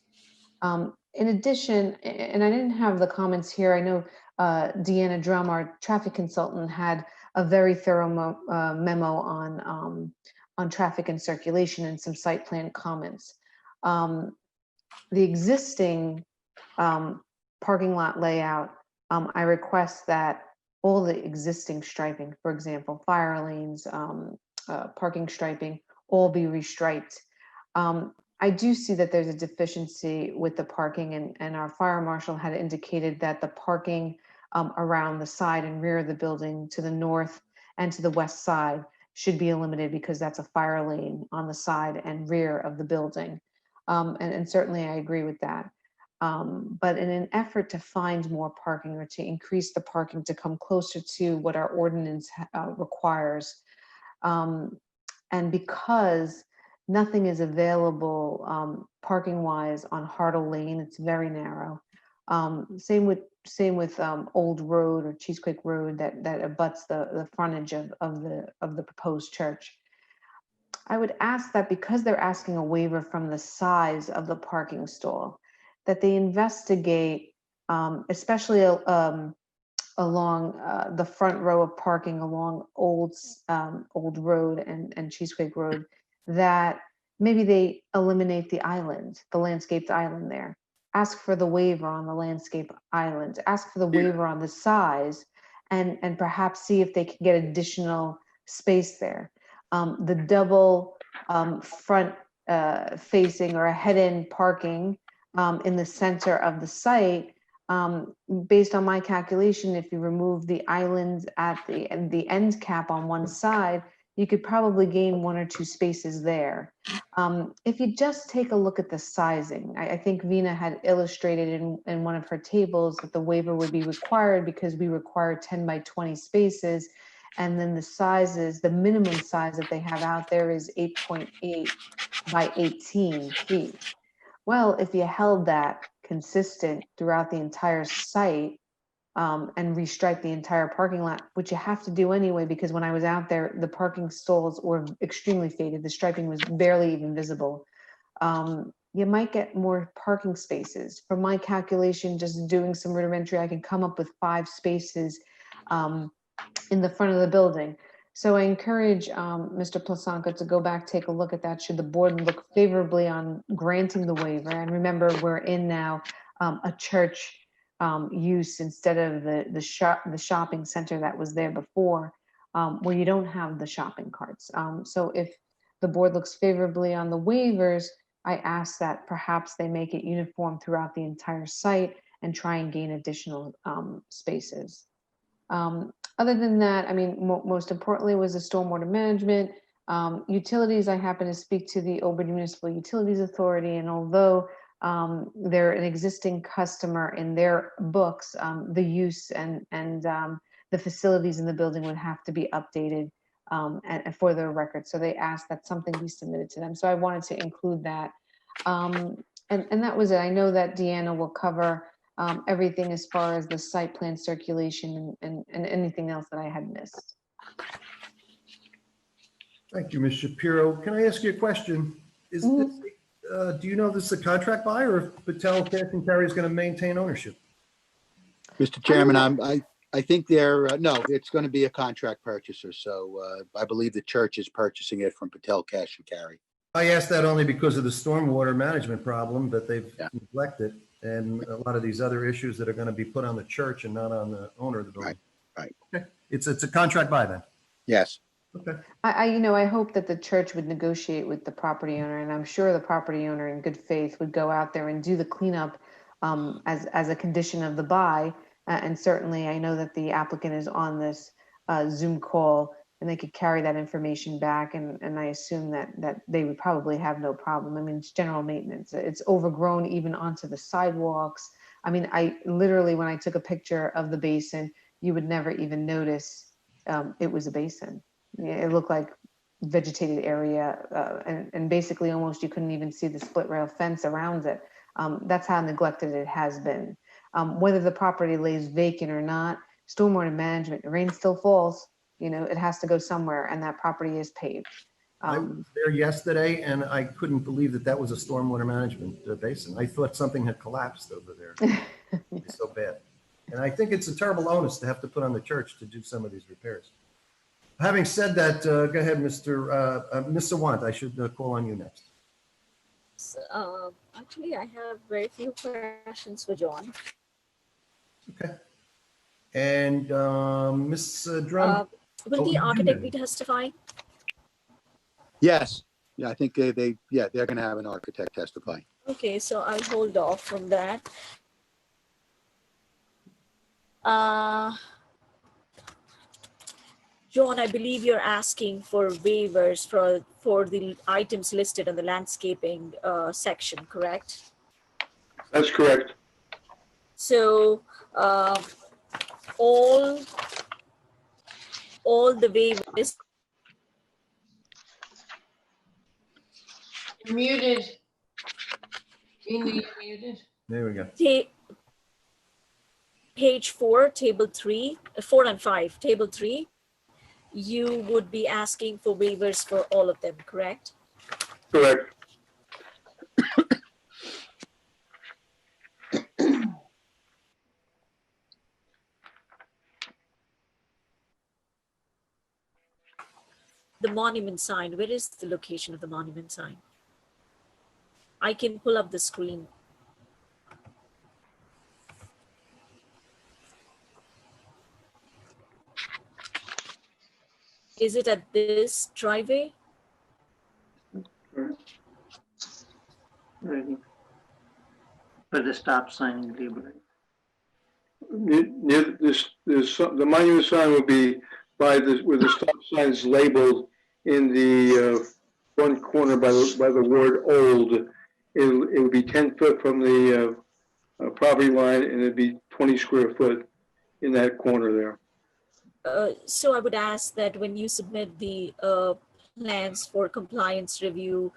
In addition, and I didn't have the comments here, I know Deanna Drum, our traffic consultant, had a very thorough memo on traffic and circulation and some site plan comments. The existing parking lot layout, I request that all the existing striping, for example, fire lanes, parking striping, all be restriped. I do see that there's a deficiency with the parking, and our fire marshal had indicated that the parking around the side and rear of the building to the north and to the west side should be eliminated because that's a fire lane on the side and rear of the building. And certainly I agree with that. But in an effort to find more parking or to increase the parking to come closer to what our ordinance requires, and because nothing is available parking wise on Hartle Lane, it's very narrow. Same with Old Road or Cheesequake Road that abuts the frontage of the proposed church. I would ask that because they're asking a waiver from the size of the parking stall, that they investigate, especially along the front row of parking along Old Road and Cheesequake Road, that maybe they eliminate the island, the landscaped island there. Ask for the waiver on the landscape island. Ask for the waiver on the size, and perhaps see if they can get additional space there. The double front facing or a head-end parking in the center of the site, based on my calculation, if you remove the islands at the end cap on one side, you could probably gain 1 or 2 spaces there. If you just take a look at the sizing, I think Vina had illustrated in one of her tables that the waiver would be required because we require 10 by 20 spaces. And then the sizes, the minimum size that they have out there is 8.8 by 18 feet. Well, if you held that consistent throughout the entire site, and restripe the entire parking lot, which you have to do anyway, because when I was out there, the parking stalls were extremely faded. The striping was barely even visible. You might get more parking spaces. From my calculation, just doing some rudimentary, I can come up with 5 spaces in the front of the building. So I encourage Mr. Plasanka to go back, take a look at that. Should the board look favorably on granting the waiver? And remember, we're in now a church use instead of the shopping center that was there before, where you don't have the shopping carts. So if the board looks favorably on the waivers, I ask that perhaps they make it uniform throughout the entire site and try and gain additional spaces. Other than that, I mean, most importantly was the stormwater management. Utilities, I happen to speak to the Auburn Municipal Utilities Authority, and although they're an existing customer in their books, the use and the facilities in the building would have to be updated and for their record. So they asked that something be submitted to them. So I wanted to include that. And that was it. I know that Deanna will cover everything as far as the site plan circulation and anything else that I had missed. Thank you, Ms. Shapiro. Can I ask you a question? Is this, do you know if this is a contract buyer or if Patel Cash and Carry is going to maintain ownership? Mr. Chairman, I think they're, no, it's going to be a contract purchaser. So I believe the church is purchasing it from Patel Cash and Carry. I asked that only because of the stormwater management problem that they've neglected and a lot of these other issues that are going to be put on the church and not on the owner of the building. Right. Okay. It's a contract buy then. Yes. Okay. I hope that the church would negotiate with the property owner, and I'm sure the property owner in good faith would go out there and do the cleanup as a condition of the buy. And certainly I know that the applicant is on this Zoom call and they could carry that information back. And I assume that they would probably have no problem. I mean, it's general maintenance. It's overgrown even onto the sidewalks. I mean, I literally, when I took a picture of the basin, you would never even notice it was a basin. It looked like vegetated area and basically almost you couldn't even see the split rail fence around it. That's how neglected it has been. Whether the property lays vacant or not, stormwater management, the rain still falls, you know, it has to go somewhere and that property is paved. I was there yesterday and I couldn't believe that was a stormwater management basin. I thought something had collapsed over there. It's so bad. And I think it's a terrible onus to have to put on the church to do some of these repairs. Having said that, go ahead, Mr. Want. I should call on you next. Actually, I have very few questions for John. Okay. And Ms. Drum. Will the architect be testifying? Yes. Yeah, I think they're going to have an architect testify. Okay, so I'll hold off from that. John, I believe you're asking for waivers for the items listed on the landscaping section, correct? That's correct. So all the waivers. You're muted. Ina, you're muted. There we go. Page 4, table 3, 4 and 5, table 3. You would be asking for waivers for all of them, correct? Correct. The monument sign, where is the location of the monument sign? I can pull up the screen. Is it at this driveway? Ready. For the stop sign in Libra. Near this, the monument sign will be by where the stop sign is labeled in the front corner by the word old. It will be 10 foot from the property line and it'd be 20 square foot in that corner there. So I would ask that when you submit the plans for compliance review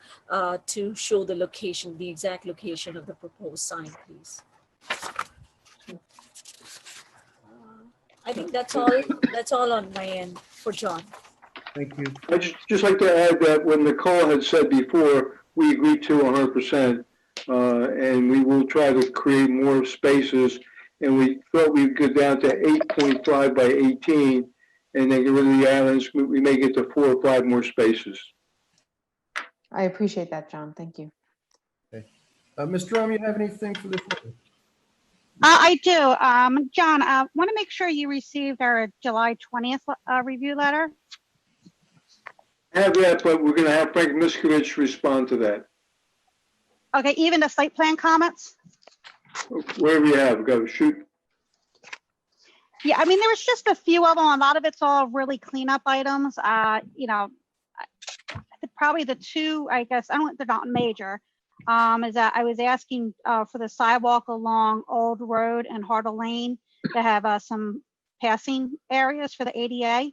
to show the location, the exact location of the proposed sign, please. I think that's all on my end for John. Thank you. I'd just like to add that when Nicole had said before, we agreed to 100%, and we will try to create more spaces. And we thought we'd go down to 8.5 by 18, and then get rid of the islands. We may get to 4 or 5 more spaces. I appreciate that, John. Thank you. Okay. Ms. Drum, you have anything for this? I do. John, I want to make sure you received our July 20th review letter. I have that, but we're going to have Frank Miskovich respond to that. Okay, even the site plan comments? Wherever you have, go shoot. Yeah, I mean, there was just a few of them. A lot of it's all really cleanup items. You know, probably the two, I guess, they're not major, is that I was asking for the sidewalk along Old Road and Harder Lane to have some passing areas for the ADA.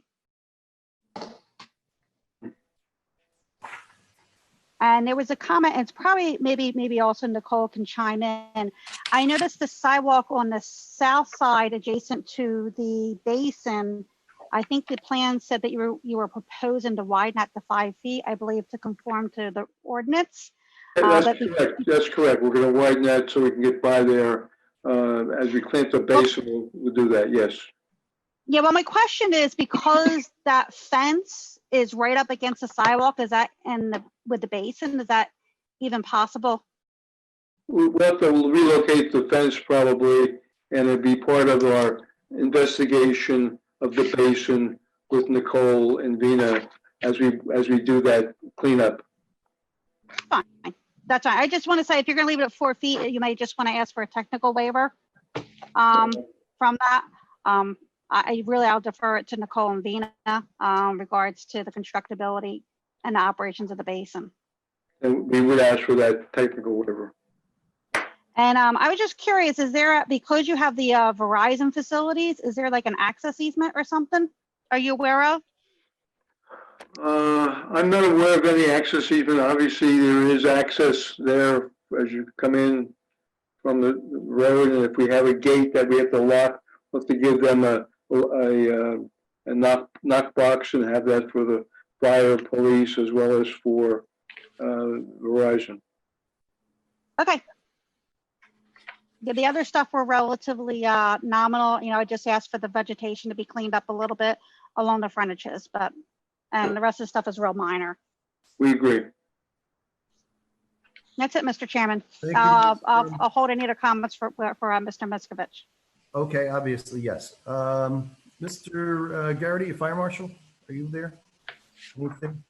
And there was a comment, it's probably maybe also Nicole can chime in. I noticed the sidewalk on the south side adjacent to the basin. I think the plan said that you were proposing to widen that to 5 feet, I believe, to conform to the ordinance. That's correct. That's correct. We're going to widen that so we can get by there. As we clean up the basin, we'll do that. Yes. Yeah, well, my question is, because that fence is right up against the sidewalk, is that with the basin, is that even possible? We'll have to relocate the fence probably, and it'd be part of our investigation of the basin with Nicole and Vina as we do that cleanup. Fine, that's fine. I just want to say, if you're going to leave it at 4 feet, you may just want to ask for a technical waiver from that. I'll defer it to Nicole and Vina regards to the constructability and the operations of the basin. And we would ask for that technical waiver. And I was just curious, is there, because you have the Verizon facilities, is there like an access easement or something? Are you aware of? I'm not aware of any access easement. Obviously, there is access there as you come in from the road, and if we have a gate that we have to lock, we'll have to give them a knock box and have that for the fire, police, as well as for Verizon. Okay. Yeah, the other stuff were relatively nominal. You know, I just asked for the vegetation to be cleaned up a little bit along the frontages, and the rest of the stuff is real minor. We agree. That's it, Mr. Chairman. Thank you, I'll hold any other comments for Mr. Miskovich. Okay, obviously, yes. Mr. Garrity, Fire Marshal, are you there? Anything?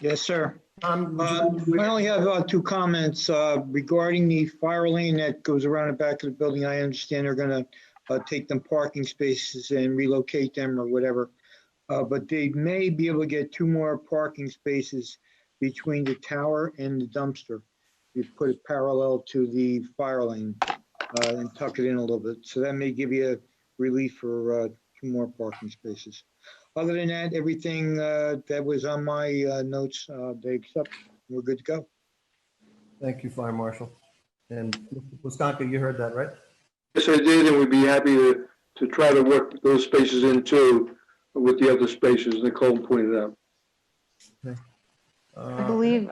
Yes, sir. I you- only have 2 comments regarding the fire lane that goes around the back of the building. I understand they're going to take them parking spaces and relocate them or whatever, but they may be able to get 2 more parking spaces between the tower and the dumpster. You put it parallel to the fire lane and tuck it in a little bit. So that may give you a relief for 2 more parking spaces. Other than that, everything that was on my notes, they accept. We're good to go. Thank you, Fire Marshal. And Wisconsin, you heard that, right? Yes, I did, and we'd be happy to try to work those spaces in too with the other spaces Nicole pointed out. Okay. I believe,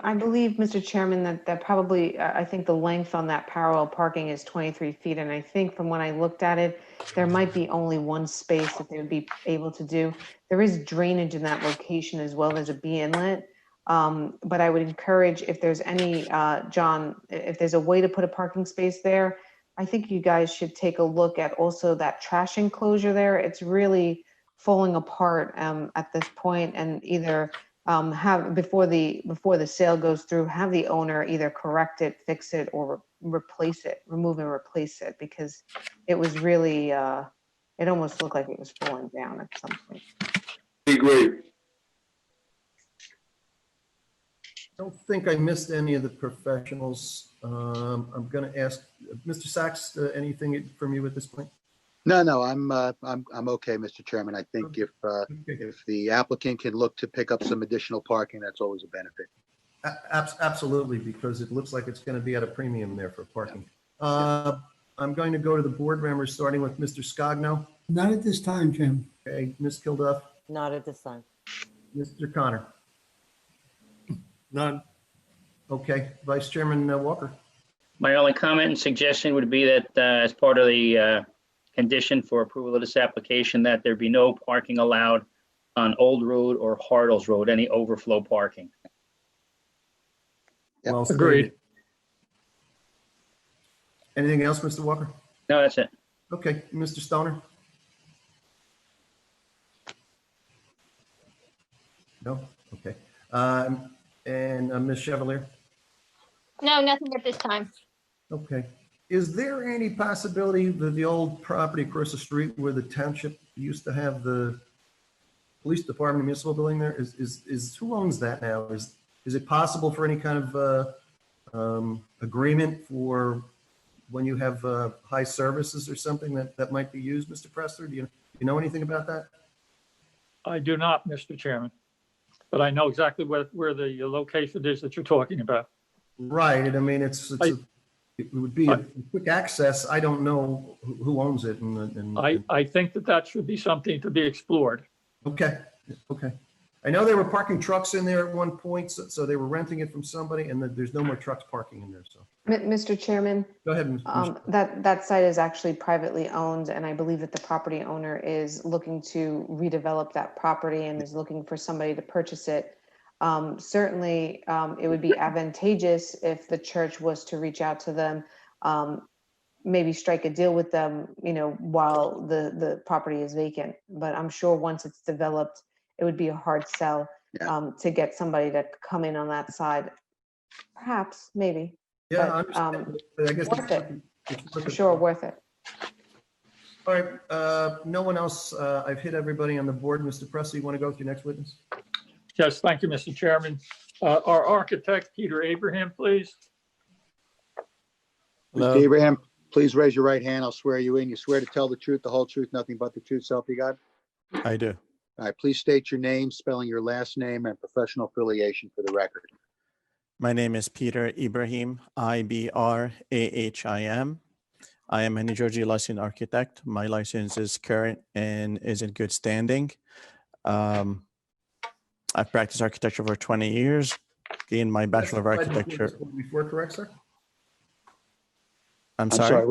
Mr. Chairman, that probably, I think the length on that parallel parking is 23 feet. And I think from when I looked at it, there might be only 1 space that they would be able to do. There is drainage in that location as well. There's a B inlet. But I would encourage, if there's any, John, if there's a way to put a parking space there, I think you guys should take a look at also that trash enclosure there. It's really falling apart at this point, and either have before the sale goes through, have the owner either correct it, fix it, or replace it, remove and replace it, because it was really it almost looked like it was falling down at some point. I agree. I don't think I missed any of the professionals. I'm going to ask Mr. Sachs, anything from you at this point? No, I'm okay, Mr. Chairman. I think if the applicant can look to pick up some additional parking, that's always a benefit. Absolutely, because it looks like it's going to be at a premium there for parking. I'm going to go to the board members, starting with Mr. Scogno. Not at this time, Jim. Okay, Ms. Kilduff, Not at this time. Mr. Connor. None. Okay, Vice Chairman Walker. My only comment and suggestion would be that as part of the condition for approval of this application, that there be no parking allowed on Old Road or Hartles Road, any overflow parking. Well Agreed. stated. Anything else, Mr. Walker? No, that's it. Okay, Mr. Stoner? No? Okay. And Ms. Chevalier? No, nothing at this time. Okay. Is there any possibility that the old property across the street where the township used to have the police department municipal building there, is who owns that now? Is it possible for any kind of agreement for when you have high services or something that might be used, Mr. Pressler? Do you know anything about that? I do not, Mr. Chairman, but I know exactly where the location is that you're talking about. Right, and I mean, it would be a quick access. I don't know who owns it. I think that should be something to be explored. Okay, okay. I know they were parking trucks in there at one point, so they were renting it from somebody, and there's no more trucks parking in there, so. Mr. Chairman, Go ahead, that site is actually privately owned, and I believe that the property owner is looking to redevelop that property and is looking for somebody to purchase it. Certainly, it would be advantageous if the church was to reach out to them, maybe strike a deal with them, while the property is vacant. But I'm sure once it's developed, it would be a hard sell to get somebody to come in on that side. Perhaps, maybe. Yeah, but, I guess worth it. it's For sure, worth it. All right, no one else. I've hit everybody on the board. Mr. Presley, you want to go with your next witness? Yes, thank you, Mr. Chairman. Our architect, Peter Abraham, please. Mr. Abraham, please raise your right hand. I'll swear you in. You swear to tell the truth, the whole truth, nothing but the truth, so help you God? I do. All right, please state your name, spelling your last name, and professional affiliation for the record. My name is Peter Ibrahim, Ibrahim. I am a New Jersey licensed architect. My license is current and is in good standing. I've practiced architecture for 20 years, gained my Bachelor of Architecture. Before, correct, sir? I'm sorry?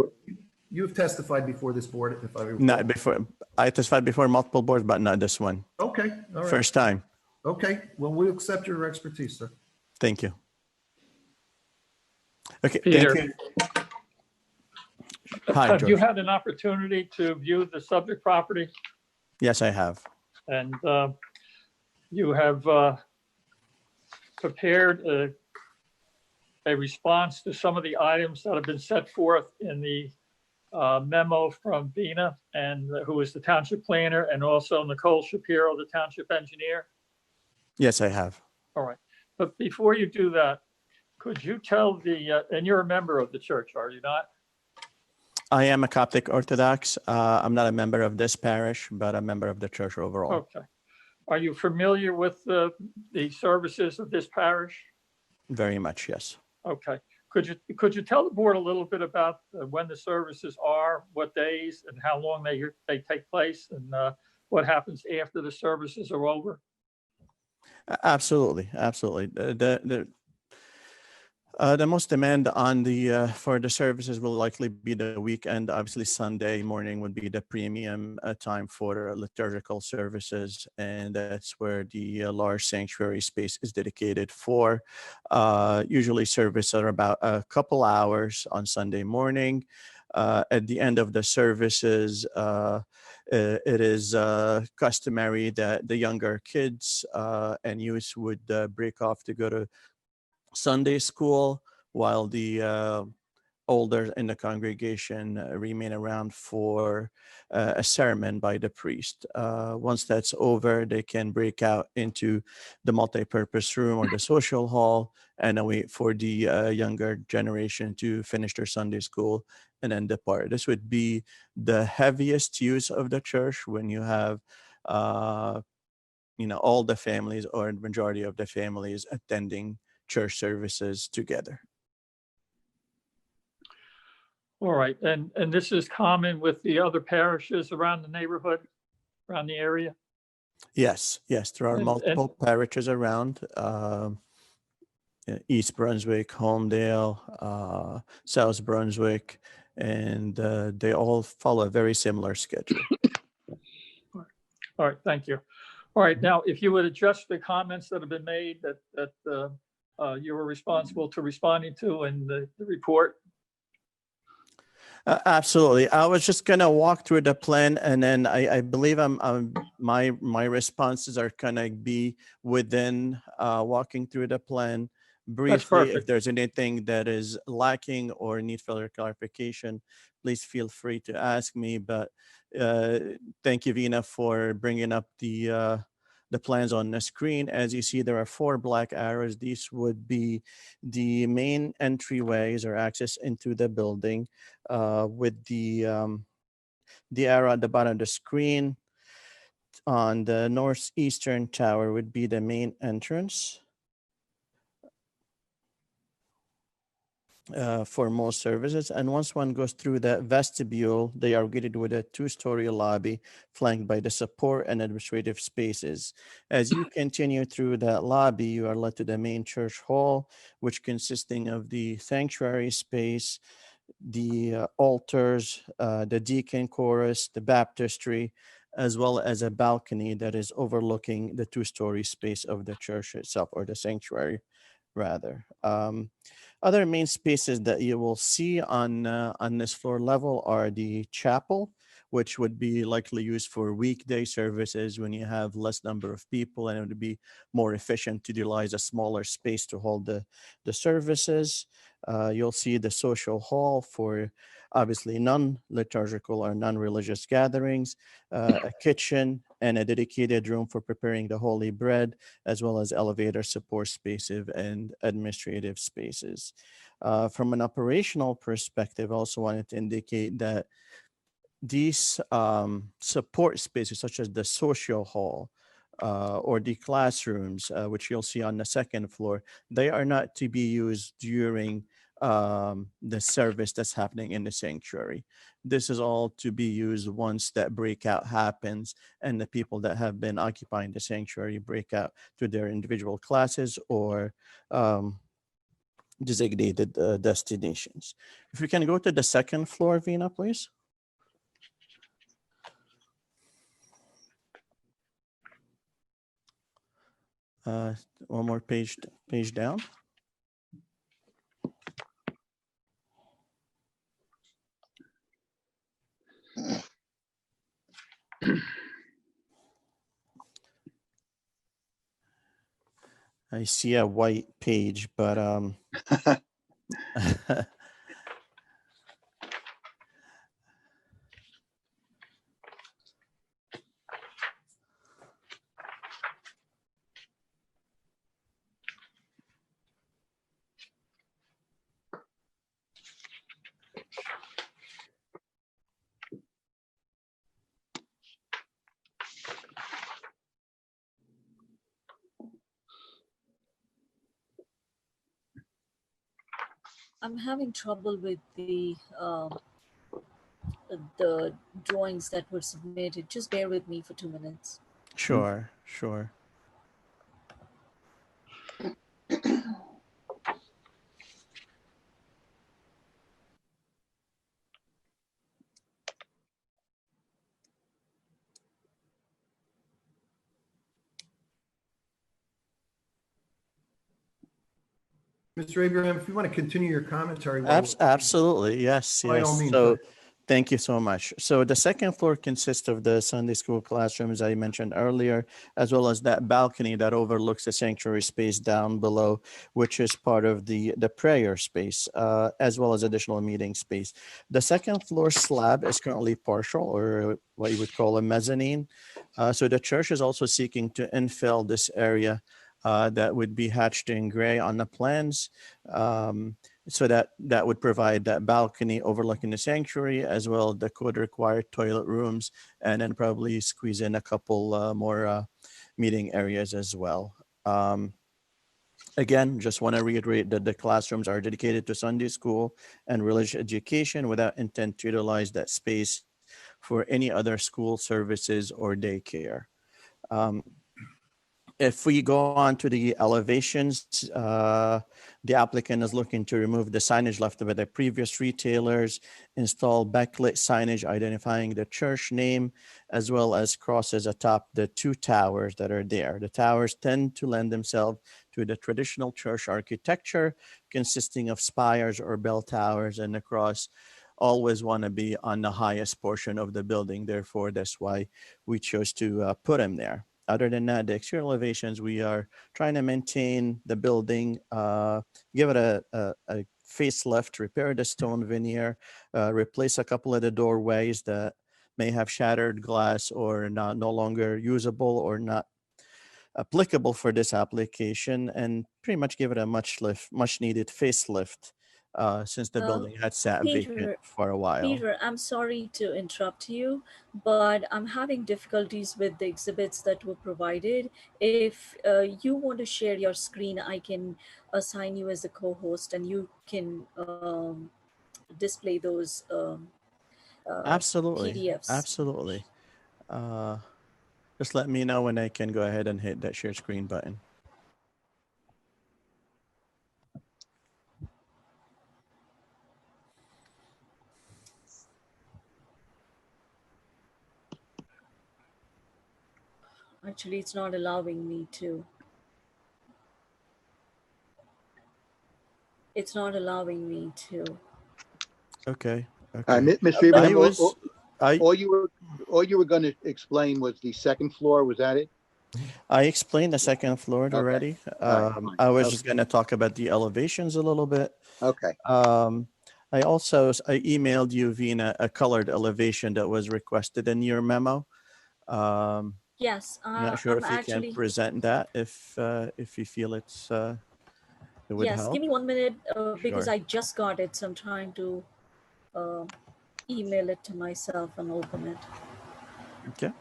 You've testified before this board, if I recall. Not before. I testified before multiple boards, but not this one. Okay, all right. First time. Okay, well, we'll accept your expertise, sir. Thank you. Okay, Peter, thank you. Hi, have you George. had an opportunity to view the subject property? Yes, I have. And you have prepared a response to some of the items that have been set forth in the memo from Vina, and who is the township planner, and also Nicole Shapiro, the township engineer? Yes, I have. All right. But before you do that, could you tell and you're a member of the church, are you not? I am a Coptic Orthodox. I'm not a member of this parish, but a member of the church overall. Okay. Are you familiar with the services of this parish? Very much, yes. Okay. Could you tell the board a little bit about when the services are, what days, and how long they take place, and what happens after the services are over? Absolutely, absolutely. The most demand on for the services will likely be the weekend. Obviously, Sunday morning would be the premium time for liturgical services, and that's where the large sanctuary space is dedicated for. Usually, services are about a couple hours on Sunday morning. At the end of the services, it is customary that the younger kids and youth would break off to go to Sunday school, while the older in the congregation remain around for a sermon by the priest. Once that's over, they can break out into the multi-purpose room or the social hall and wait for the younger generation to finish their Sunday school and then depart. This would be the heaviest use of the church when you have all the families or the majority of the families attending church services together. All right, and this is common with the other parishes around the neighborhood, around the area? Yes, there are And- multiple parishes around. East Brunswick, Homedale, South Brunswick, and they all follow a very similar schedule. All right, thank you. All right, now, if you would adjust the comments that have been made that you were responsible to responding to in the report. Absolutely. I was just gonna walk through the plan, and then I believe my responses are gonna be within walking through the plan briefly. If perfect. there's anything that is lacking or need further clarification, please feel free to ask me. But thank you, Vina, for bringing up the plans on the screen. As you see, there are 4 black arrows. These would be the main entryways or access into the building, with the arrow at the bottom of the screen on the northeastern tower would be the main entrance. For most services, and once one goes through that vestibule, they are greeted with a 2-story lobby flanked by the support and administrative spaces. As you continue through that lobby, you are led to the main church hall, which consisting of the sanctuary space, the altars, the deacon chorus, the baptistry, as well as a balcony that is overlooking the 2-story space of the church itself, or the sanctuary rather. Other main spaces that you will see on this floor level are the chapel, which would be likely used for weekday services when you have less number of people, and it would be more efficient to utilize a smaller space to hold the services. You'll see the social hall for obviously non-liturgical or non-religious gatherings, a kitchen, and a dedicated room for preparing the holy bread, as well as elevator support spaces and administrative spaces. From an operational perspective, I also wanted to indicate that these support spaces, such as the social hall or the classrooms, which you'll see on the 2nd floor, they are not to be used during the service that's happening in the sanctuary. This is all to be used once that breakout happens and the people that have been occupying the sanctuary break out to their individual classes or designated destinations. If we can go to the 2nd floor, Vina, please. One more page down. I see a white page, but I'm having trouble with the drawings that were submitted. Just bear with me for 2 minutes. Sure. Mr. Abraham, if you want to continue your commentary. Absolutely, yes. By all means. So thank you so much. So the 2nd floor consists of the Sunday school classrooms I mentioned earlier, as well as that balcony that overlooks the sanctuary space down below, which is part of the prayer space, as well as additional meeting space. The 2nd floor slab is currently partial, or what you would call a mezzanine. So the church is also seeking to infill this area that would be hatched in gray on the plans. So that would provide that balcony overlooking the sanctuary, as well the code required toilet rooms, and then probably squeeze in a couple more meeting areas as well. Again, just want to reiterate that the classrooms are dedicated to Sunday school and religious education without intent to utilize that space for any other school services or daycare. If we go on to the elevations, the applicant is looking to remove the signage left by the previous retailers, install backlit signage identifying the church name, as well as crosses atop the two towers that are there. The towers tend to lend themselves to the traditional church architecture, consisting of spires or bell towers, and the cross always want to be on the highest portion of the building. Therefore, that's why we chose to put them there. Other than that, the exterior elevations, we are trying to maintain the building, give it a facelift, repair the stone veneer, replace a couple of the doorways that may have shattered glass or no longer usable or not applicable for this application, and pretty much give it a much needed facelift since the building had sat vacant for a while. Peter, I'm sorry to interrupt you, but I'm having difficulties with the exhibits that were provided. If you want to share your screen, I can assign you as a co-host and you can display those Absolutely. PDFs. Absolutely. Just let me know when I can go ahead and hit that share screen button. Actually, it's not allowing me to. It's not allowing me to. Okay. Mr. Abraham, all you were going to explain was the second floor. Was that it? I explained the second floor already. I was just going to talk about the elevations a little bit. Okay. I emailed you, Vina, a colored elevation that was requested in your memo. Yes, I'm not sure if you can present that if you feel it would yes, help. give me 1 minute because Sure. I just got it, so I'm trying to email it to myself and open it. Okay.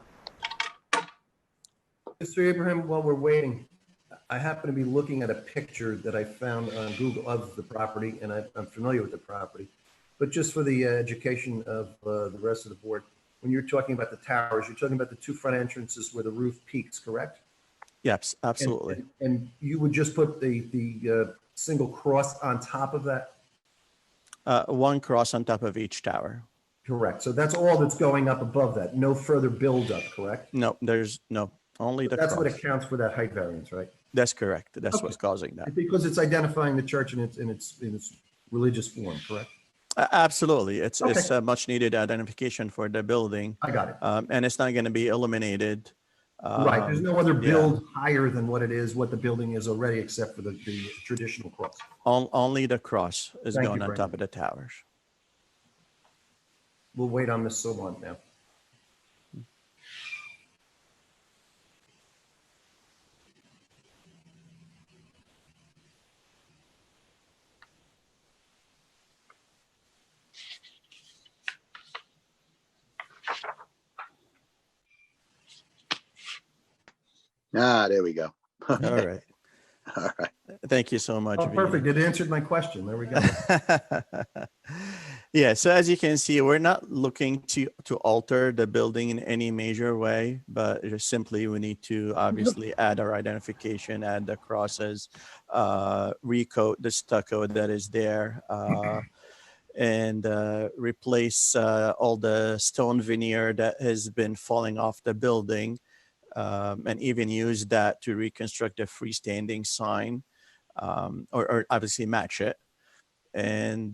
Mr. Abraham, while we're waiting, I happen to be looking at a picture that I found on Google of the property, and I'm familiar with the property. But just for the education of the rest of the board, when you're talking about the towers, you're talking about the two front entrances where the roof peaks, correct? Yes, absolutely. And you would just put the single cross on top of that? One cross on top of each tower. Correct. So that's all that's going up above that. No further buildup, correct? No, there's no, only the That's cross. what accounts for that height variance, right? That's correct. That's Okay. what's causing that. Because it's identifying the church in its religious form, correct? Absolutely. It's Okay. a much needed identification for the building. I got it. And it's not going to be eliminated. Right. There's no other build higher than what the building is already, except for the traditional cross. Only the cross is Thank going you, on Brandon. top of the towers. We'll wait on Ms. Solon now. There we go. Okay. All right. All right. Thank you so much. Oh, perfect. It answered my question. There we go. Yeah. So as you can see, we're not looking to alter the building in any major way, but just simply we need to obviously add our identification, add the crosses, recoat the stucco that is there, and replace all the stone veneer that has been falling off the building, and even use that to reconstruct a freestanding sign, or obviously match it. And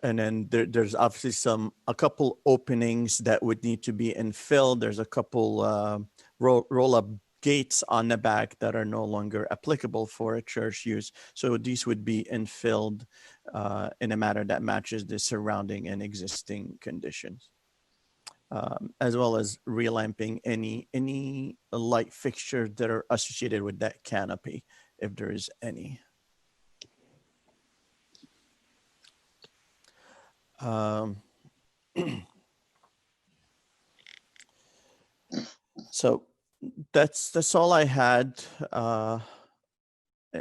then there's obviously a couple openings that would need to be infilled. There's a couple roll-up gates on the back that are no longer applicable for a church use. So these would be infilled in a manner that matches the surrounding and existing conditions, as well as relamping any light fixtures that are associated with that canopy, if there is any. Um, so that's all I had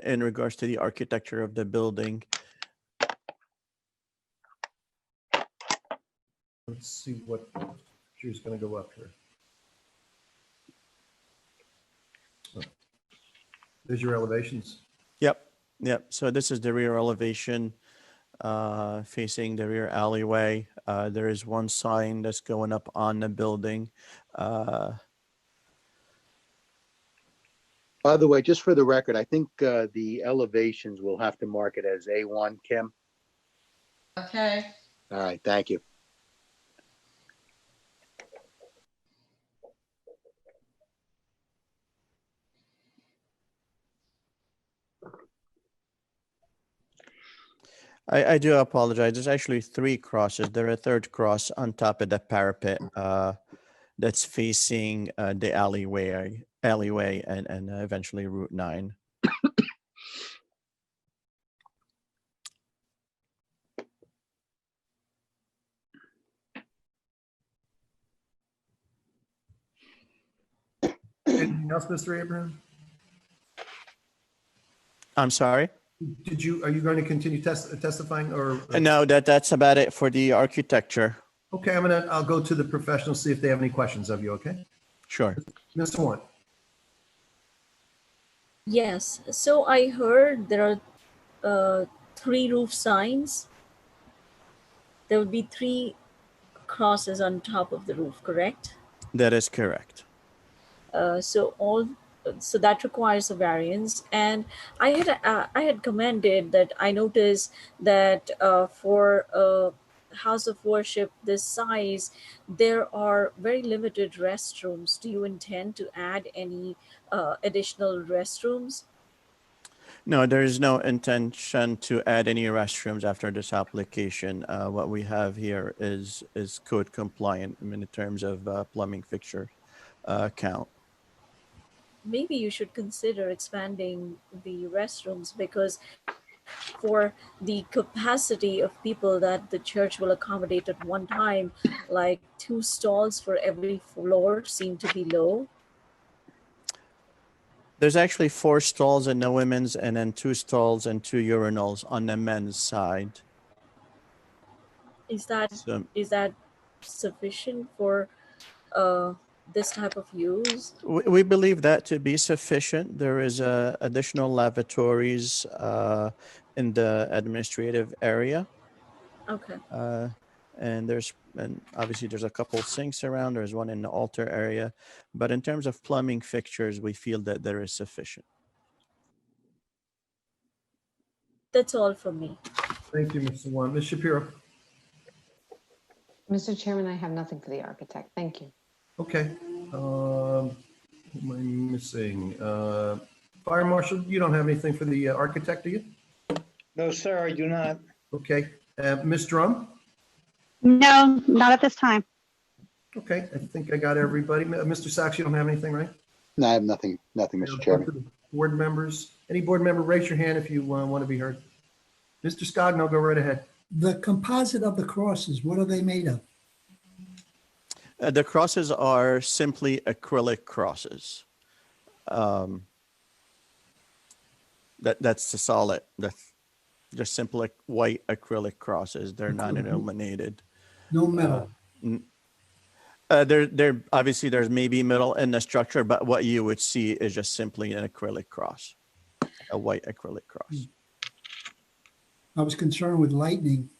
in regards to the architecture of the building. Let's see what she's going to go up here. Oh. There's your elevations. Yep. So this is the rear elevation facing the rear alleyway. There is one sign that's going up on the building. By the way, just for the record, I think the elevations will have to mark it as A1, Kim. Okay. All right, thank you. I do apologize. There's actually 3 crosses. There are a third cross on top of the parapet that's facing the alleyway and eventually Route 9. Anything else, Mr. Abraham? I'm sorry? Are you going to continue testifying or? No, that's about it for the architecture. Okay, I'll go to the professionals, see if they have any questions of you, okay? Sure. Mr. Warren. Yes, so I heard there are 3 roof signs. There will be 3 crosses on top of the roof, correct? That is correct. So that requires a variance. And I had commented that I noticed that for a house of worship this size, there are very limited restrooms. Do you intend to add any additional restrooms? No, there is no intention to add any restrooms after this application. What we have here is code compliant in terms of plumbing fixture count. Maybe you should consider expanding the restrooms, because for the capacity of people that the church will accommodate at one time, like 2 stalls for every floor seem to be low. There's actually 4 stalls in the women's and then 2 stalls and 2 urinals on the men's side. Is that sufficient for this type of use? We believe that to be sufficient. There is additional lavatories in the administrative area. Okay. And obviously there's a couple sinks around. There's one in the altar area, but in terms of plumbing fixtures, we feel that there is sufficient. That's all from me. Thank you, Mr. Warren. Ms. Shapiro. Mr. Chairman, I have nothing for the architect. Thank you. Okay. Who am I missing? Fire Marshal, you don't have anything for the architect, do you? No, sir, I do not. Okay. Ms. Drum? No, not at this time. Okay, I think I got everybody. Mr. Sachs, you don't have anything, right? No, I have nothing, Mr. Chairman. Board members, any board member, raise your hand if you want to be heard. Mr. Scogno, go right ahead. The composite of the crosses, what are they made of? The crosses are simply acrylic crosses. That's the solid. That's just simple white acrylic crosses. They're not illuminated. No metal. There obviously there's maybe metal in the structure, but what you would see is just simply an acrylic cross, a white acrylic cross. I was concerned with lightning.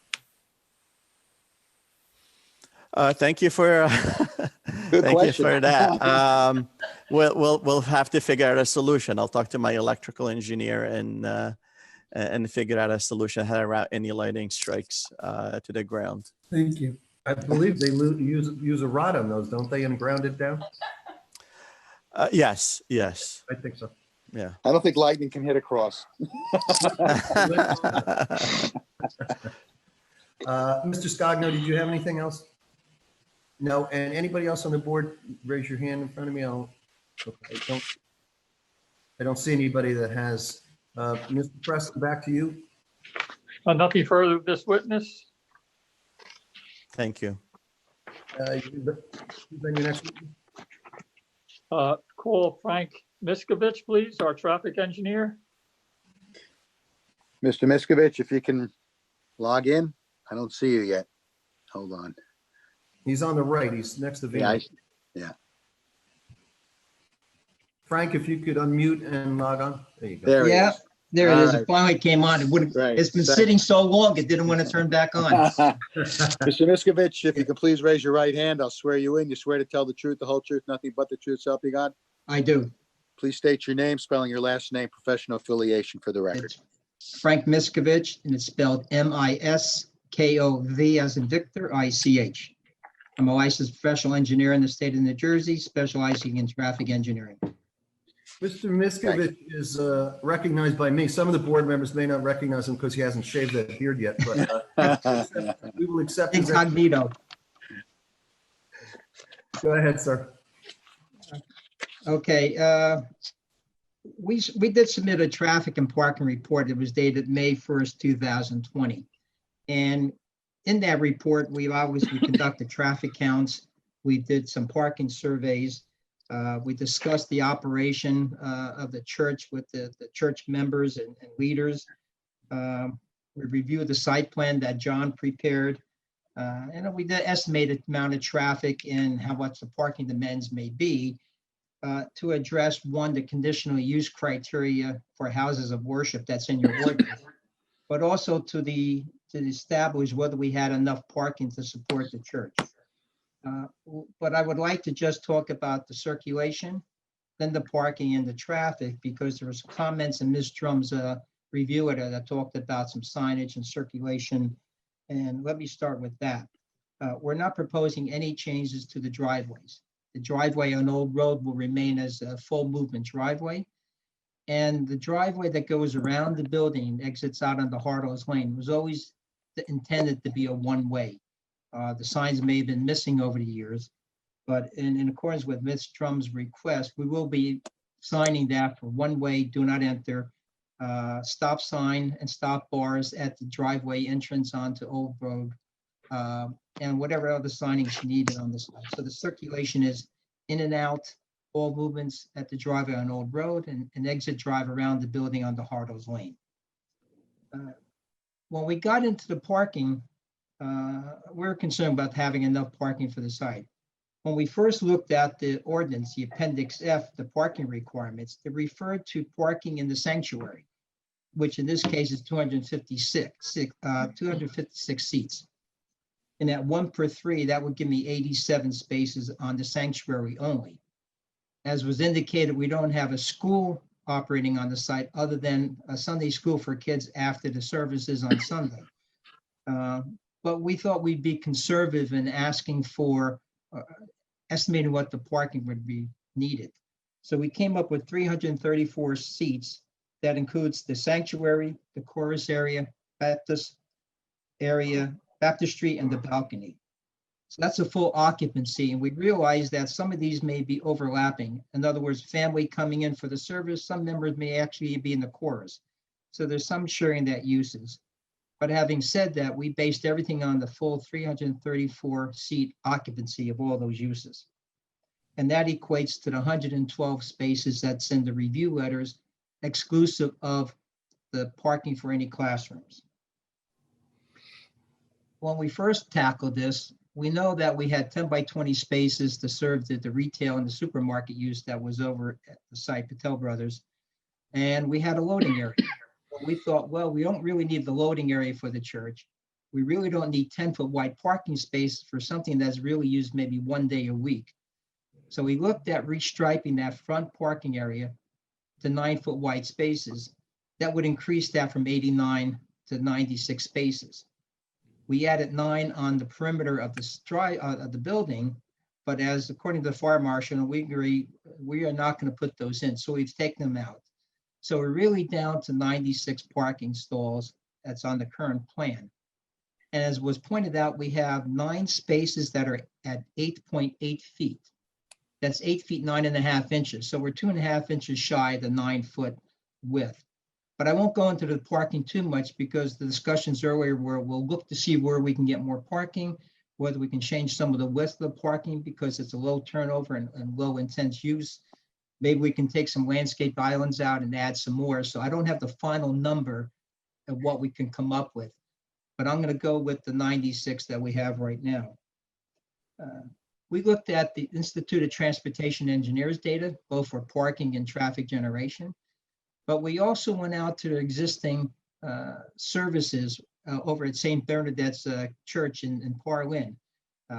Thank you for thank you for that. We'll have to figure out a solution. I'll talk to my electrical engineer and figure out a solution how to route any lightning strikes to the ground. Thank you. I believe they use a rod on those, don't they, and ground it down? Yes. I think so. Yeah. I don't think lightning can hit a cross. Mr. Scogno, did you have anything else? No, and anybody else on the board, raise your hand in front of me. I don't see anybody that has. Mr. Preston, back to you. Nothing further with this witness. Thank you. Then your next. Call Frank Miskovich, please, our traffic engineer. Mr. Miskovich, if you can log in. I don't see you yet. Hold on. He's on the right. He's next to Yeah, Vina. yeah. Frank, if you could unmute and log on. There you go. There he Yeah, is. there it All is. right. It finally came on. It would. Great. It's been Thank sitting so long, it didn't want to turn back on. Mr. Miskovich, if you could please raise your right hand, I'll swear you in. You swear to tell the truth, the whole truth, nothing but the truth, so help you God? I do. Please state your name, spelling your last name, professional affiliation for the record. It's Frank Miskovich, and it's spelled M-I-S-K-O-V as in Victor, I-C-H. I'm a licensed professional engineer in the state of New Jersey, specializing in traffic engineering. Mr. Miskovich is recognized by me. Some of the board members may not recognize him because he hasn't shaved that beard yet, but we will accept his incognito. Go ahead, sir. Okay, we did submit a traffic and parking report. It was dated May 1st, 2020. And in that report, we conducted traffic counts. We did some parking surveys. We discussed the operation of the church with the church members and leaders. We reviewed the site plan that John prepared. And we did estimated amount of traffic and how much the parking demands may be to address, one, the conditional use criteria for houses of worship that's in your ordinance, but also to establish whether we had enough parking to support the church. But I would like to just talk about the circulation, then the parking and the traffic, because there was comments in Ms. Drum's review of it that talked about some signage and circulation. And let me start with that. We're not proposing any changes to the driveways. The driveway on Old Road will remain as a full movement driveway. And the driveway that goes around the building and exits out onto Hartle's Lane was always intended to be a one-way. The signs may have been missing over the years, but in accordance with Ms. Drum's request, we will be signing that for one-way, do not enter, stop sign and stop bars at the driveway entrance onto Old Road, and whatever other signage needed on the side. So the circulation is in and out, all movements at the driveway on Old Road and an exit drive around the building onto Hartle's Lane. When we got into the parking, we're concerned about having enough parking for the site. When we first looked at the ordinance, the Appendix F, the parking requirements, it referred to parking in the sanctuary, which in this case is 256 seats. And at 1 per 3, that would give me 87 spaces on the sanctuary only. As was indicated, we don't have a school operating on the site other than a Sunday school for kids after the services on Sunday. But we thought we'd be conservative in asking for, estimating what the parking would be needed. So we came up with 334 seats. That includes the sanctuary, the chorus area, baptistry, and the balcony. So that's a full occupancy. And we realized that some of these may be overlapping. In other words, family coming in for the service, some members may actually be in the chorus. So there's some sharing that uses. But having said that, we based everything on the full 334 seat occupancy of all those uses. And that equates to the 112 spaces that's in the review letters, exclusive of the parking for any classrooms. When we first tackled this, we know that we had 10 by 20 spaces to serve the retail and the supermarket use that was over at the site, Patel Brothers. And we had a loading area. We thought, well, we don't really need the loading area for the church. We really don't need 10-foot wide parking space for something that's really used maybe one day a week. So we looked at restriping that front parking area to 9-foot wide spaces. That would increase that from 89 to 96 spaces. We added 9 on the perimeter of the building, but as according to the fire marshal, we agree we are not going to put those in. So we've taken them out. So we're really down to 96 parking stalls that's on the current plan. And as was pointed out, we have 9 spaces that are at 8.8 feet. That's 8 feet, 9.5 inches. So we're 2.5 inches shy of the 9-foot width. But I won't go into the parking too much because the discussions earlier were we'll look to see where we can get more parking. whether we can change some of the width of the parking because it's a low turnover and low intense use. Maybe we can take some landscape islands out and add some more. So I don't have the final number of what we can come up with, but I'm going to go with the 96 that we have right now. We looked at the Institute of Transportation Engineers data, both for parking and traffic generation, but we also went out to the existing services over at St. Bernadette's Church in Parlin,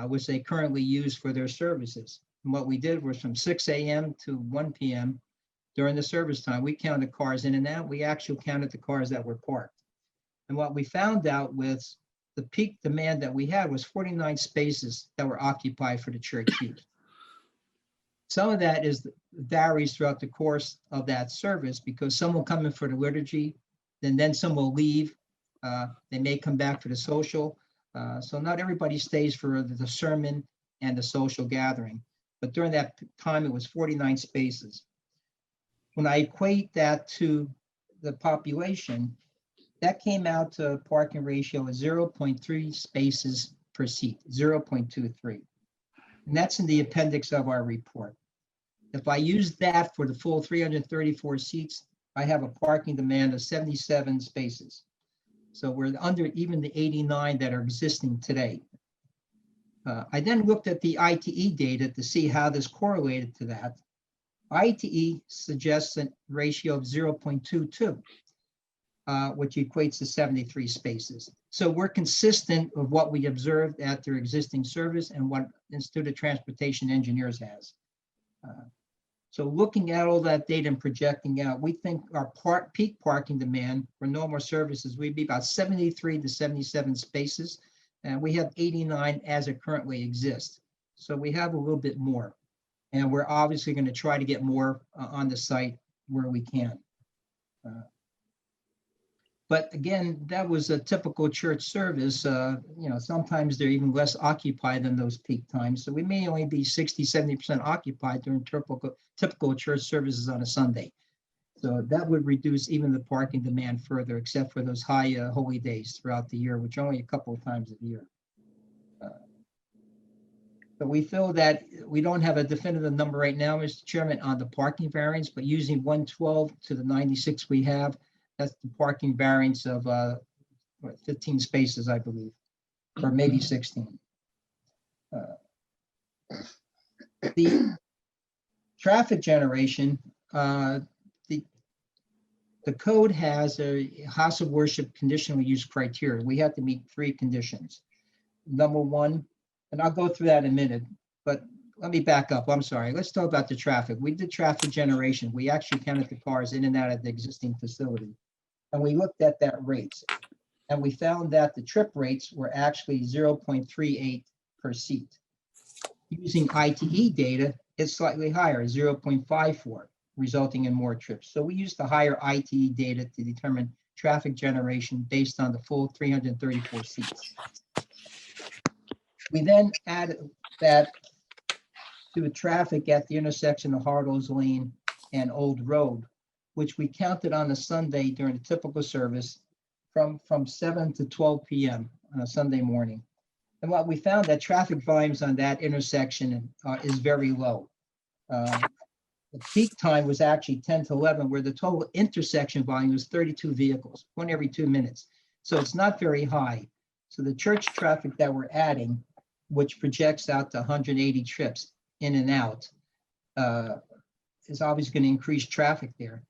which they currently use for their services. And what we did was from 6 a.m. to 1 p.m. during the service time, we counted cars in and out. We actually counted the cars that were parked. And what we found out was the peak demand that we had was 49 spaces that were occupied for the church use. Some of that varies throughout the course of that service because some will come in for the liturgy, and then some will leave. They may come back for the social. So not everybody stays for the sermon and the social gathering. But during that time, it was 49 spaces. When I equate that to the population, that came out to a parking ratio of 0.3 spaces per seat, 0.23. And that's in the appendix of our report. If I use that for the full 334 seats, I have a parking demand of 77 spaces. So we're under even the 89 that are existing today. I then looked at the ITE data to see how this correlated to that. ITE suggests a ratio of 0.22, which equates to 73 spaces. So we're consistent with what we observed at their existing service and what Institute of Transportation Engineers has. So looking at all that data and projecting out, we think our peak parking demand for normal services would be about 73 to 77 spaces, and we have 89 as it currently exists. So we have a little bit more, and we're obviously going to try to get more on the site where we can. But again, that was a typical church service. Sometimes they're even less occupied than those peak times. So we may only be 60, 70% occupied during typical church services on a Sunday. So that would reduce even the parking demand further, except for those high holy days throughout the year, which are only a couple of times a year. So we feel that we don't have a definitive number right now, Mr. Chairman, on the parking variance, but using 112 to the 96 we have, that's the parking variance of 15 spaces, I believe, or maybe 16. The traffic generation, the code has a house of worship conditional use criteria. We have to meet 3 conditions. Number 1, and I'll go through that in a minute, but let me back up. I'm sorry. Let's talk about the traffic. We did traffic generation. We actually counted the cars in and out of the existing facility. And we looked at that rates. And we found that the trip rates were actually 0.38 per seat. Using ITE data, it's slightly higher, 0.54, resulting in more trips. So we used the higher ITE data to determine traffic generation based on the full 334 seats. We then added that to the traffic at the intersection of Hartles Lane and Old Road, which we counted on a Sunday during a typical service from 7 to 12 p.m. on a Sunday morning. And what we found that traffic volumes on that intersection is very low. The peak time was actually 10 to 11, where the total intersection volume was 32 vehicles, 1 every 2 minutes. So it's not very high. So the church traffic that we're adding, which projects out to 180 trips in and out, is obviously going to increase traffic there.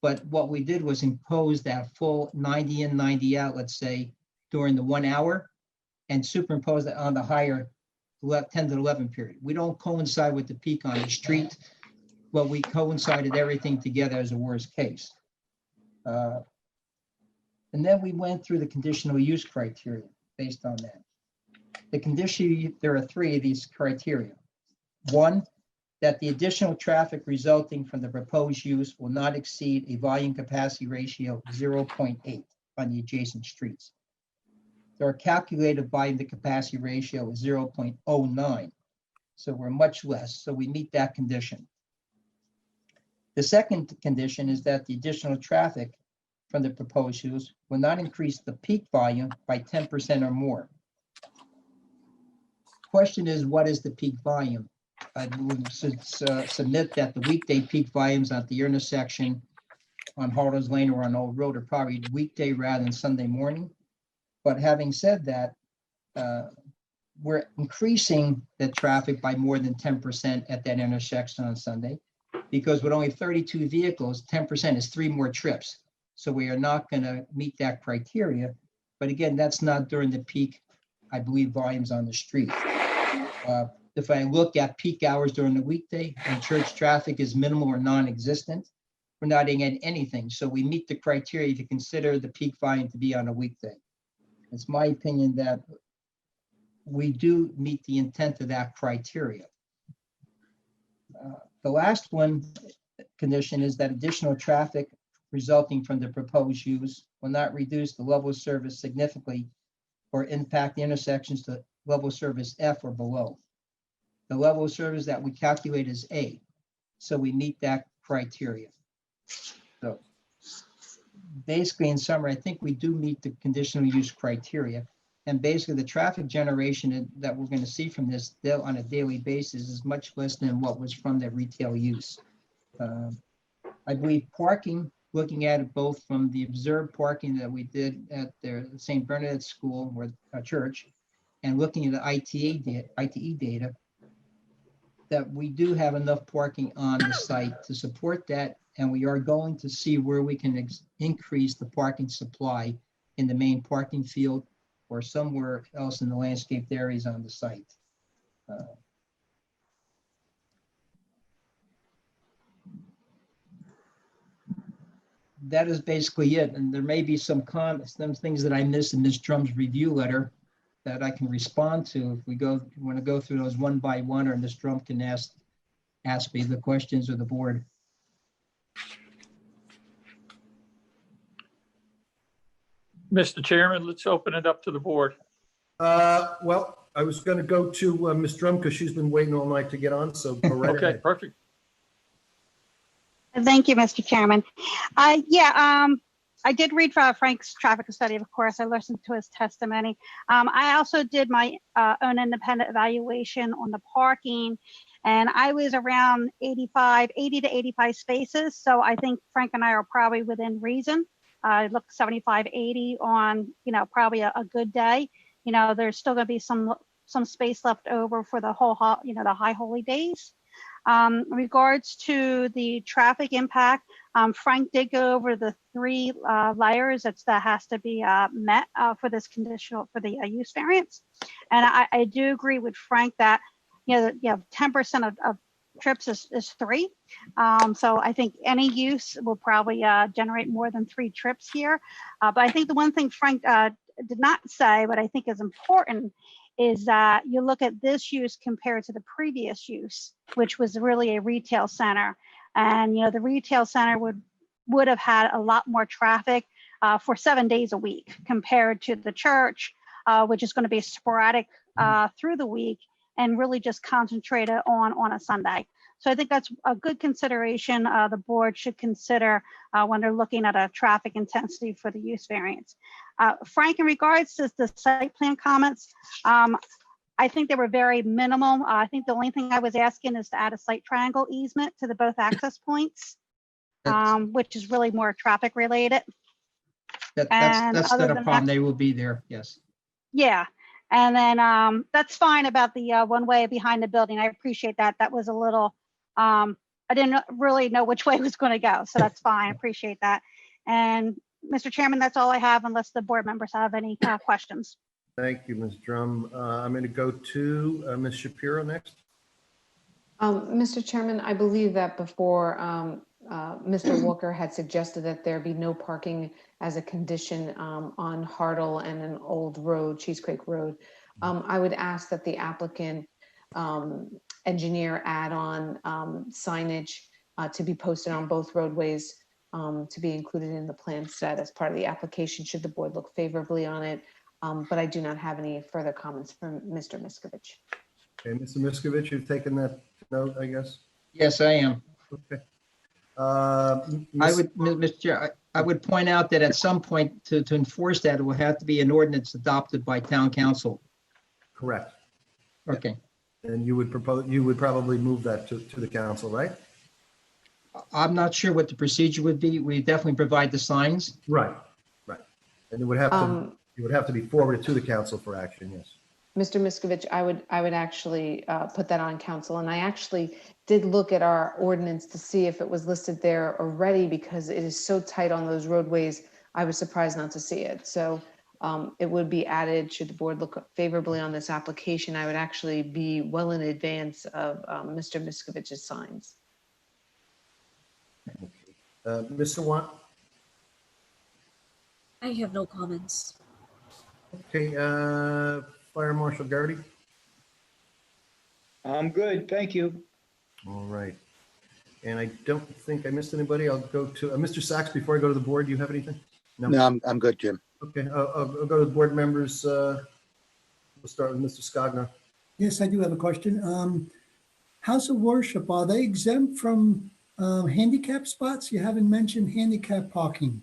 But what we did was impose that full 90 in, 90 out, let's say, during the 1 hour, and superimpose that on the higher 10 to 11 period. We don't coincide with the peak on the street. Well, we coincided everything together as a worst case. And then we went through the conditional use criteria based on that. The condition, there are 3 of these criteria. 1, that the additional traffic resulting from the proposed use will not exceed a volume capacity ratio of 0.8 on the adjacent streets. They are calculated by the capacity ratio of 0.09. So we're much less. So we meet that condition. The second condition is that the additional traffic from the proposed use will not increase the peak volume by 10% or more. question is, what is the peak volume? I would submit that the weekday peak volumes at the intersection on Harlow's Lane or on Old Road are probably weekday rather than Sunday morning. But having said that, we're increasing the traffic by more than 10% at that intersection on Sunday, because with only 32 vehicles, 10% is 3 more trips. So we are not going to meet that criteria. But again, that's not during the peak, I believe, volumes on the street. If I look at peak hours during the weekday and church traffic is minimal or non-existent, we're not getting anything. So we meet the criteria to consider the peak volume to be on a weekday. It's my opinion that we do meet the intent of that criteria. The last one condition is that additional traffic resulting from the proposed use will not reduce the level of service significantly or impact the intersections to level of service F or below. The level of service that we calculate is A, so we meet that criteria. So basically, in summary, I think we do meet the conditional use criteria. And basically, the traffic generation that we're going to see from this on a daily basis is much less than what was from the retail use. I believe parking, looking at it both from the observed parking that we did at the St. Bernadette School or church, and looking at the ITE data, that we do have enough parking on the site to support that. And we are going to see where we can increase the parking supply in the main parking field or somewhere else in the landscaped areas on the site. That is basically it. And there may be some comments, some things that I missed in Ms. Drum's review letter that I can respond to if we want to go through those one by one, or Ms. Drum can ask me the questions of the board. Mr. Chairman, let's open it up to the board. Well, I was going to go to Ms. Drum because she's been waiting all night to get on, so go right Okay, ahead. perfect. Thank you, Mr. Chairman. I did read Frank's traffic study, of course. I listened to his testimony. I also did my own independent evaluation on the parking, and I was around 80 to 85 spaces. So I think Frank and I are probably within reason. I looked 75, 80 on, probably a good day. There's still going to be some space left over for the whole, the high holy days. In regards to the traffic impact, Frank did go over the 3 layers that has to be met for this conditional, for the use variance. And I do agree with Frank that, 10% of trips is 3. So I think any use will probably generate more than 3 trips here. But I think the one thing Frank did not say, but I think is important, is that you look at this use compared to the previous use, which was really a retail center. And, the retail center would have had a lot more traffic for 7 days a week compared to the church, which is going to be sporadic through the week and really just concentrated on a Sunday. So I think that's a good consideration the board should consider when they're looking at a traffic intensity for the use variance. Frank, in regards to the site plan comments, I think they were very minimal. I think the only thing I was asking is to add a site triangle easement to the both access points, which is really more traffic related. That's not a problem. They will be there. Yes. Yeah. And then that's fine about the one way behind the building. I appreciate that. That was a little, I didn't really know which way it was going to go. So that's fine. I appreciate that. And Mr. Chairman, that's all I have unless the board members have any questions. Thank you, Ms. Drum. I'm going to go to Ms. Shapiro next. Mr. Chairman, I believe that before Mr. Walker had suggested that there be no parking as a condition on Hartle and an old road, Cheesecreek Road. I would ask that the applicant engineer add on signage to be posted on both roadways to be included in the plan set as part of the application should the board look favorably on it. But I do not have any further comments from Mr. Miskovich. Okay, Mr. Miskovich, you've taken that note, I guess? Yes, I am. Okay. Mr. Chair, I would point out that at some point to enforce that, it will have to be an ordinance adopted by town council. Correct. Okay. And you would propose, you would probably move that to the council, right? I'm not sure what the procedure would be. We definitely provide the signs. Right, right. And it would have to be forwarded to the council for action, yes. Mr. Miskovich, I would actually put that on council. And I actually did look at our ordinance to see if it was listed there already, because it is so tight on those roadways. I was surprised not to see it. So it would be added should the board look favorably on this application. I would actually be well in advance of Mr. Miskovich's signs. Mr. Watt? I have no comments. Okay, Fire Marshal Garrity? I'm good, thank you. All right. And I don't think I missed anybody. I'll go to Mr. Sachs before I go to the board. Do you have anything? No, I'm good, Jim. Okay, I'll go to the board members. We'll start with Mr. Scogno. Yes, I do have a question. House of Worship, are they exempt from handicap spots? You haven't mentioned handicap parking.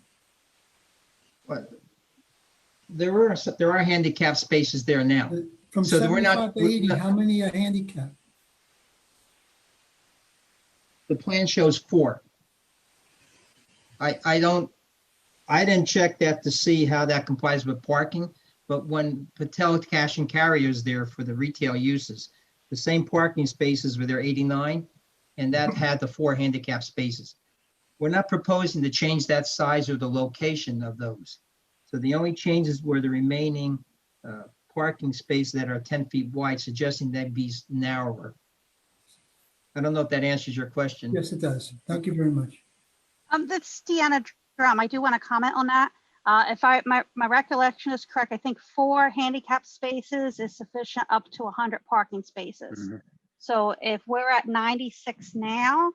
But there are handicap spaces there now. From So we're 75 not- to 80, how many are handicapped? The plan shows 4. I didn't check that to see how that complies with parking, but when Patel Cash and Carry is there for the retail uses, the same parking spaces were there 89, and that had the 4 handicap spaces. We're not proposing to change that size or the location of those. So the only changes were the remaining parking spaces that are 10 feet wide, suggesting they'd be narrower. I don't know if that answers your question. Yes, it does. Thank you very much. That's Deanna Drum. I do want to comment on that. If my recollection is correct, I think 4 handicap spaces is sufficient up to 100 parking spaces. So if we're at 96 now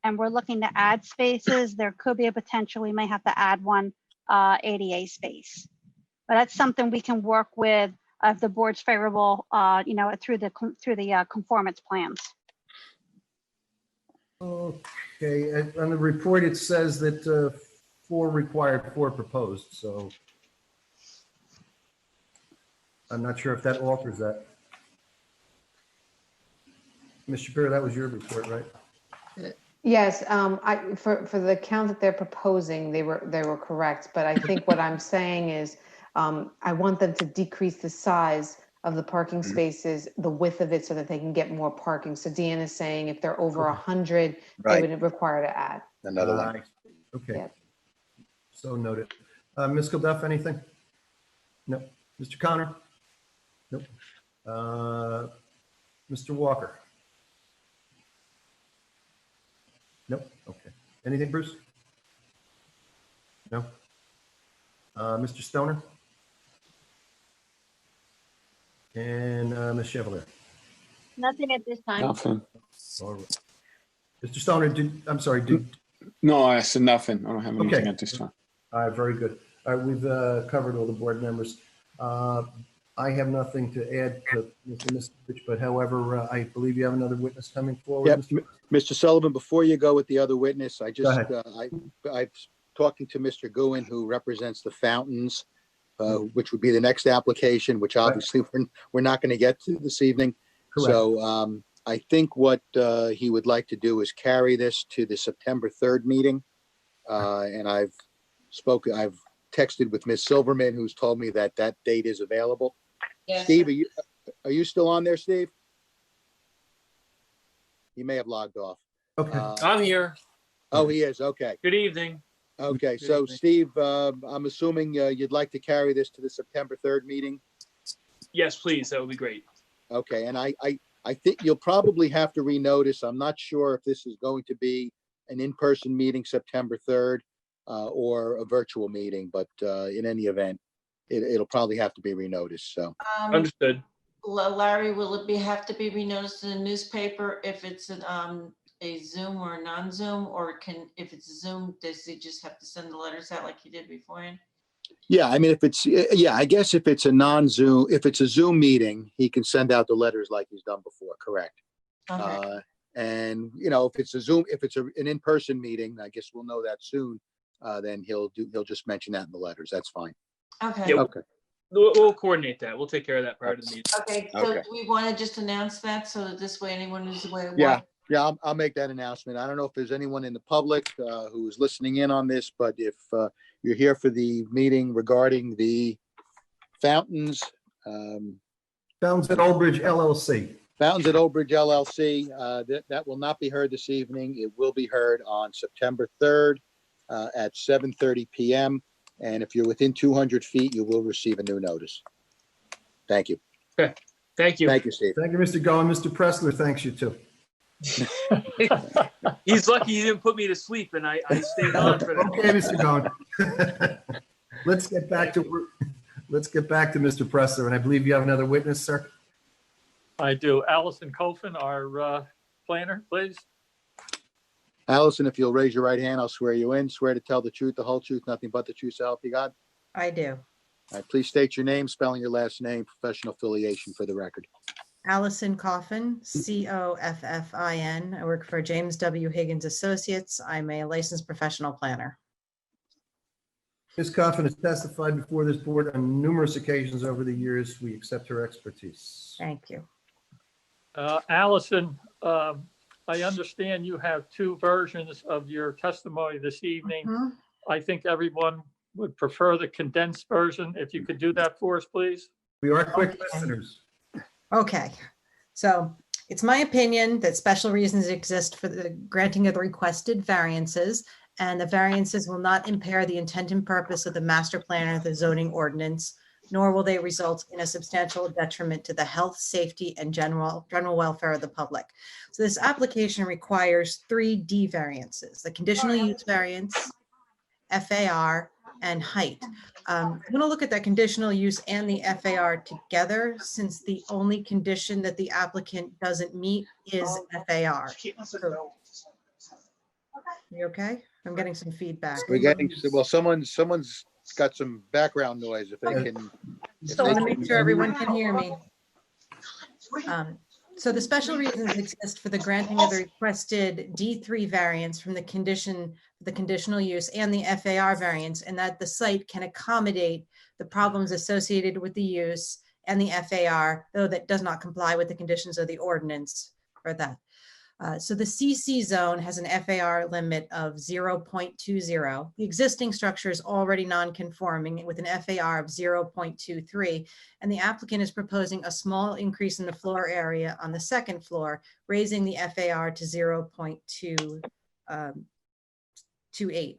and we're looking to add spaces, there could be a potential we may have to add one ADA space. But that's something we can work with if the board's favorable, through the conformance plans. Okay, on the report, it says that 4 required, 4 proposed, so I'm not sure if that alters that. Ms. Shapiro, that was your report, right? Yes, for the count that they're proposing, they were correct. But I think what I'm saying is I want them to decrease the size of the parking spaces, the width of it, so that they can get more parking. So Deanna is saying if they're over 100, Right. they would require to add. Another one. Okay. Yeah. So noted. Ms. Kilduff, anything? No. Mr. Connor? Nope. Mr. Walker? Nope. Okay. Anything, Bruce? No. Mr. Stoner? And Ms. Chevalier? Nothing at this time. Nothing. All right. Mr. Stoner, I'm sorry, No, I said nothing. I don't have anything Okay. at this time. All right, very good. All right, we've covered all the board members. I have nothing to add to Mr. Miskovich, but however, I believe you have another witness coming forward. Yep. Mr. Mr. Sullivan, before you go with the other witness, I just, ahead. I'm talking to Mr. Guin, who represents the fountains, which would be the next application, which obviously we're not going to get to this evening. Correct. So I think what he would like to do is carry this to the September 3rd meeting. And I've texted with Ms. Silverman, who's told me that that date is available. Yes. Steve, are you still on there, Steve? He may have logged off. Okay. I'm here. Oh, he is. Okay. Good evening. Okay. Good So evening. Steve, I'm assuming you'd like to carry this to the September 3rd meeting. Yes, please. That would be great. Okay. And I think you'll probably have to renotice. I'm not sure if this is going to be an in-person meeting September 3rd or a virtual meeting, but in any event, it'll probably have to be renoticed. So Understood. Larry, will it have to be renoticed in the newspaper if it's a Zoom or a non-Zoom, or if it's a Zoom, does he just have to send the letters out like he did beforehand? yeah, I mean, I guess if it's a non-Zoom, if it's a Zoom meeting, he can send out the letters like he's done before. Correct. Okay. And if it's a Zoom, if it's an in-person meeting, I guess we'll know that soon. Then he'll just mention that in the letters. That's fine. Okay. Yep. Okay. We'll coordinate that. We'll take care of that prior to the meeting. Okay, so Okay. do we want to just announce that so that this way anyone who's aware? Yeah, I'll make that announcement. I don't know if there's anyone in the public who is listening in on this, but if you're here for the meeting regarding the fountains, Fountains at Old Bridge LLC. Fountains at Old Bridge LLC, that will not be heard this evening. It will be heard on September 3rd at 7:30 p.m. And if you're within 200 feet, you will receive a new notice. Thank you. Okay. Thank you. Thank you, Steve. Thank you, Mr. Goen. Mr. Pressler thanks you too. He's lucky he didn't put me to sleep, and I stayed on for that. Okay, Mr. Goen. Let's get back to Mr. Pressler, and I believe you have another witness, sir. I do. Allison Cofen, our planner, please. Allison, if you'll raise your right hand, I'll swear you in. Swear to tell the truth, the whole truth, nothing but the truth, so help you God. I do. All right, please state your name, spelling your last name, professional affiliation for the record. Allison Coffin, Coffin. I work for James W. Higgins Associates. I'm a licensed professional planner. Ms. Coffin has testified before this board on numerous occasions over the years. We accept her expertise. Thank you. Allison, I understand you have two versions of your testimony this evening. Mhm. I think everyone would prefer the condensed version. If you could do that for us, please. We are quick listeners. Okay, so it's my opinion that special reasons exist for the granting of the requested variances, and the variances will not impair the intent and purpose of the master plan or the zoning ordinance, nor will they result in a substantial detriment to the health, safety, and general welfare of the public. So this application requires 3 D variances: the conditional use variance, FAR, and height. I'm going to look at that conditional use and the FAR together, since the only condition that the applicant doesn't meet is FAR. So, you okay? I'm getting some feedback. We're getting, well, someone's got some background noise if they can. So I want to make sure everyone can hear me. So the special reasons exist for the granting of the requested D3 variance from the conditional use and the FAR variance, and that the site can accommodate the problems associated with the use and the FAR, though that does not comply with the conditions of the ordinance for that. So the CC zone has an FAR limit of 0.20. The existing structure is already non-conforming with an FAR of 0.23, and the applicant is proposing a small increase in the floor area on the second floor, raising the FAR to 0.28.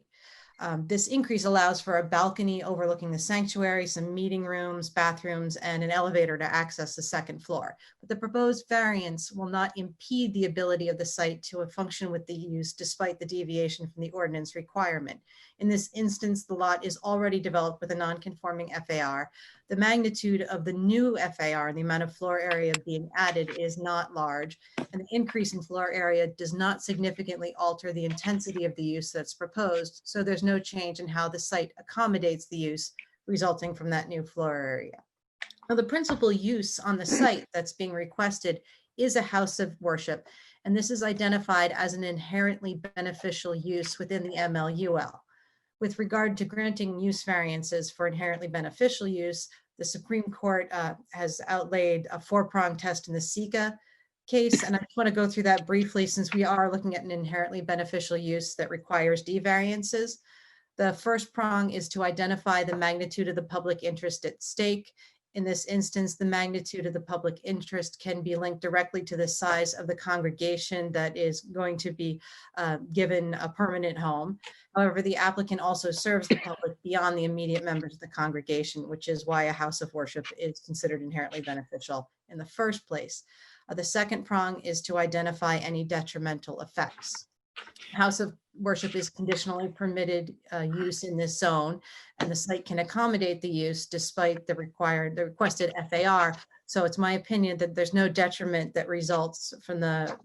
This increase allows for a balcony overlooking the sanctuary, some meeting rooms, bathrooms, and an elevator to access the second floor. But the proposed variance will not impede the ability of the site to function with the use despite the deviation from the ordinance requirement. In this instance, the lot is already developed with a non-conforming FAR. The magnitude of the new FAR and the amount of floor area being added is not large, and the increase in floor area does not significantly alter the intensity of the use that's proposed, so there's no change in how the site accommodates the use resulting from that new floor area. Now, the principal use on the site that's being requested is a house of worship, and this is identified as an inherently beneficial use within the MLUL. With regard to granting use variances for inherently beneficial use, the Supreme Court has outlaid a 4-prong test in the Sika case, and I just want to go through that briefly since we are looking at an inherently beneficial use that requires D variances. The first prong is to identify the magnitude of the public interest at stake. In this instance, the magnitude of the public interest can be linked directly to the size of the congregation that is going to be given a permanent home. However, the applicant also serves the public beyond the immediate members of the congregation, which is why a house of worship is considered inherently beneficial in the first place. The second prong is to identify any detrimental effects. House of worship is conditionally permitted use in this zone, and the site can accommodate the use despite the requested FAR. So it's my opinion that there's no detriment that results from the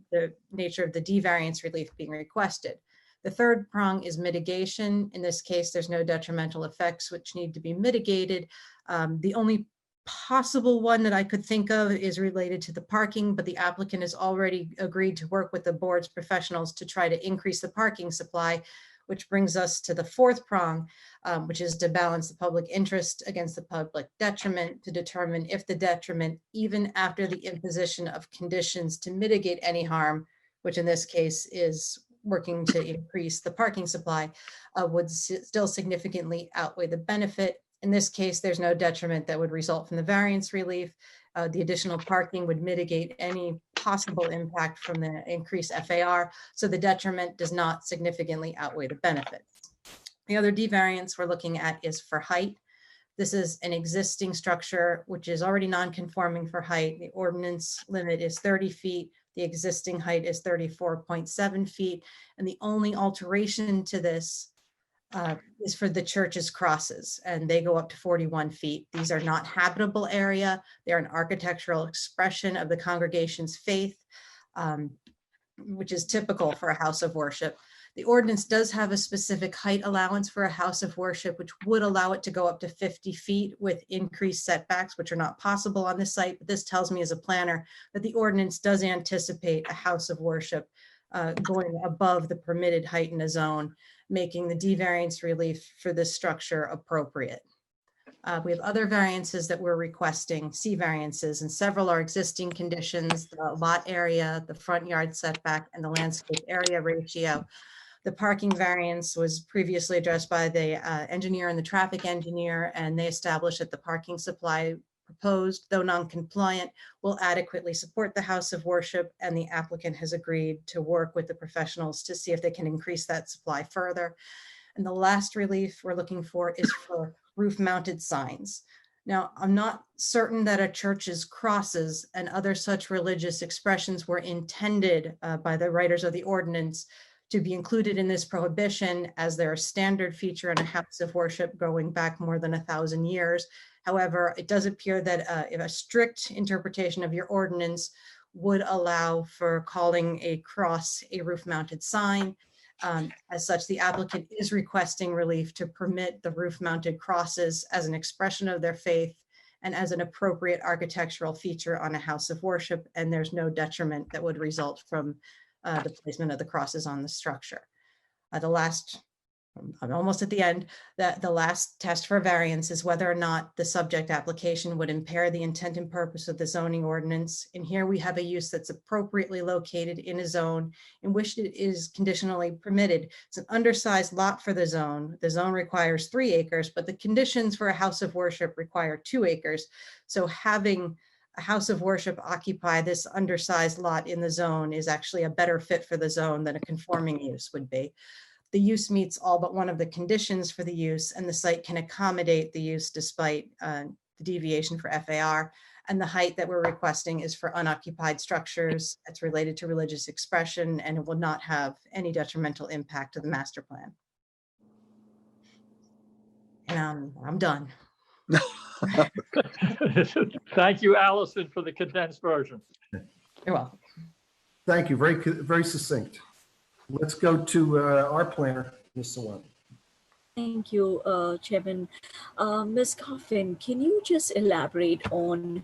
nature of the D variance relief being requested. The third prong is mitigation. In this case, there's no detrimental effects which need to be mitigated. The only possible one that I could think of is related to the parking, but the applicant has already agreed to work with the board's professionals to try to increase the parking supply, which brings us to the fourth prong, which is to balance the public interest against the public detriment to determine if the detriment, even after the imposition of conditions to mitigate any harm, which in this case is working to increase the parking supply, would still significantly outweigh the benefit. In this case, there's no detriment that would result from the variance relief. The additional parking would mitigate any possible impact from the increased FAR, so the detriment does not significantly outweigh the benefits. The other D variance we're looking at is for height. This is an existing structure which is already non-conforming for height. The ordinance limit is 30 feet. The existing height is 34.7 feet. And the only alteration to this is for the church's crosses, and they go up to 41 feet. These are not habitable area. They're an architectural expression of the congregation's faith, which is typical for a house of worship. The ordinance does have a specific height allowance for a house of worship, which would allow it to go up to 50 feet with increased setbacks, which are not possible on this site. But this tells me as a planner that the ordinance does anticipate a house of worship going above the permitted height in a zone, making the D variance relief for this structure appropriate. We have other variances that we're requesting, C variances, and several are existing conditions: the lot area, the front yard setback, and the landscape area ratio. The parking variance was previously addressed by the engineer and the traffic engineer, and they established that the parking supply proposed, though non-compliant, will adequately support the house of worship, and the applicant has agreed to work with the professionals to see if they can increase that supply further. And the last relief we're looking for is for roof-mounted signs. Now, I'm not certain that a church's crosses and other such religious expressions were intended by the writers of the ordinance to be included in this prohibition, as they're a standard feature in a house of worship going back more than 1,000 years. However, it does appear that if a strict interpretation of your ordinance would allow for calling a cross a roof-mounted sign. As such, the applicant is requesting relief to permit the roof-mounted crosses as an expression of their faith and as an appropriate architectural feature on a house of worship, and there's no detriment that would result from the placement of the crosses on the structure. I'm almost at the end. The last test for variance is whether or not the subject application would impair the intent and purpose of the zoning ordinance. And here we have a use that's appropriately located in a zone in which it is conditionally permitted. It's an undersized lot for the zone. The zone requires 3 acres, but the conditions for a house of worship require 2 acres. So having a house of worship occupy this undersized lot in the zone is actually a better fit for the zone than a conforming use would be. The use meets all but one of the conditions for the use, and the site can accommodate the use despite the deviation for FAR. And the height that we're requesting is for unoccupied structures. It's related to religious expression, and it will not have any detrimental impact to the master plan. And I'm done. Thank you, Allison, for the condensed version. You're welcome. Thank you. Very succinct. Let's go to our planner, Ms. Sawant. Thank you, Chairman. Ms. Coffin, can you just elaborate on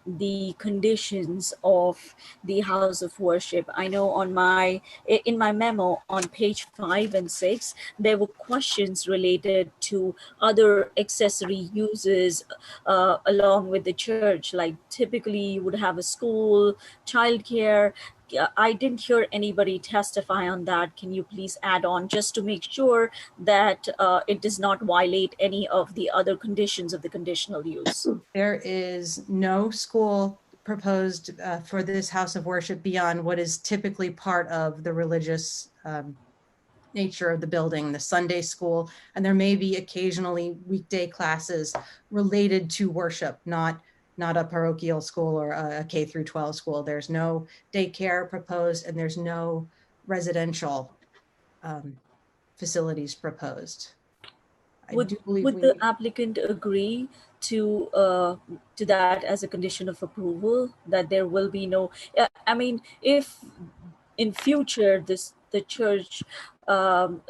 the conditions of the house of worship? I know in my memo on page 5 and 6, there were questions related to other accessory uses along with the church, like typically you would have a school, childcare. I didn't hear anybody testify on that. Can you please add on just to make sure that it does not violate any of the other conditions of the conditional use? There is no school proposed for this house of worship beyond what is typically part of the religious nature of the building, the Sunday school, and there may be occasionally weekday classes related to worship, not a parochial school or a K through 12 school. There's no daycare proposed, and there's no residential facilities proposed. Would the applicant agree to that as a condition of approval, that there will be no, I mean, if in future the church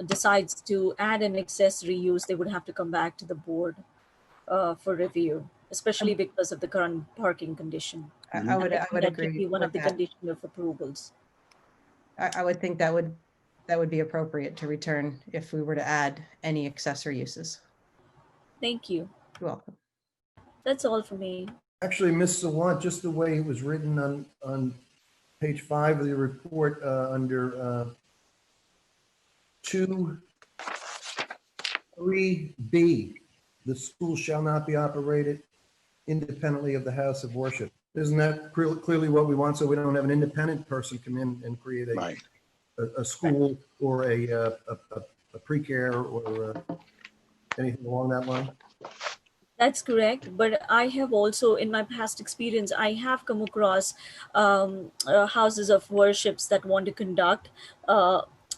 decides to add an accessory use, they would have to come back to the board for review, especially because of the current parking condition. I would agree. Be one of the conditions of approvals. I would think that would that would be appropriate to return if we were to add any accessory uses. Thank you. You're welcome. That's all for me. Actually, Ms. Sawant, just the way it was written on page 5 of the report, under 2(3)B, the school shall not be operated independently of the house of worship. Isn't that clearly what we want? So we don't have an independent person come in and create a school or a pre-care or anything along that line? That's correct. But I have also, in my past experience, I have come across houses of worships that want to conduct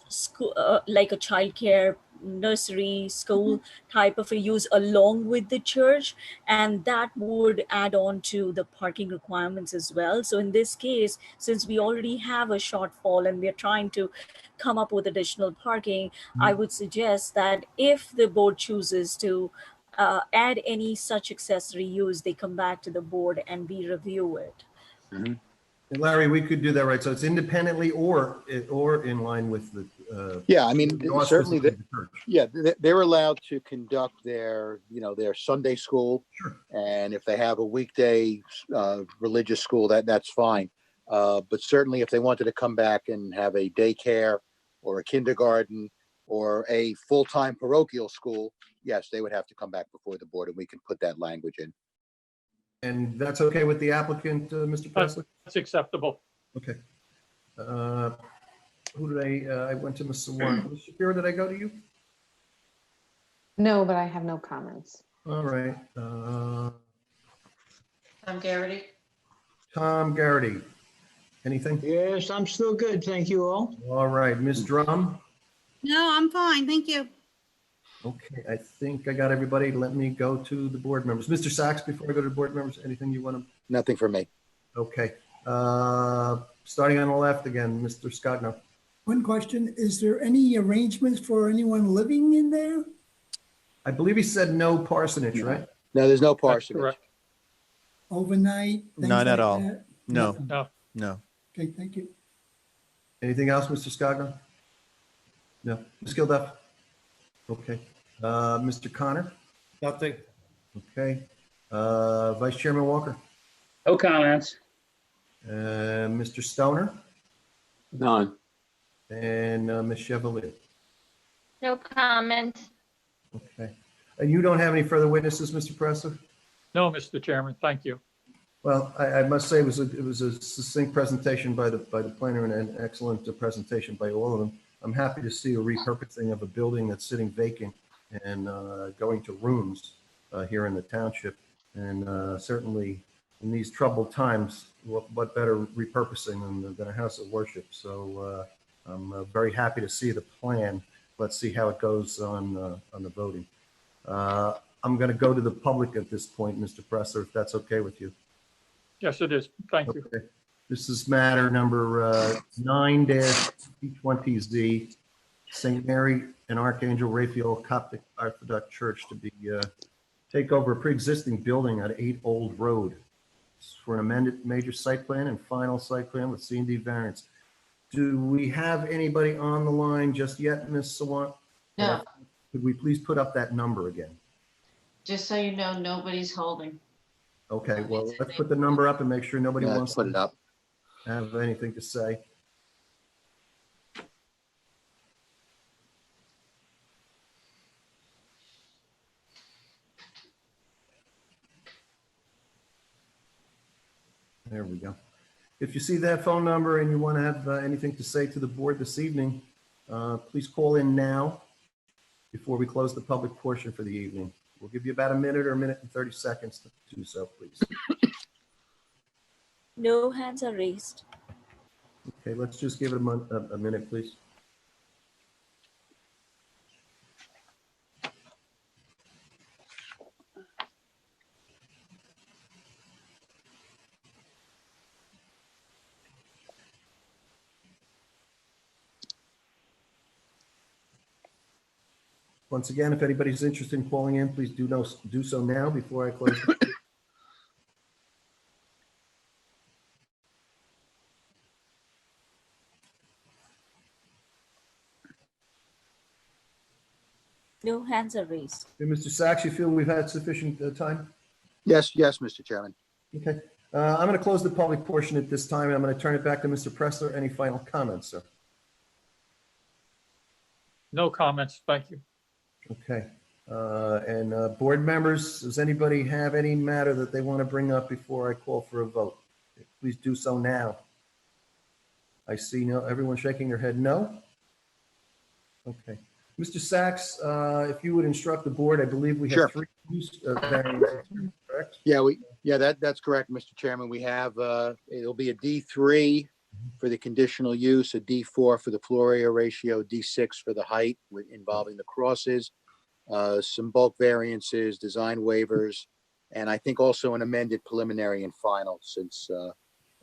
school, like a childcare nursery school type of a use along with the church, and that would add on to the parking requirements as well. So in this case, since we already have a shortfall and we're trying to come up with additional parking, I would suggest that if the board chooses to add any such accessory use, they come back to the board and we review it. And Larry, we could do that, right? So it's independently or in line with the. Yeah, I mean, the certainly, auspices of the church. yeah, they're allowed to conduct their, their Sunday school. Sure. And if they have a weekday religious school, that's fine. But certainly if they wanted to come back and have a daycare or a kindergarten or a full-time parochial school, yes, they would have to come back before the board and we can put that language in. And that's okay with the applicant, Mr. Presley? That's acceptable. Okay. Who did I went to Ms. Sawant. Ms. Shapiro, did I go to you? No, but I have no comments. All right. Tom Garrity? Tom Garrity. Anything? Yes, I'm still good. Thank you all. All right. Ms. Drum? No, I'm fine. Thank you. Okay, I think I got everybody. Let me go to the board members. Mr. Sachs, before I go to the board members, anything you want to? Nothing for me. Okay. Starting on the left again, Mr. Scogno. One question, is there any arrangements for anyone living in there? I believe he said no parsonage, right? No, there's no That's parsonage. correct. Overnight? things None at like all. that? No, No. no. Okay, thank you. Anything else, Mr. Scogno? No. Ms. Gilduff? Okay. Mr. Connor? Nothing. Okay. Vice Chairman Walker? No comments. Mr. Stoner? None. And Ms. Chevalier? No comments. Okay. And you don't have any further witnesses, Mr. Presser? No, Mr. Chairman, thank you. Well, I must say it was a succinct presentation by the planner and an excellent presentation by all of them. I'm happy to see a repurposing of a building that's sitting vacant and going to rooms here in the township. And certainly in these troubled times, what better repurposing than a house of worship? So I'm very happy to see the plan. Let's see how it goes on the voting. I'm going to go to the public at this point, Mr. Presser, if that's okay with you. Yes, it is. Thank you. Okay. This is matter number 9-20Z, St. Mary and Archangel Raphael Coptic Orthodox Church to be take over a pre-existing building at 8 Old Road. It's for an amended major site plan and final site plan with C&D variance. Do we have anybody on the line just yet, Ms. Sawant? No. Could we please put up that number again? Just so you know, nobody's holding. Okay, well, let's put the number up and make sure nobody Yeah, wants put it up. to have anything to say. There we go. If you see that phone number and you want to have anything to say to the board this evening, please call in now before we close the public portion for the evening. We'll give you about a minute or a minute and 30 seconds to do so, please. No hands are raised. Okay, let's just give it a minute, please. Once again, if anybody's interested in calling in, please do so now before I close. No hands are raised. Okay, Mr. Sachs, you feel we've had sufficient time? Yes, Mr. Chairman. Okay. I'm going to close the public portion at this time. I'm going to turn it back to Mr. Pressler. Any final comments, sir? No comments, thank you. Okay. Board members, does anybody have any matter that they want to bring up before I call for a vote? Please do so now. I see no, everyone shaking their head no. Okay. Mr. Sachs, if you would instruct the board, I believe we have Sure. 3 variances, correct? That's correct, Mr. Chairman. We have, it'll be a D3 for the conditional use, a D4 for the floor area ratio, D6 for the height involving the crosses, some bulk variances, design waivers, and I think also an amended preliminary and final, since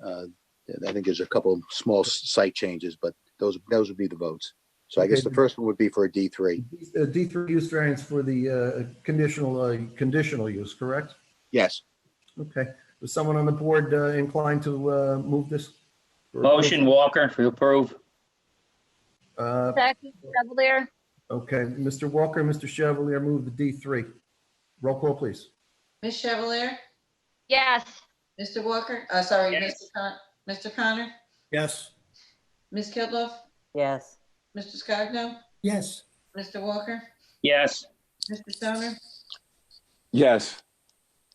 I think there's a couple small site changes, but those would be the votes. So I guess the first one would be for a D3. D3 use variance for the conditional use, correct? Yes. Okay. Was someone on the board inclined to move this? Motion Walker to approve. Second, Chevalier. Okay, Mr. Walker, Mr. Chevalier move the D3. Roll call, please. Ms. Chevalier? Yes. Mr. Walker? Sorry, Yes. Mr. Connor? Yes. Ms. Kilduff? Yes. Mr. Scogno? Yes. Mr. Walker? Yes. Mr. Stoner? Yes.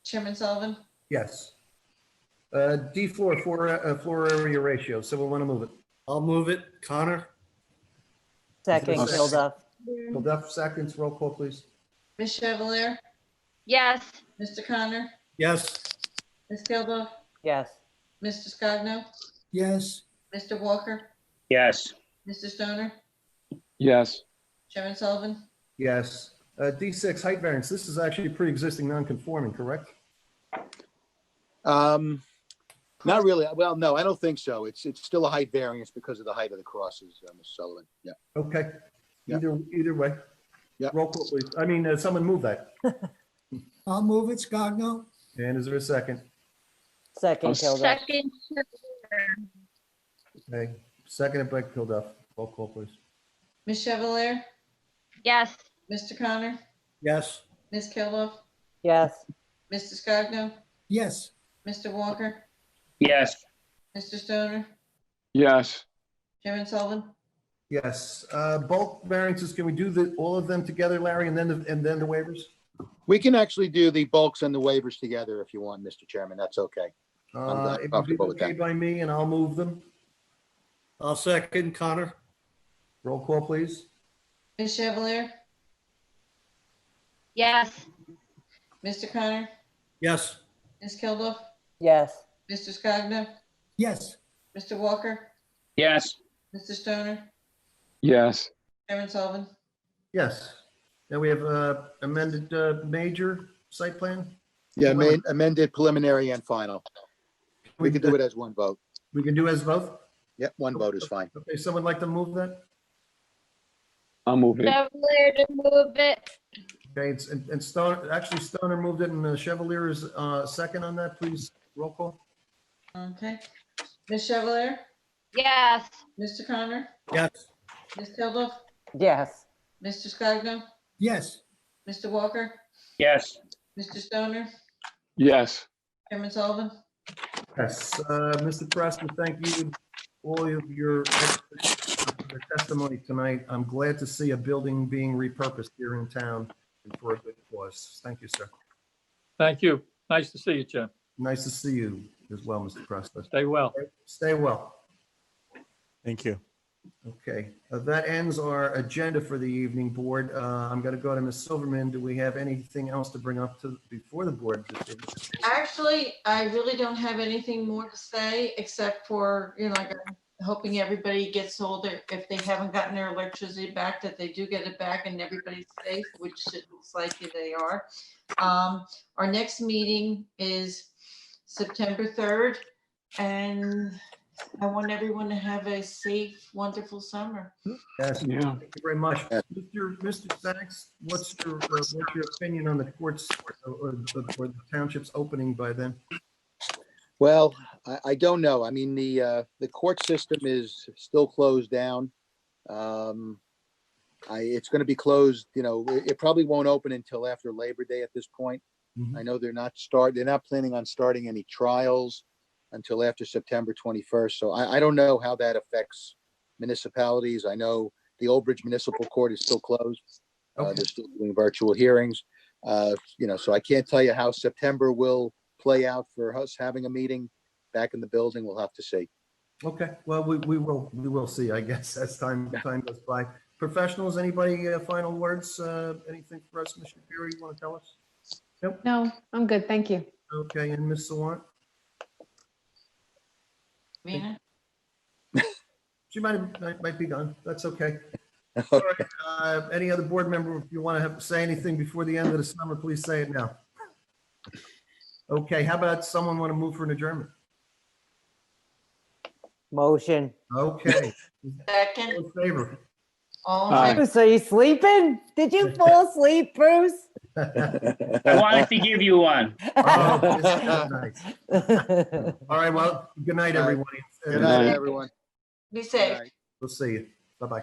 Chairman Sullivan? Yes. D floor area ratio. So we want to move it. I'll move it. Connor? Second, Is there a Kilduff. Kilduff, seconds. Roll call, please. Ms. Chevalier? Yes. Mr. Connor? Yes. Ms. Kilduff? Yes. Mr. Scogno? Yes. Mr. Walker? Yes. Mr. Stoner? Yes. Chairman Sullivan? Yes. D6 height variance. This is actually pre-existing non-conforming, correct? Not really. Well, no, I don't think so. It's still a height variance because of the height of the crosses, Mr. Sullivan. Yeah. Okay. Yeah. Either way. Yeah. Roll call, please. I mean, someone move that. I'll move it, Scogno. And is there a second? Second, Kilduff. Second, Okay. Seconded by Kilduff. Roll call, please. Ms. Chevalier? yes. Mr. Connor? Yes. Ms. Kilduff? Yes. Mr. Scogno? Yes. Mr. Walker? Yes. Mr. Stoner? Yes. Chairman Sullivan? Yes. Bulk variances, can we do all of them together, Larry, and then the waivers? We can actually do the bulks and the waivers together if you want, Mr. Chairman. That's okay. It would be comfortable with okay that. by me, and I'll move them. I'll second Connor. Roll call, please. Ms. Chevalier? Yes. Mr. Connor? Yes. Ms. Kilduff? Yes. Mr. Scogno? Yes. Mr. Walker? Yes. Mr. Stoner? Yes. Chairman Sullivan? Yes. Now we have amended major site plan. Yeah, amended preliminary and final. We can do it as one vote. We can do as both? Yep, one vote is fine. Okay, someone like to move that? I'll move it. Chevalier to move it. Okay, and Stoner moved it, and Chevalier is second on that, please. Roll call. Okay. Ms. Chevalier? Yes. Mr. Connor? Yes. Ms. Kilduff? Yes. Mr. Scogno? Yes. Mr. Walker? Yes. Mr. Stoner? Yes. Chairman Sullivan? Yes. Mr. Preston, thank you all of your testimony tonight. I'm glad to see a building being repurposed here in town and for a good cause. Thank you, sir. Thank you. Nice to see you, Jim. Nice to see you as well, Mr. Preston. Stay well. Stay well. Thank you. Okay, that ends our agenda for the evening, board. I'm going to go to Ms. Silverman. Do we have anything else to bring up before the board? Actually, I really don't have anything more to say except for, like, I'm hoping everybody gets older. If they haven't gotten their electricity back, that they do get it back and everybody's safe, which it looks like they are. Our next meeting is September 3rd, and I want everyone to have a safe, wonderful summer. Yes, Yeah. thank you very much. Mr. Sachs, what's your opinion on the courts or the township's opening by then? Well, I don't know. I mean, the court system is still closed down. It's going to be closed, it probably won't open until after Labor Day at this point. I know they're not planning on starting any trials until after September 21st. So I don't know how that affects municipalities. I know the Old Bridge Municipal Court is still closed. They're still doing virtual hearings. So I can't tell you how September will play out for us having a meeting back in the building. We'll have to see. Okay, well, we will see, I guess, as time goes by. Professionals, anybody final words? Anything for us, Ms. Shapiro, you want to tell us? Nope. No, I'm good. Thank you. Okay, and Ms. Sawant? Rena? She might be gone. That's okay. All right, any other board member, if you want to say anything before the end of the summer, please say it now. Okay, how about someone want to move for an adjournment? Motion. Okay. Second. All in favor? All in Aye. favor? Bruce, are you sleeping? Did you fall asleep, Bruce? I wanted to give you one. Oh, this is nice. All right, well, good night, everybody. Good night, everyone. Be safe. All right. We'll see you. Bye-bye.